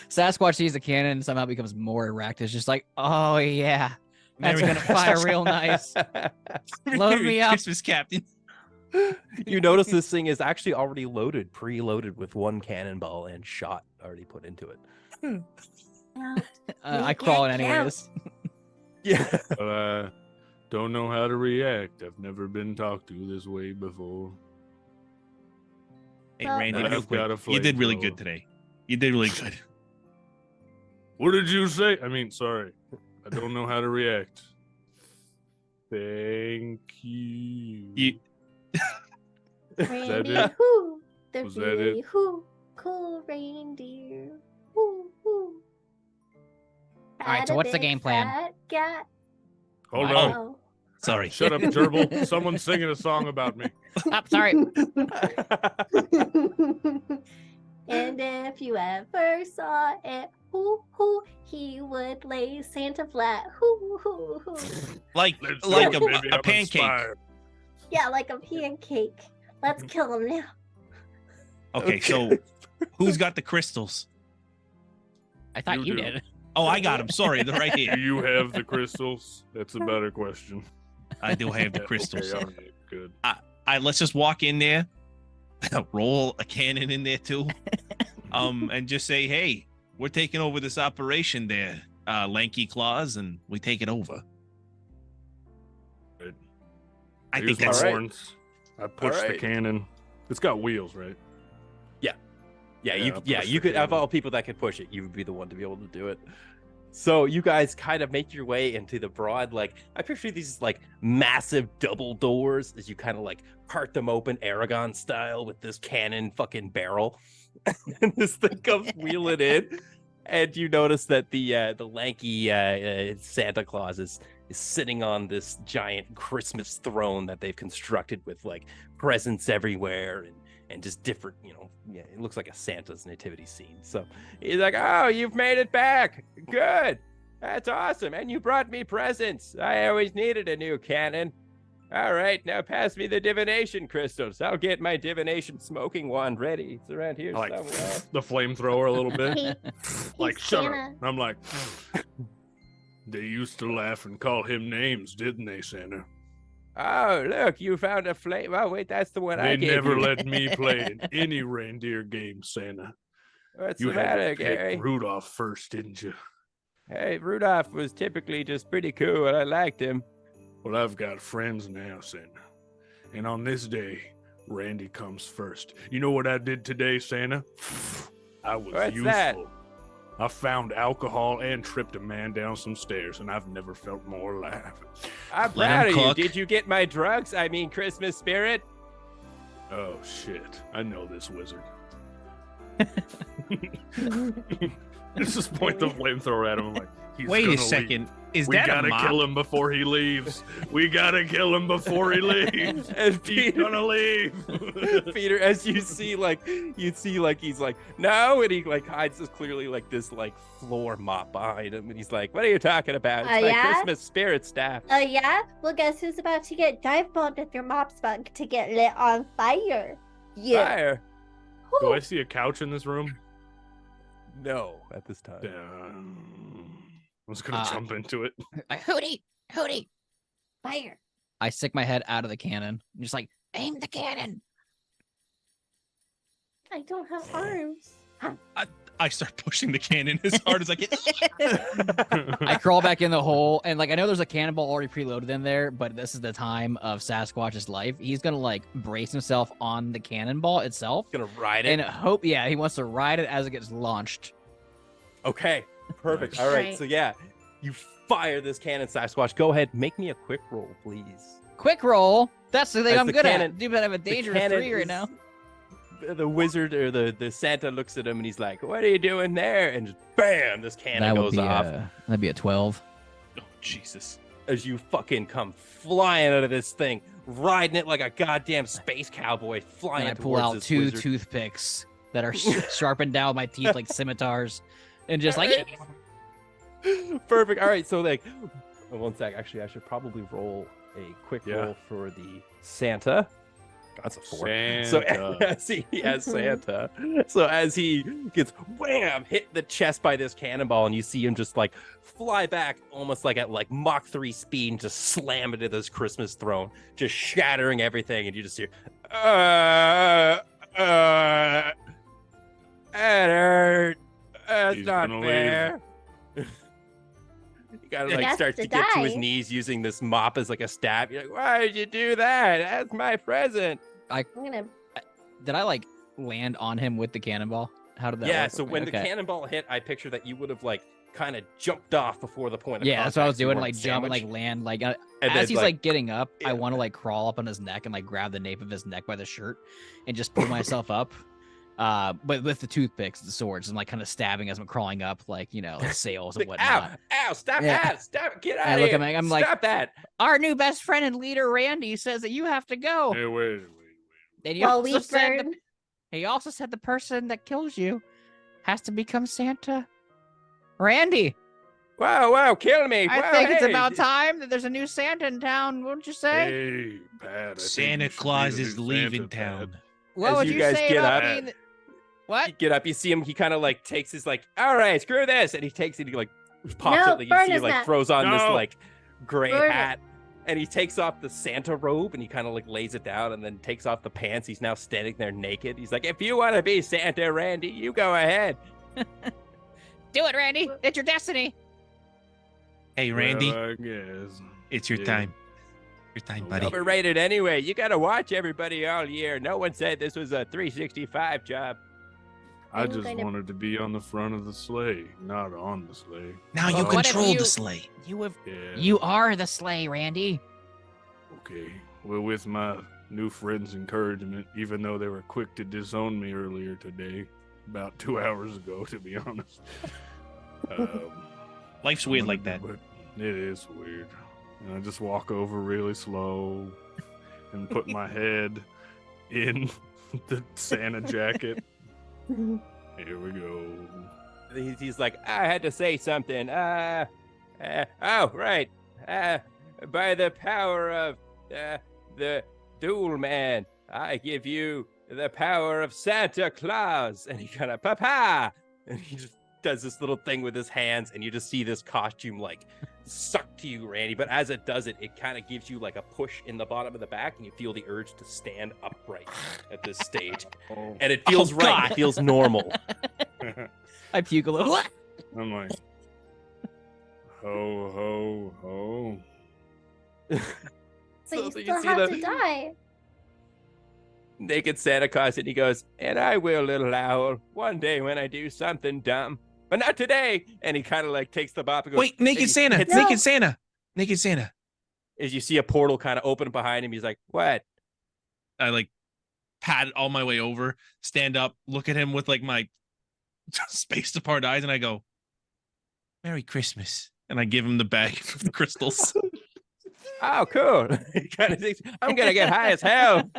Sasquatch sees the cannon and somehow becomes more erect. It's just like, oh yeah, that's Merry gonna fire real nice. Load me up. Christmas, Captain. You notice this thing is actually already loaded, preloaded with one cannonball and shot already put into it. I crawl in anyways. Yeah. But I don't know how to react. I've never been talked to this way before. Hey, Well, Randy, I've real got quick. a You did really flamethrower. good today. You did really good. What did you say? I mean, sorry. I don't know how to react. Thank you. You, Randy, it? who? The Was that really it? who? Cool reindeer. Who? All right, so what's the game plan? Hold Oh. on. sorry. Shut up, gerbil. Someone's singing a song about me. Oh, sorry. And if you ever saw it, who, he would lay Santa flat. Who. Like Let's like do it, baby. a I'm pancake. inspired. Yeah, like a pancake. Let's kill him now. Okay, so who's got the crystals? I thought You you do. did. Oh, I got them. Sorry, they're right Do here. you have the crystals? That's a better question. I do have the Yeah, crystals. Okay, all right, good. Let's just walk in there, roll a cannon in there too, and just say, "Hey, we're taking over this operation there, Lanky Claws, and we take it over." Good. I Here's think my that's All right. horns. I push the right. cannon. It's got wheels, right? Yeah, Yeah, you push could the of cannon. all people that could push it, you would be the one to be able to do it. So you guys kind of make your way into the broad, like I picture these like massive double doors as you kind of like part them open Aragon style with this cannon fucking barrel. And this thing comes wheeling in. And you notice that the lanky Santa Claus is sitting on this giant Christmas throne that they've constructed with like presents everywhere and just different, yeah, it looks like a Santa's nativity scene. So he's like, "Oh, you've made it back. Good. That's awesome. And you brought me presents. I always needed a new cannon. All right, now pass me the divination crystals. I'll get my divination smoking wand ready. It's around here I like somewhere." the flamethrower a little bit. Hey, Like, hey, shut up. Santa. I'm like, they used to laugh and call him names, didn't they, Santa? Oh, look, you found a flame. Oh, wait, that's the one I They gave never you. let me play in any reindeer game, Santa. What's You the had matter, to pick Gary? Rudolph first, didn't you? Hey, Rudolph was typically just pretty cool, and I liked him. Well, I've got friends now, Santa. And on this day, Randy comes first. You know what I did today, Santa? I was What's useful. that? I found alcohol and tripped a man down some stairs, and I've never felt more alive. I'm Let proud him of you. cook. Did you get my drugs? I mean, Christmas spirit? Oh, shit. I know this wizard. Let's just point the flamethrower at him. I'm like, he's Wait gonna a second. leave. Is We that a gotta mop? kill him before he leaves. We gotta kill him before he leaves. And He's Peter, gonna leave. Peter, as you see, he's like, no, and he like hides this clearly like this like floor mop behind him, and he's like, "What are you talking about? It's my Yeah? Christmas spirit staff." Oh yeah? Well, guess who's about to get dive bombed if your mop's about to get lit on fire? Yeah. Fire? Do I see a couch in this room? No, at this time. I was gonna jump into it. Hootie, Fire. I stick my head out of the cannon. I'm just like, aim the cannon. I don't have arms. I start pushing the cannon as hard as I can. I crawl back in the hole, and like I know there's a cannonball already preloaded in there, but this is the time of Sasquatch's life. He's gonna like brace himself on the cannonball itself Gonna ride it. and hope, yeah, he wants to ride it as it gets launched. Okay, perfect. Nice. All right, Right. so yeah, You fire this cannon, Sasquatch. Go ahead, make me a quick roll, please. Quick roll. That's the thing As I'm the good cannon- at. Dude, but I have a The dangerous cannon 3 right is- now. The wizard or the Santa looks at him and he's like, "What are you doing there?" And just bam, this cannon That would goes be off that'd be a 12. Oh Jesus! as you fucking come flying out of this thing, riding it like a goddamn space cowboy, flying And I pull towards out this 2 wizard. toothpicks that are sharpened down with my teeth like scimitars, and just like Perfect. All right, so like, one sec. Actually, I should probably roll a quick Yeah. roll for the Santa. That's a 4. Santa. So as he has Santa, so as he gets wham hit the chest by this cannonball, and you see him just like fly back, almost like at like Mach 3 speed, and just slam into this Christmas throne, just shattering everything, and you just hear, that hurt. That's He's not gonna fair. He kind of like Yes, starts to to get to his die. knees using this mop as like a stab. You're like, why did you do that? That's my present. I'm gonna. did I like land on him with the cannonball? How did that Yeah, work? so when the Okay. cannonball hit, I picture that you would have like kind of jumped off before the point of Yeah, that's what I was contact, so you doing, weren't like jump and like sandwiched. land, like And as then, he's like getting up, I yeah. want to like crawl up on his neck and like grab the nape of his neck by the shirt and just pull myself up. But with the toothpicks, the swords, and like kind of stabbing as I'm crawling up, like like sails and Like, whatnot. ow, stop Yeah. that, stop, get I out look of at here. him, I'm like, stop that. Our new best friend and leader, Randy, says that you have to go. Hey, wait. And he Well, also we said burn. he also said the person that kills you has to become Santa. Randy, Whoa, kill me. I Whoa, think it's hey. about time that there's a new Santa in town, wouldn't you say? Hey, Pat. I think Santa you should Claus be the is new leaving Santa, Pat. town. What As would you you guys say get about up- being the... What? You get up, you see him, he kind of like takes his like, all right, screw this. And he takes it, he like pops No, it, like, you burn see, his like hat. throws on this No. like gray Burn it. hat. And he takes off the Santa robe and he kind of like lays it down and then takes off the pants. He's now standing there naked. He's like, if you want to be Santa, Randy, you go ahead. Do it, Randy. It's your destiny. Hey, Randy, Well, I guess. it's your yeah. time. Your time, buddy. Overrated anyway. You got to watch everybody all year. No one said this was a 365 job. I I'm just gonna- wanted to be on the front of the sleigh, not on the sleigh. Now you Well, what if control you- the sleigh. Yeah. You are the sleigh, Randy. Okay. Well, with my new friend's encouragement, even though they were quick to disown me earlier today, about 2 hours ago, to be honest. Life's weird like that. But it is weird. And I just walk over really slow and put my head in the Santa jacket. Here we go. He's like, I had to say something. Oh, right. By the power of the Duel Man, I give you the power of Santa Claus. And he kind of, papa. And he just does this little thing with his hands, and you just see this costume like suck to you, Randy. But as it does it, it kind of gives you like a push in the bottom of the back, and you feel the urge to stand upright at this stage. Oh, And it feels right. God. It feels normal. I puke a little. I'm like, ho, ho, ho. So you you still see have the to die. naked Santa Claus, and he goes, and I will, little owl, one day when I do something dumb, but not today. And he kind of like takes the bop and goes, Wait, and naked he Santa, hits- No. naked Santa, naked Santa. As you see a portal kind of open behind him, he's like, what? I like pat all my way over, stand up, look at him with like my spaced apart eyes, and I go, Merry Christmas. and I give him the bag of crystals. Oh, cool. He kind of thinks, I'm gonna get high as hell.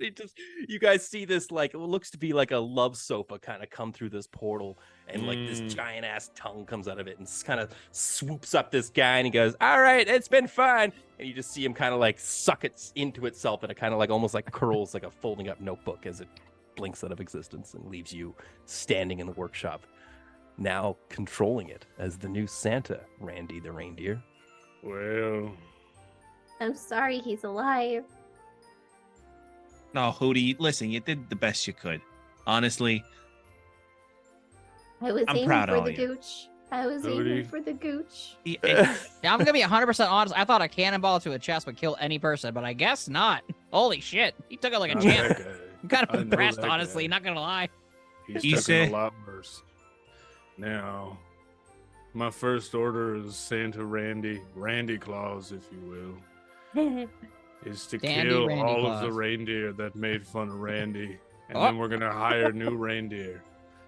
He just, you guys see this like what looks to be like a love sofa kind of come through this portal, and like this giant ass tongue comes out of it and kind of swoops up this guy, and he goes, all right, it's been fun. And you just see him kind of like suck it into itself, and it kind of like almost like curls like a folding up notebook as it blinks out of existence and leaves you standing in the workshop, now controlling it as the new Santa, Randy the reindeer. Well, I'm sorry he's alive. No, Hootie, listen, you did the best you could. Honestly, I was I'm aiming proud for of the you. gooch. I was Hootie. aiming for the gooch. Yeah, I'm gonna be 100% honest. I thought a cannonball to a chest would kill any person, but I guess not. Holy shit, he took it like a not champ. that guy. I'm kind I of know impressed, that honestly. guy. Not gonna lie. He's He taken said- a lot worse. Now, My first order is Santa Randy Claus, if you will, is to Dandy kill Randy all of the Claus. reindeer that made fun of Randy, and Oh. then we're gonna hire new reindeer.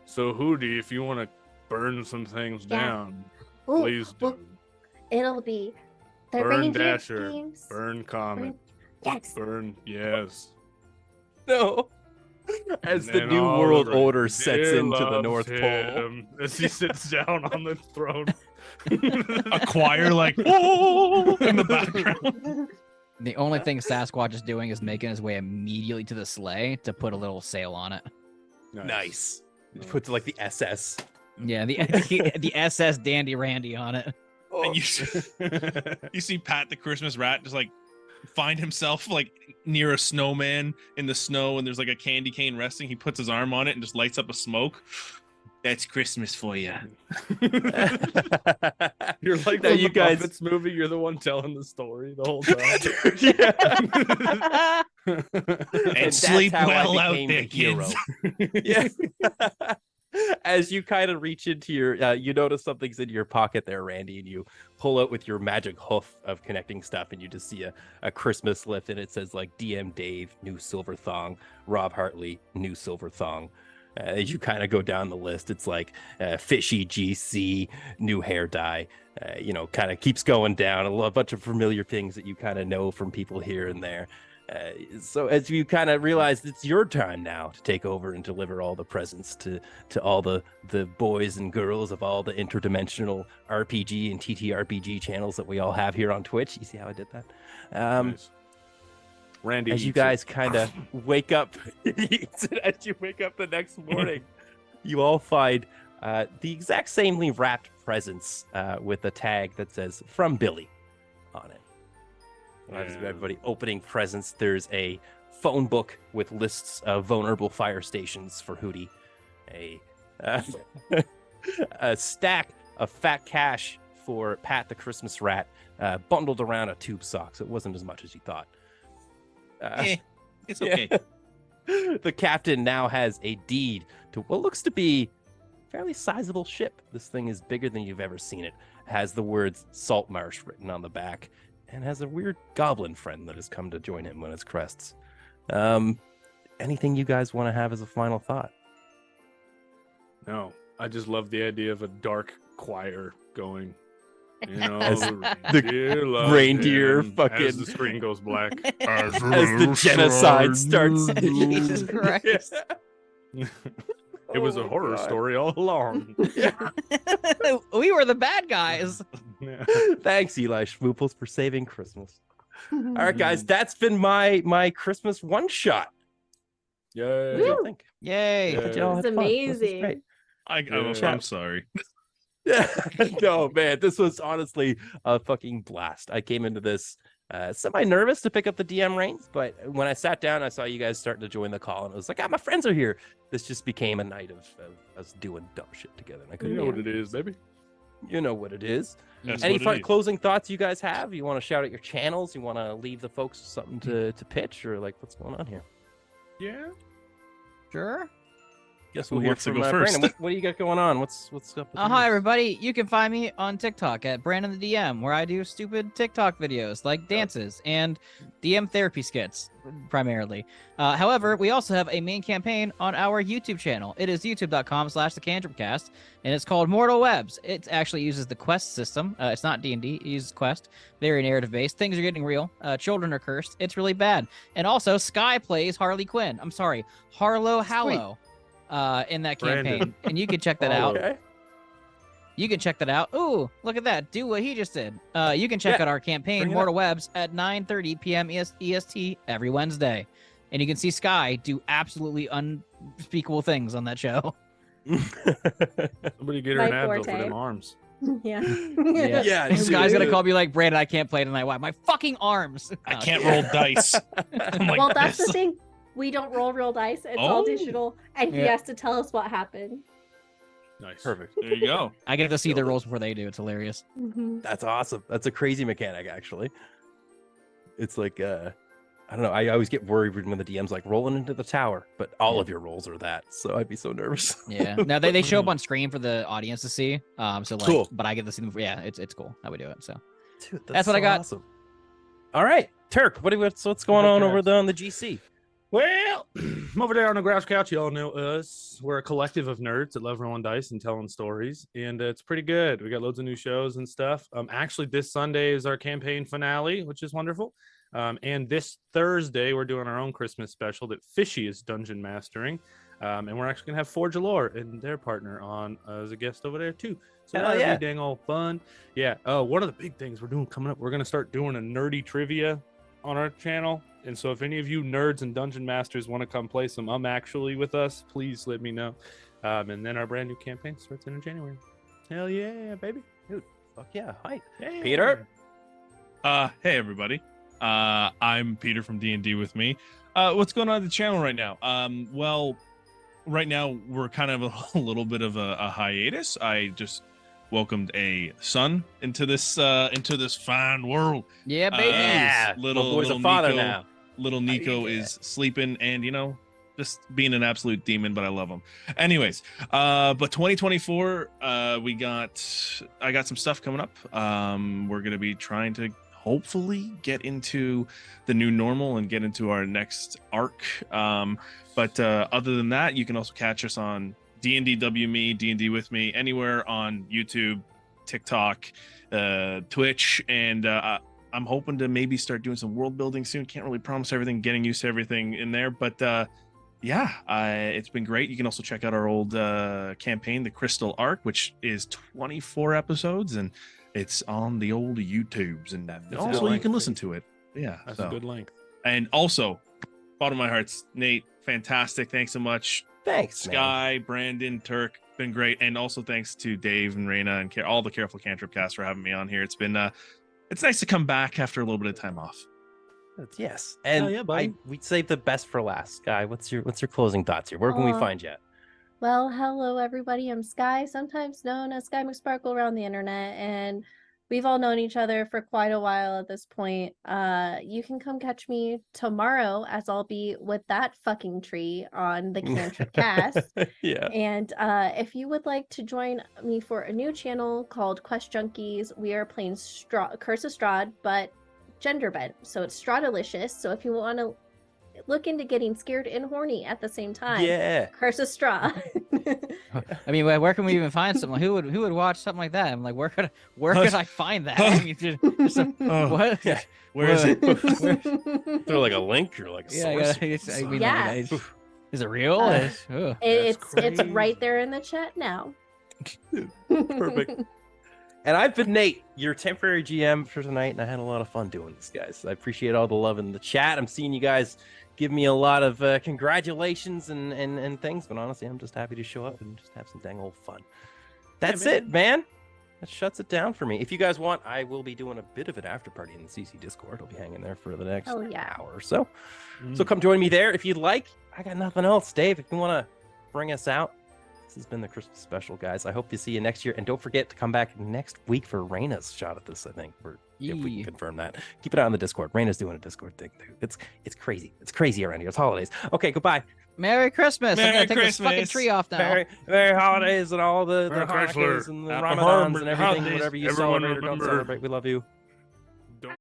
So Hootie, if you want to burn some things Yeah. down, Ooh, please do. well, it'll be the Burn reindeer Dasher, games. burn Comet, Yes. burn yes. No. As And the then New all World the Order reindeer sets into the loves North Pole. him as he sits down on the throne. A choir like oh in the background. The only thing Sasquatch is doing is making his way immediately to the sleigh to put a little sail on it. Nice. Put like the SS. Yeah, the SS Dandy Randy on it. And you see Pat the Christmas rat just like find himself like near a snowman in the snow, and there's like a candy cane resting. He puts his arm on it and just lights up a smoke. That's Christmas for you. You're like Now from you the guys- Muppets movie. You're the one telling the story the whole time. And that's sleep how I well out became there, the hero. kids. Yeah. As you kind of reach into your, you notice something's in your pocket there, Randy, and you pull out with your magic hoof of connecting stuff, and you just see a Christmas lift, and it says like DM Dave, new silver thong, Rob Hartley, new silver thong. As you kind of go down the list, it's like Fishy GC, new hair dye, kind of keeps going down. A bunch of familiar things that you kind of know from people here and there. So as you kind of realize it's your time now to take over and deliver all the presents to all the boys and girls of all the interdimensional RPG and TTRPG channels that we all have here on Twitch. You see how I did that? Nice. Randy, As you eats it. guys kind of wake up, as you wake up the next morning, you all find the exact samely wrapped presents with a tag that says "From Billy" on it. As Yeah. everybody opening presents, there's a phone book with lists of vulnerable fire stations for Hootie, a stack of fat cash for Pat the Christmas Rat, bundled around a tube sock, so it wasn't as much as you thought. It's okay. The captain now has a deed to what looks to be a fairly sizable ship. This thing is bigger than you've ever seen it. Has the words Salt Marsh written on the back, and has a weird goblin friend that has come to join him when it crests. Anything you guys want to have as a final thought? No, I just love the idea of a dark choir going. You know, As reindeer love reindeer him, fucking- as the screen goes black. As the genocide starts. Jesus Christ. It was a horror story all along. We were the bad guys. Yeah. Thanks, Eli Schmooples, for saving Christmas. All right, guys, that's been my Christmas one shot. Yeah. What do you think? Yay. Yeah. Did y'all It's have fun? This was amazing. great. I'm sorry. No, man, this was honestly a fucking blast. I came into this semi-nervous to pick up the DM reins, but when I sat down, I saw you guys starting to join the call, and I was like, my friends are here. This just became a night of us doing dumb shit together. And I You couldn't know believe what it is, baby. You know what it is. That's Any what it fun is. closing thoughts you guys have? You want to shout out your channels? You want to leave the folks something to pitch, or like what's going on here? Yeah. Sure. Guess Who we'll hear wants to from go Brandon. first? What do you got going on? What's up? With Hi, yours? everybody. You can find me on TikTok at Brandon the DM, where I do stupid TikTok videos like dances and DM therapy skits, primarily. However, we also have a main campaign on our YouTube channel. It is youtube.com/the Cantrip Cast, and it's called Mortal Webs. It actually uses the Quest system. It's not D&D. It uses Quest. Very narrative-based. Things are getting real. Children are cursed. It's really bad. And also, Sky plays Harley Quinn. I'm sorry, Harlow Hallow. In that campaign, Brandon. and you can check that Harlow. out. Okay. You can check that out. Ooh, look at that. Do what he just did. You can check Yeah, out our campaign, bring it Mortal Webs, at 9:30 p.m. EST every Wednesday. And you can see Sky do absolutely unspeakable things on that show. Somebody get her My an Advil for forte. them arms. Yeah. Yeah. Yeah, This guy's gonna call me like, Brandon, I can't play tonight. Why? My fucking arms. I can't roll dice. I'm like Well, that's this. the thing. We don't roll real dice. It's all Oh. digital, and he Yeah. has to tell us what happened. Nice. Perfect. There you go. I get to see the rolls before they do. It's hilarious. Mhm. That's awesome. That's a crazy mechanic, actually. It's like I don't know. I always get worried when the DM's like rolling into the tower, but all of your rolls are that, so I'd be so nervous. Yeah. Now they show up on screen for the audience to see. So like, Cool. but I get to see them. Yeah, it's cool how we do it. So Dude, That's what I so got. Awesome. All right, Turk. What's going on over on the GC? Well, I'm over there on the Grouch Couch. Y'all know us. We're a collective of nerds that love rolling dice and telling stories, and it's pretty good. We got loads of new shows and stuff. Actually, this Sunday is our campaign finale, which is wonderful. And this Thursday, we're doing our own Christmas special that Fishy is dungeon mastering. And we're actually gonna have Forge of Lore and their partner on as a guest over there too. So Hell that'll yeah. be dang old fun. Yeah. One of the big things we're doing coming up, we're gonna start doing a nerdy trivia on our channel. And so if any of you nerds and dungeon masters want to come play some actually with us, please let me know. And then our brand new campaign starts in January. Hell yeah, baby. Dude, fuck yeah. Hi, Yeah. Peter. Hey everybody. I'm Peter from D&D with me. What's going on at the channel right now? Well, right now we're kind of a little bit of a hiatus. I just welcomed a son into this fine world. yeah, baby. Yeah, little my boy's little a father Nico, now. Little Nico Yeah. is sleeping and just being an absolute demon, but I love him. Anyways, but 2024, I got some stuff coming up. We're gonna be trying to hopefully get into the new normal and get into our next arc. But other than that, you can also catch us on D&D Me, D&D with me, anywhere on YouTube, TikTok, Twitch, and I'm hoping to maybe start doing some world building soon. Can't really promise everything, getting used to everything in there, but it's been great. You can also check out our old campaign, The Crystal Arc, which is 24 episodes, and it's on the old YouTubes, and That's a also good you length. can listen to it. Yeah, That's so. a good length. And also, bottom of my hearts, Nate, fantastic. Thanks so much. Thanks, man. Sky, Brandon, Turk, been great. And also thanks to Dave and Raina and all the Careful Cantrip Cast for having me on here. It's been it's nice to come back after a little bit of time off. Yes, and yeah, buddy. we saved the best for last. Sky, what's your closing thoughts here? Where can we Aw. find you at? Well, hello everybody. I'm Sky, sometimes known as Sky McSparkle around the internet, and we've all known each other for quite a while at this point. You can come catch me tomorrow as I'll be with that fucking tree on the Cantrip Cast. Yeah. And if you would like to join me for a new channel called Quest Junkies, we are playing Curse of Strahd, but gender bent. So it's Strahdalicious. So if you want to look into getting scared and horny at the same time, Yeah. Curse of Strahd. I mean, where can we even find something? Who would watch something like that? I'm like, where could I find that? I mean, just what? Yeah. Where is it? Is there like a link or like a Yeah, source? I mean, Yeah. is it real? Uh, Ugh. It's crazy. right there in the chat now. Perfect. And I've been Nate, your temporary GM for tonight, and I had a lot of fun doing this, guys. I appreciate all the love in the chat. I'm seeing you guys give me a lot of congratulations and things, but honestly, I'm just happy to show up and just have some dang old fun. That's man. it, man. That shuts it down for me. If you guys want, I will be doing a bit of an after party in the CC Discord. I'll be hanging there for the next Oh, yeah. hour or so. So come join me there if you'd like. I got nothing else, Dave. If you want to bring us out, this has been the Christmas special, guys. I hope to see you next year, and don't forget to come back next week for Raina's shot at this. I think, if we can Yee. confirm that. Keep it out on the Discord. Raina's doing a Discord thing too. It's crazy. It's crazy around here. It's holidays. Okay, goodbye. Merry Christmas! I'm Merry gonna take this fucking Christmas. tree off now. Merry holidays and all the Merry Hanukkahs Chrysler. and the Happy Ramadans and Merry everything, holidays. whatever you Everyone celebrate or don't remember. celebrate. We love you.